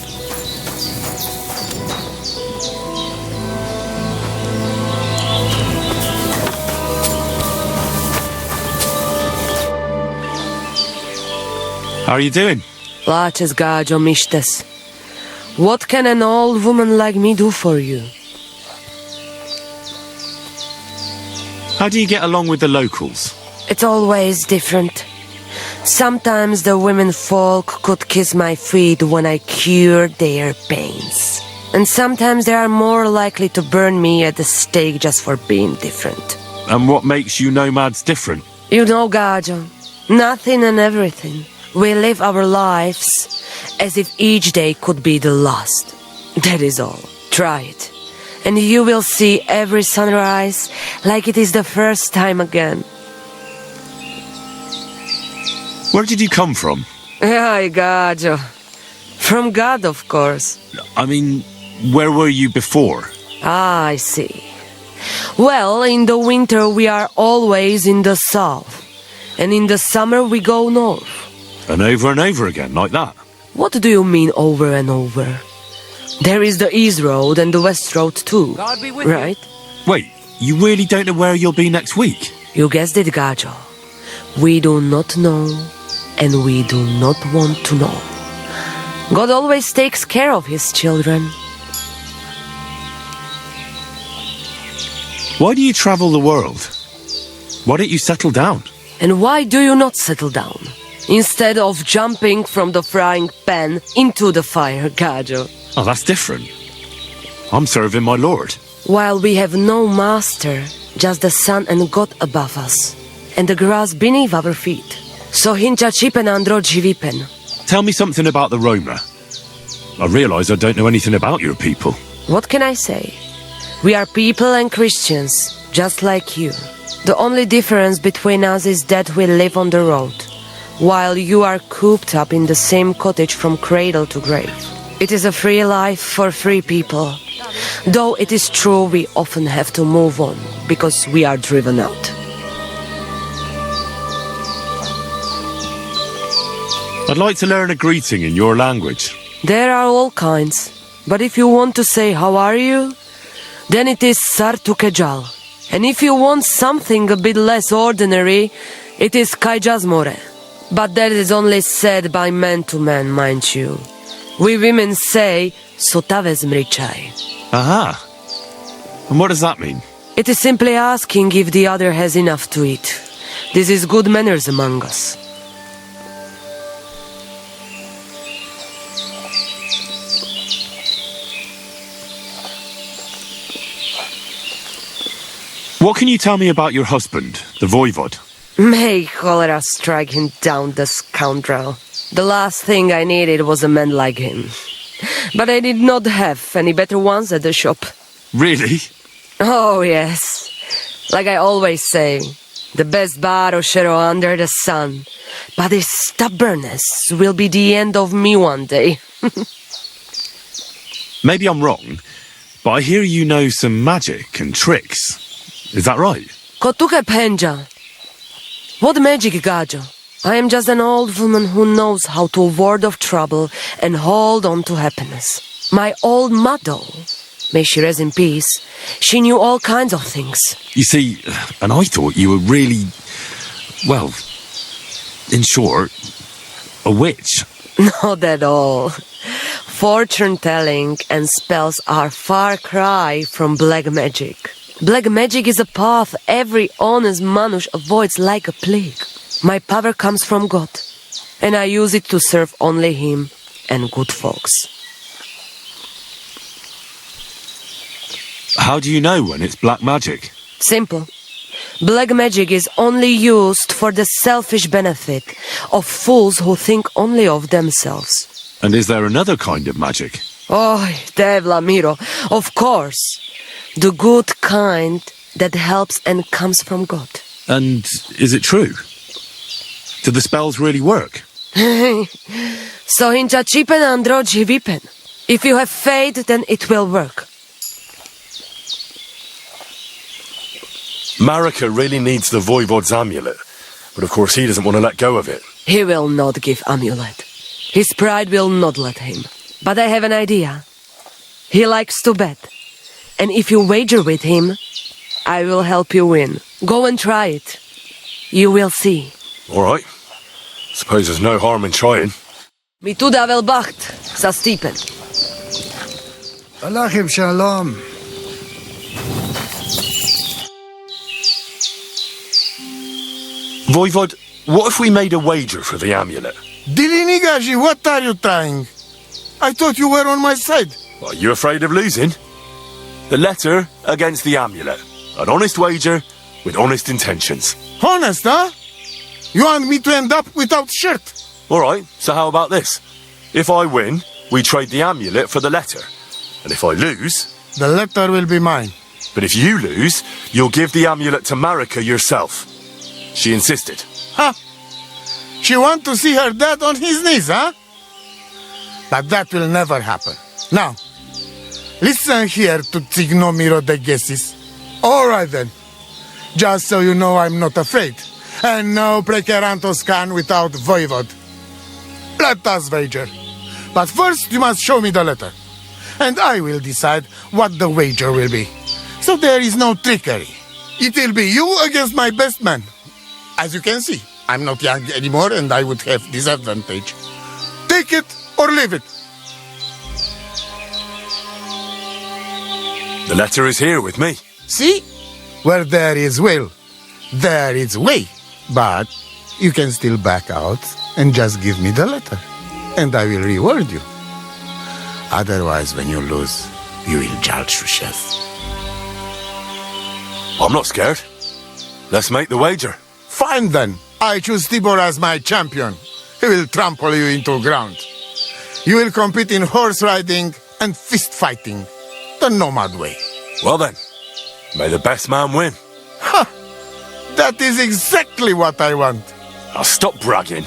How are you doing?
Plačes, gađo, mištes. What can an old woman like me do for you?
How do you get along with the locals?
It's always different. Sometimes the women folk could kiss my feet when I cured their pains. And sometimes they are more likely to burn me at the stake just for being different.
And what makes you nomads different?
You know, gađo, nothing and everything. We live our lives as if each day could be the last. That is all. Try it. And you will see every sunrise like it is the first time again.
Where did you come from?
Ay, gađo. From God, of course.
I mean, where were you before?
Ah, I see. Well, in the winter we are always in the south. And in the summer we go north.
And over again, like that?
What do you mean over and over? There is the East Road and the West Road too, right?
Wait, you really don't know where you'll be next week?
You guessed it, gađo. We do not know, and we do not want to know. God always takes care of his children.
Why do you travel the world? Why don't you settle down?
And why do you not settle down? Instead of jumping from the frying pan into the fire, gađo.
Oh, that's different. I'm serving my Lord.
While we have no master, just the sun and God above us, and the grass beneath our feet. So hincha chipen andro jivipen.
Tell me something about the Roma. I realise I don't know anything about your people.
What can I say? We are people and Christians, just like you. The only difference between us is that we live on the road, while you are cooped up in the same cottage from cradle to grave. It is a free life for free people, though it is true we often have to move on because we are driven out.
I'd like to learn a greeting in your language.
There are all kinds, but if you want to say how are you, then it is sartukejal. And if you want something a bit less ordinary, it is kaijazmore. But that is only said by man to man, mind you. We women say, "Sotave zmrichai."
Aha. And what does that mean?
It is simply asking if the other has enough to eat. This is good manners among us.
What can you tell me about your husband, the voivod?
May cholera strike him down, the scoundrel. The last thing I needed was a man like him. But I did not have any better ones at the shop.
Really?
Oh, yes. Like I always say, the best baroshero under the sun. But his stubbornness will be the end of me one day.
Maybe I'm wrong, but I hear you know some magic and tricks. Is that right?
Kotuke penja. What magic, Gajo? I am just an old woman who knows how to ward off trouble and hold on to happiness. My old mother, may she rest in peace, she knew all kinds of things.
You see, and I thought you were really, well, in short, a witch.
Not at all. Fortune-telling and spells are far cry from black magic. Black magic is a path every honest manush avoids like a plague. My power comes from God, and I use it to serve only Him and good folks.
How do you know when it's black magic?
Simple. Black magic is only used for the selfish benefit of fools who think only of themselves.
And is there another kind of magic?
Oh, Devla Miro, of course. The good kind that helps and comes from God.
And is it true? Do the spells really work?
So hincha chipen androji vipen. If you have faith, then it will work.
Marika really needs the voivod's amulet, but of course he doesn't want to let go of it.
He will not give amulet. His pride will not let him. But I have an idea. He likes to bet. And if you wager with him, I will help you win. Go and try it. You will see.
All right. Suppose there's no harm in trying.
Mi tu davel bacht, sa Stipen.
Alachim shalom.
Voivod, what if we made a wager for the amulet?
Dilinigaji, what are you trying? I thought you were on my side.
Are you afraid of losing? The letter against the amulet. An honest wager with honest intentions.
Honest, huh? You want me to end up without shirt?
All right, so how about this? If I win, we trade the amulet for the letter. And if I lose...
The letter will be mine.
But if you lose, you'll give the amulet to Marika yourself. She insisted.
Huh? She want to see her dad on his knees, huh? But that will never happen. Now, listen here to Tignomiro de Gesis. All right then. Just so you know I'm not afraid. And no prekerantos can without voivod. Let us wager. But first you must show me the letter. And I will decide what the wager will be. So there is no trickery. It will be you against my best man. As you can see, I'm not young anymore and I would have disadvantage. Take it or leave it.
The letter is here with me.
See? Where there is will, there is way. But you can still back out and just give me the letter. And I will reward you. Otherwise, when you lose, you will judge chef.
I'm not scared. Let's make the wager.
Fine then. I choose Tibor as my champion. He will trample you into ground. You will compete in horse riding and fist fighting. The nomad way.
Well then, may the best man win.
Ha! That is exactly what I want.
Now stop bragging.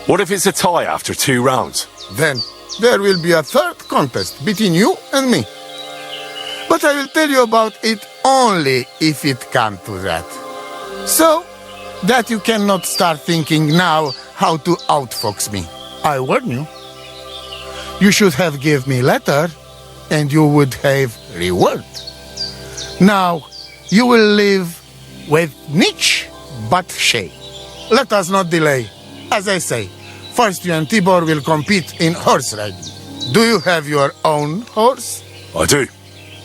What if it's a tie after 2 rounds?
Then there will be a third contest between you and me. But I will tell you about it only if it comes to that. So that you cannot start thinking now how to outfox me. I warn you. You should have give me letter and you would have reward. Now you will live with niche but shay. Let us not delay. As I say, First, you and Tibor will compete in horse riding. Do you have your own horse?
I do.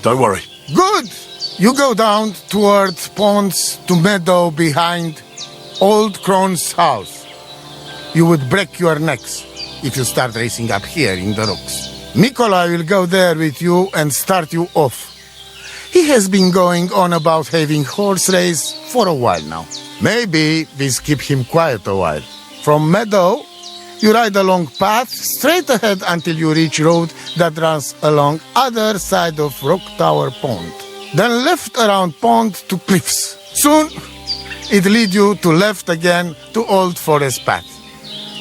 Don't worry.
Good! You go down towards ponds to meadow behind Old Crone's house. You would break your necks if you start racing up here in the rocks. Nikolai will go there with you and start you off. He has been going on about having horse race for a while now. Maybe this keep him quiet a while. From meadow, you ride along path straight ahead until you reach road that runs along other side of Rock Tower Pond. Then left around pond to cliffs. Soon, it lead you to left again to Old Forest Path.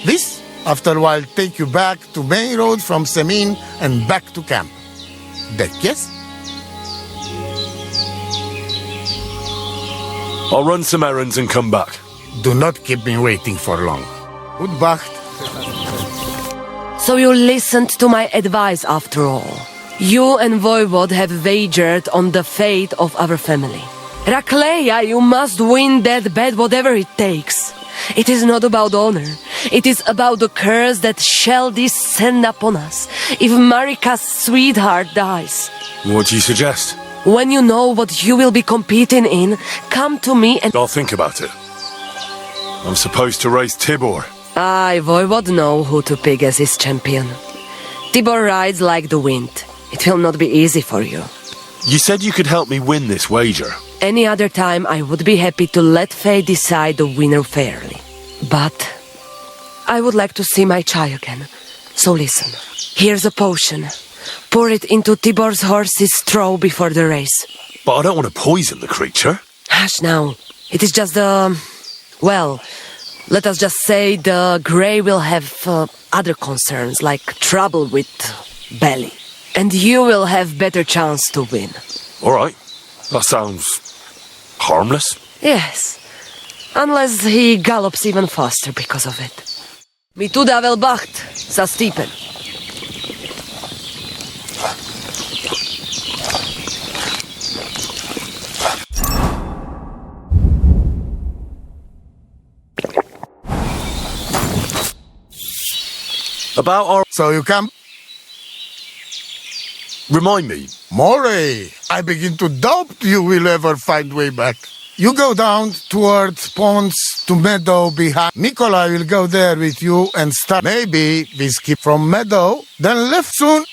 This, after a while, take you back to main road from Semin and back to camp. That yes?
I'll run some errands and come back.
Do not keep me waiting for long. Good Bacht.
So you listened to my advice after all. You and Voivod have wagered on the fate of our family. Rakleia, you must win that bet whatever it takes. It is not about honor. It is about the curse that shall descend upon us if Marika's sweetheart dies.
What do you suggest?
When you know what you will be competing in, come to me and...
I'll think about it. I'm supposed to race Tibor.
I, Voivod, know who to pick as his champion. Tibor rides like the wind. It will not be easy for you.
You said you could help me win this wager.
Any other time I would be happy to let fate decide the winner fairly. But I would like to see my Chai again. So listen. Here's a potion. Pour it into Tibor's horse's straw before the race.
But I don't want to poison the creature.
Hush now. It is just well, let us just say the Grey will have other concerns, like trouble with belly. And you will have better chance to win.
All right. That sounds harmless.
Yes. Unless he gallops even faster because of it. Mi tu da wel bacht, sa Stiepen.
About our...
So you come...
Remind me.
Moray, I begin to doubt you will ever find way back. You go down towards ponds to meadow behind. Nikolai will go there with you and start. Maybe we skip from meadow, then left soon.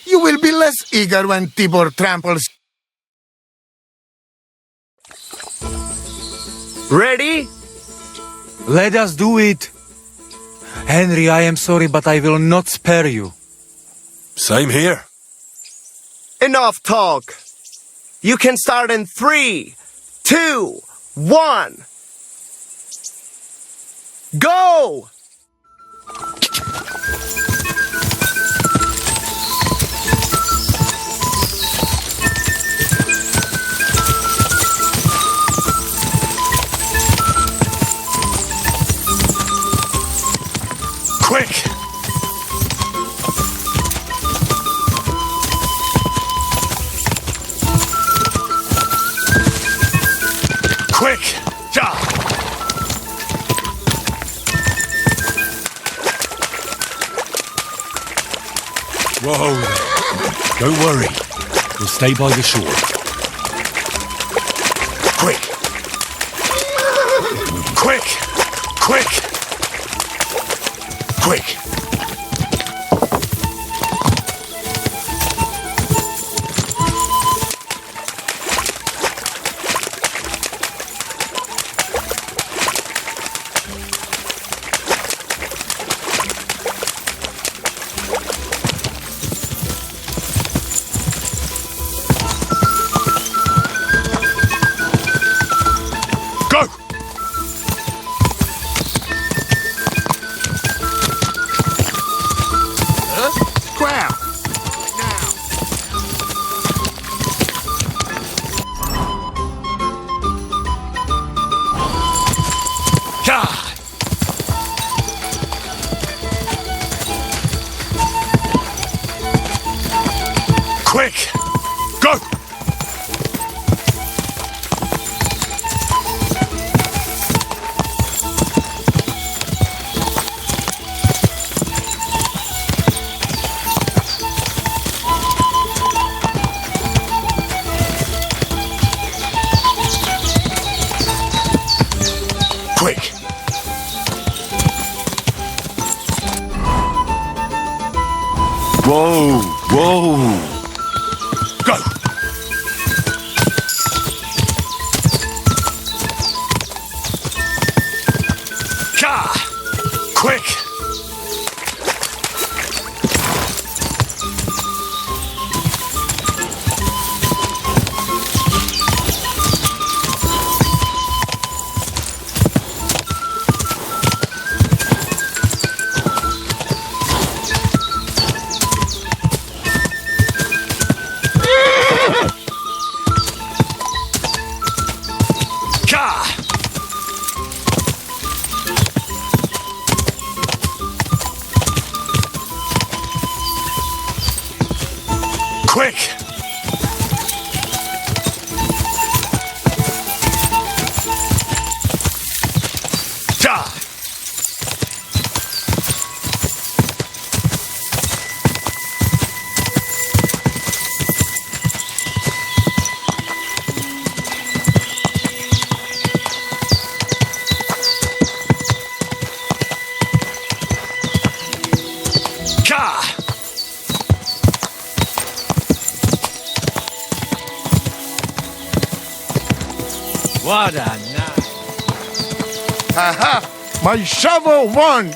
You will be less eager when Tibor tramples.
Ready?
Let us do it. Henry, I am sorry, but I will not spare you.
Same here.
Enough talk. You can start in 3, 2, 1. Go!
Quick! Quick! Ja!
Whoa there. Don't worry. We'll stay by the shore.
Quick! Quick! Quick! Quick! Quick! Go!
Whoa, whoa. Go.
Ka! Quick! Quick! Ja! Ka!
What a night.
Aha! My shovel won!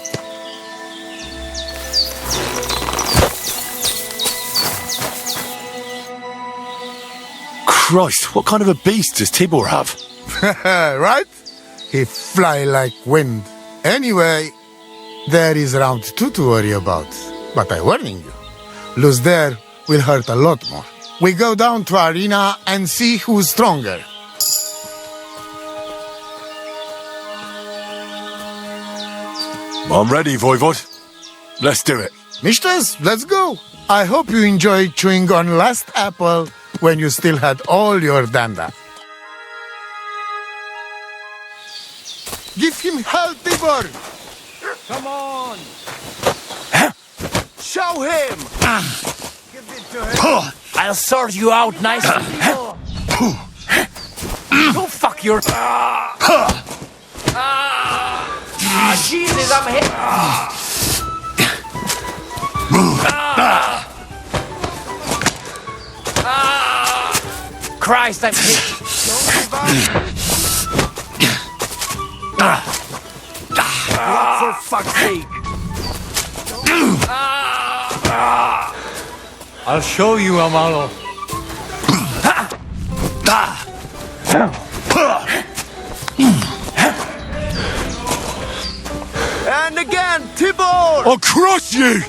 Christ, what kind of a beast does Tibor have?
Right? He fly like wind. Anyway, there is round 2 to worry about. But I'm warning you, lose there will hurt a lot more. We go down to arena and see who's stronger.
I'm ready, Voivod. Let's do it.
Mistress, let's go. I hope you enjoyed chewing on last apple when you still had all your danda. Give him hell, Tibor!
Come on!
Show him!
Give it to him.
I'll sort you out nicely. Go fuck your... Jesus, I'm hit. Christ, I'm hit.
For fuck's sake!
I'll show you, Amalo.
And again, Tibor!
I'll crush you!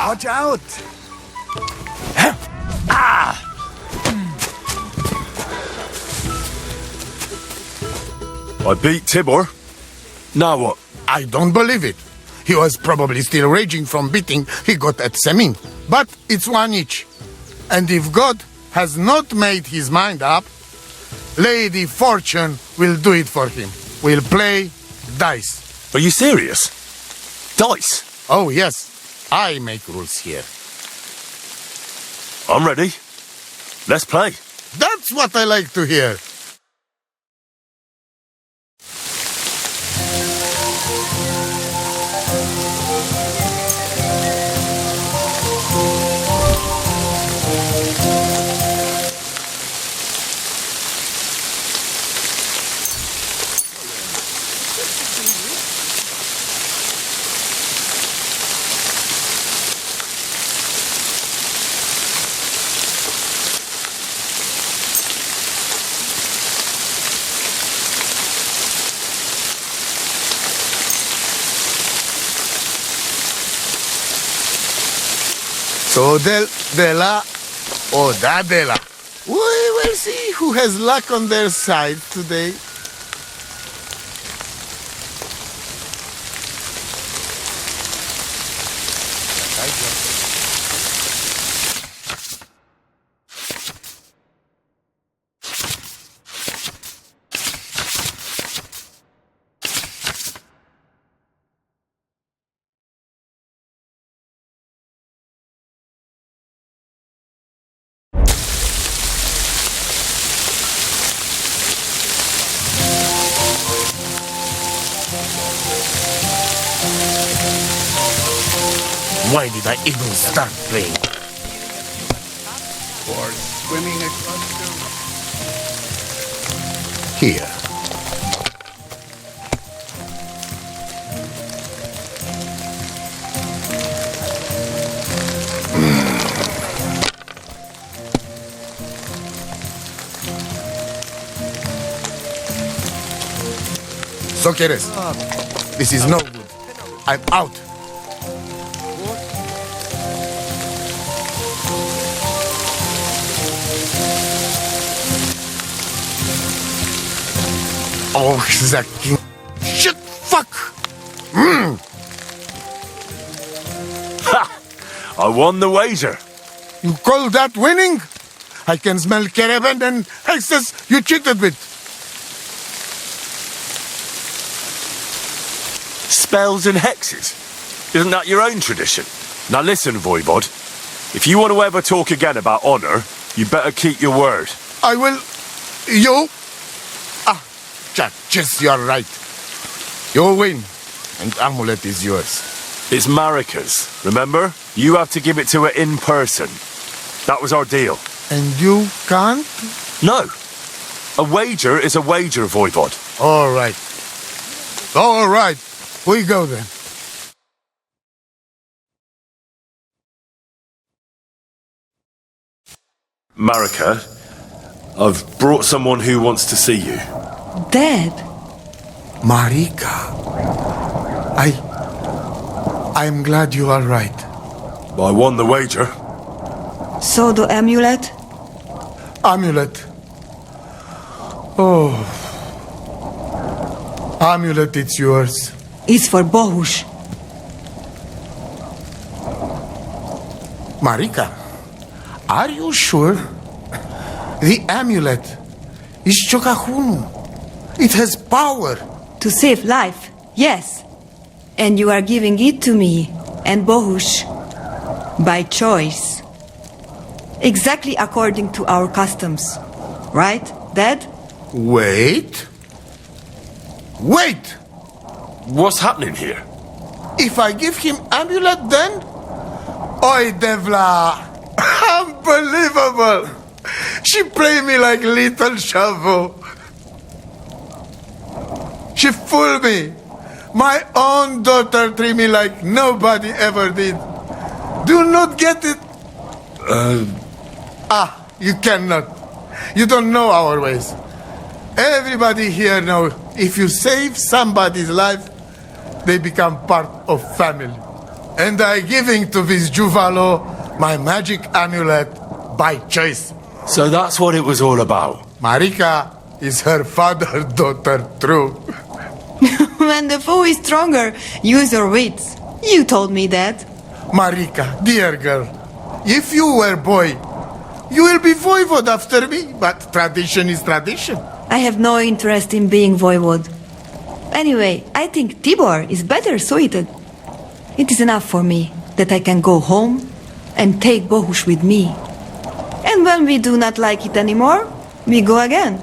Watch out!
I beat Tibor. Now what?
I don't believe it. He was probably still raging from beating he got at Semin. But it's 1 each. And if God has not made his mind up, Lady Fortune will do it for him. We'll play dice.
Are you serious? Dice?
Oh, yes. I make rules here.
I'm ready. Let's play.
That's what I like to hear. So Dela or Dadela. We will see who has luck on their side today. Why did I even start playing?
For swimming across the... Here.
So quieres? This is no good. I'm out. Oh, that king. Shit, fuck!
Ha! I won the wager.
You call that winning? I can smell caravan and hexes you cheated with.
Spells and hexes? Isn't that your own tradition? Now listen, Voivod. If you want to ever talk again about honor, you better keep your word.
I will... You? Yes, you're right. You win, and amulet is yours.
It's Marika's, remember? You have to give it to her in person. That was our deal.
And you can't?
No. A wager is a wager, Voivod.
All right. All right. We go then.
Marika, I've brought someone who wants to see you.
Dad?
Marika. I'm glad you are right.
I won the wager.
So the amulet?
Amulet. Oh. Amulet, it's yours.
It's for Bohush.
Marika, are you sure? The amulet is Chokahunu. It has power.
To save life, yes. And you are giving it to me and Bohush. By choice. Exactly according to our customs. Right, Dad?
Wait. Wait!
What's happening here?
If I give him amulet then? Oi, Devla! Unbelievable! She played me like little shovel. She fooled me. My own daughter treated me like nobody ever did. Do not get it. You cannot. You don't know our ways. Everybody here knows if you save somebody's life, they become part of family. And I giving to this Juvalo my magic amulet by choice.
So that's what it was all about.
Marika is her father's daughter, true.
When the foe is stronger, use your wits. You told me that.
Marika, dear girl, if you were boy, you will be voivod after me, but tradition is tradition.
I have no interest in being voivod. Anyway, I think Tibor is better suited. It is enough for me that I can go home and take Bohush with me. And when we do not like it anymore, we go again.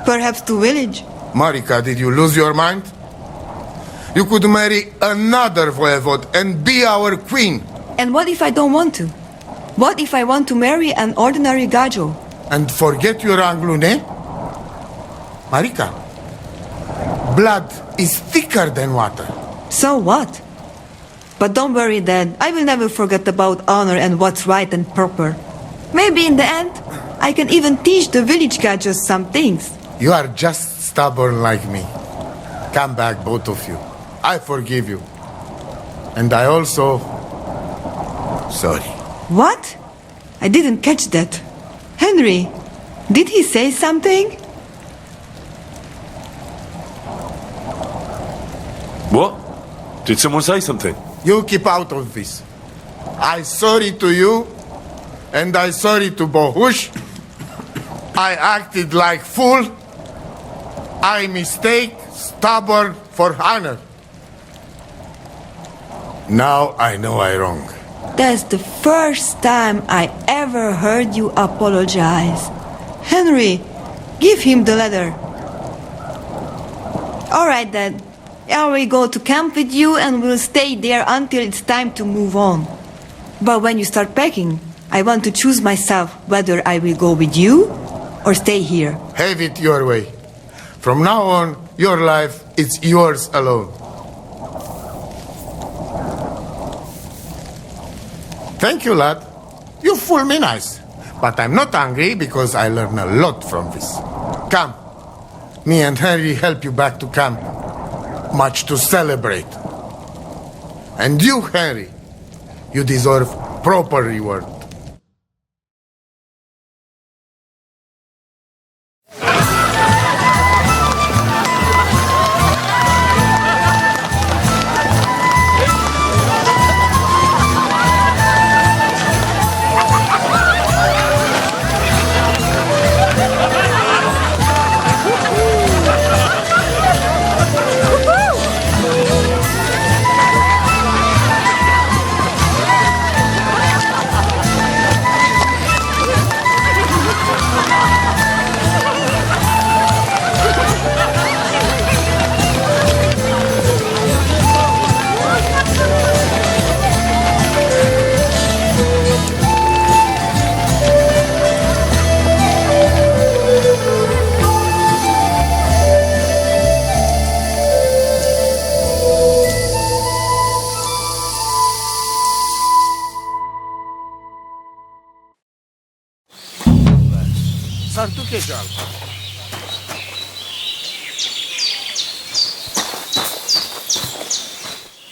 Perhaps to village.
Marika, did you lose your mind? You could marry another voivod and be our queen.
And what if I don't want to? What if I want to marry an ordinary gajo?
And forget your Anglune? Marika, blood is thicker than water.
So what? But don't worry, Dad. I will never forget about honor and what's right and proper. Maybe in the end, I can even teach the village gajos some things.
You are just stubborn like me. Come back, both of you. I forgive you. And I also... sorry.
What? I didn't catch that. Henry, did he say something?
What? Did someone say something?
You keep out of this. I sorry to you, and I sorry to Bohush. I acted like fool. I mistake, stubborn for honor. Now I know I wrong.
That's the first time I ever heard you apologize. Henry, give him the letter. All right, then. I will go to camp with you and we'll stay there until it's time to move on. But when you start packing, I want to choose myself whether I will go with you or stay here.
Have it your way. From now on, your life is yours alone. Thank you, lad. You fool me nice. But I'm not angry because I learn a lot from this. Come. Me and Henry help you back to camp. Much to celebrate. And you, Henry, you deserve proper reward.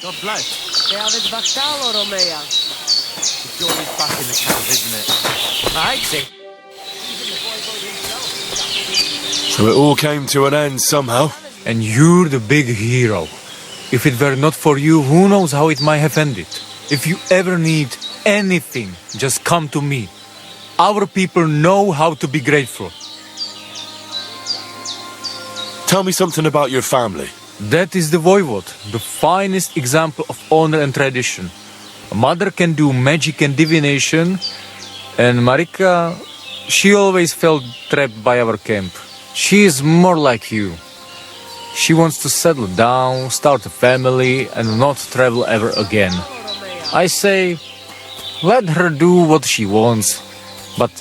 God bless.
David Bactalo, Romea.
The joy is back in the camp, isn't it?
I see.
So it all came to an end somehow.
And you're the big hero. If it were not for you, who knows how it might have ended. If you ever need anything, just come to me. Our people know how to be grateful.
Tell me something about your family.
That is the voivode, the finest example of honor and tradition. A mother can do magic and divination, and Marika, she always felt trapped by our camp. She is more like you. She wants to settle down, start a family, and not travel ever again. I say, let her do what she wants, but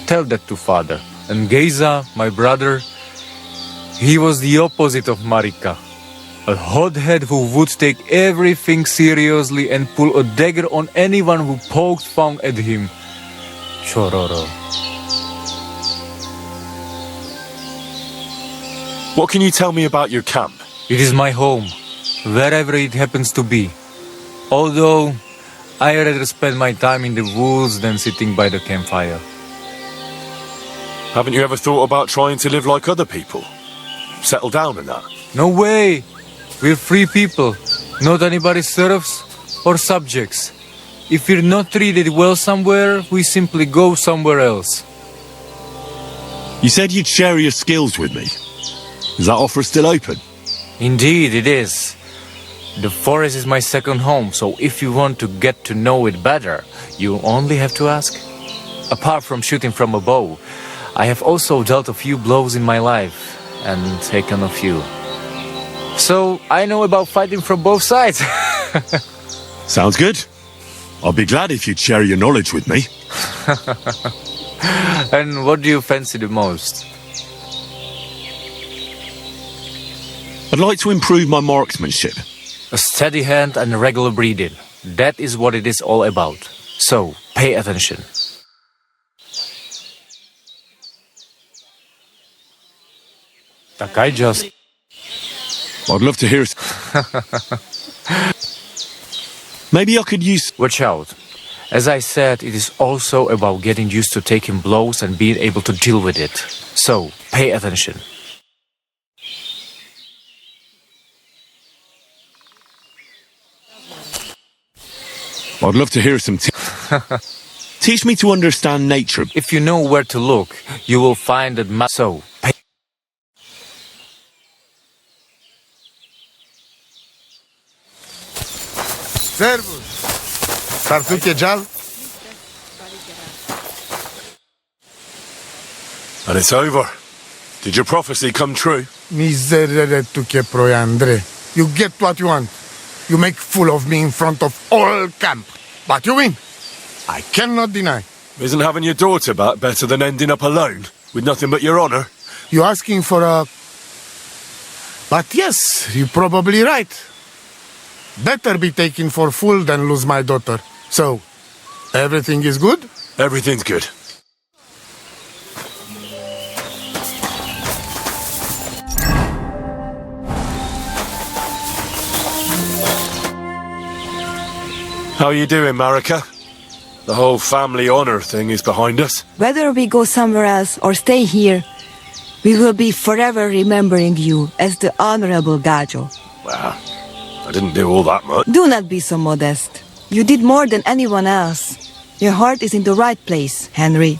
tell that to father. And Geza, my brother, he was the opposite of Marika. A hothead who would take everything seriously and pull a dagger on anyone who poked fun at him. Chororo.
What can you tell me about your camp?
It is my home, wherever it happens to be. Although, I rather spend my time in the woods than sitting by the campfire.
Haven't you ever thought about trying to live like other people? Settle down in that?
No way! We're free people, not anybody's serfs or subjects. If we're not treated well somewhere, we simply go somewhere else.
You said you'd share your skills with me. Is that offer still open?
Indeed, it is. The forest is my second home, so if you want to get to know it better, you only have to ask. Apart from shooting from a bow, I have also dealt a few blows in my life and taken a few. So I know about fighting from both sides.
Sounds good. I'll be glad if you'd share your knowledge with me.
And what do you fancy the most?
I'd like to improve my marksmanship.
A steady hand and regular breathing. That is what it is all about. So, pay attention. Tak I just...
I'd love to hear... Maybe I could use...
Watch out. As I said, it is also about getting used to taking blows and being able to deal with it. So, pay attention.
I'd love to hear some... Teach me to understand nature.
If you know where to look, you will find that... So, pay...
Servus! Tartuche Jal?
And it's over. Did your prophecy come true?
Miserere tu che proiandre. You get what you want. You make fool of me in front of all camp. But you win. I cannot deny.
Isn't having your daughter back better than ending up alone, with nothing but your honor?
You're asking for a... But yes, you're probably right. Better be taken for fool than lose my daughter. So, everything is good?
Everything's good. How are you doing, Marika? The whole family honor thing is behind us.
Whether we go somewhere else or stay here, we will be forever remembering you as the Honorable Gajo.
Well, I didn't do all that much.
Do not be so modest. You did more than anyone else. Your heart is in the right place, Henry.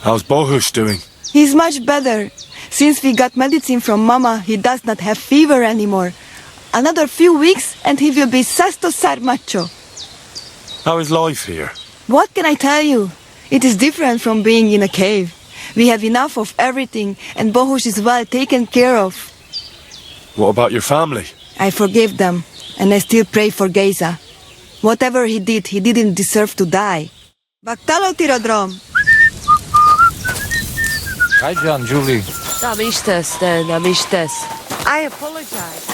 How's Bohush doing?
He's much better. Since we got medicine from Mama, he does not have fever anymore. Another few weeks and he will be sesto ser macho.
How is life here?
What can I tell you? It is different from being in a cave. We have enough of everything and Bohush is well taken care of.
What about your family?
I forgive them and I still pray for Geza. Whatever he didn't deserve to die. Baktalo Tirodrom.
Hi, John, Julie.
I apologize.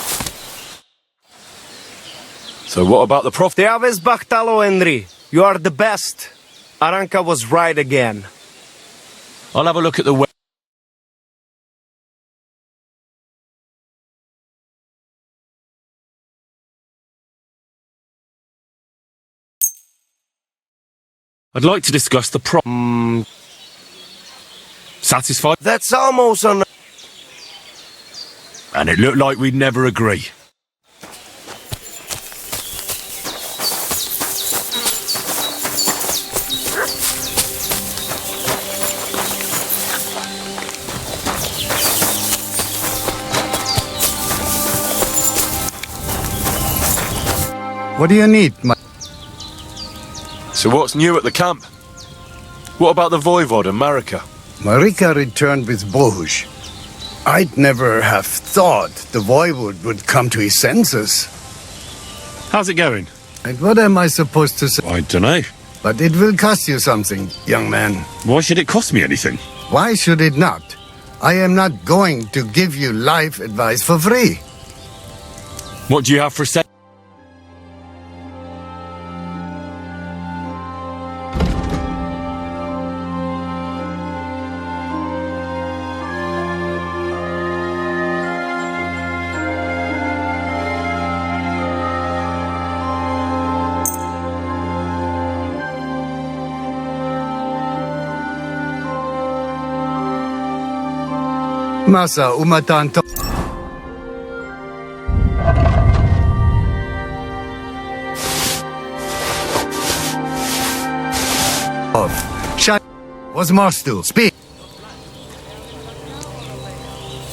So what about the Prof?
Te aves Bachtalo, Henry. You are the best. Aranka was right again.
I'll have a look at the I'd like to discuss the Satisfied?
That's almost on...
And it looked like we'd never agree.
What do you need,
So what's new at the camp? What about the Voivod and Marika?
Marika returned with Bohush. I'd never have thought the Voivod would come to his senses.
How's it going?
And what am I supposed to say?
I dunno.
But it will cost you something, young man.
Why should it cost me anything?
Why should it not? I am not going to give you life advice for free.
What do you have for sale?
Masa umatanto. Shut. What's Marstu? Speak.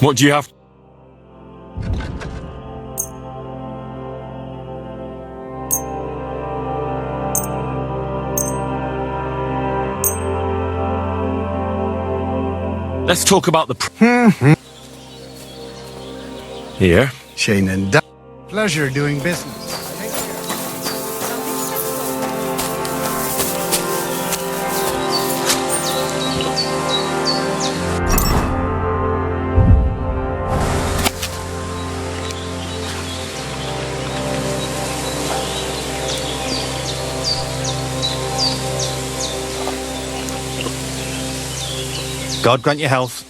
What do you have? Let's talk about the Here.
Shane and Da. Pleasure doing business.
God grant you health.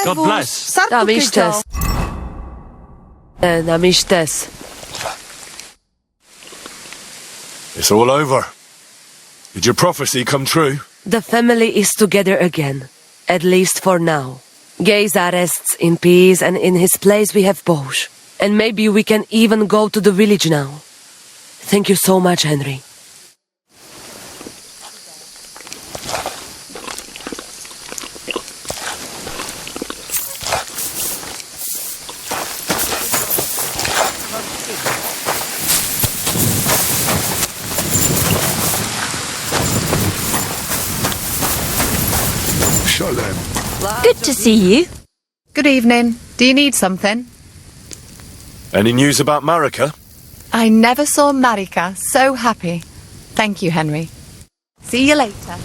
God bless. It's all over. Did your prophecy come true?
The family is together again, at least for now. Geza rests in peace, and in his place we have Bohush. And maybe we can even go to the village now. Thank you so much, Henry.
Good to see you.
Good evening. Do you need something?
Any news about Marika?
I never saw Marika so happy. Thank you, Henry. See you later.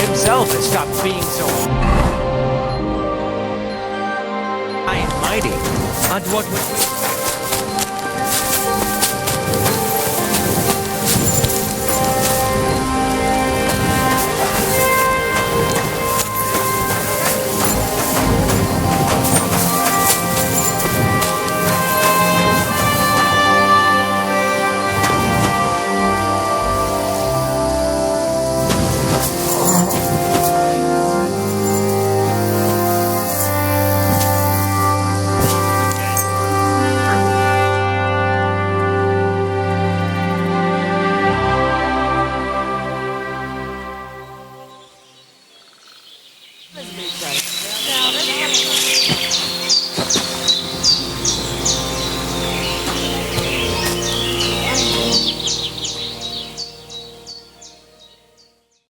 Himself has stopped being so high and mighty. And what would we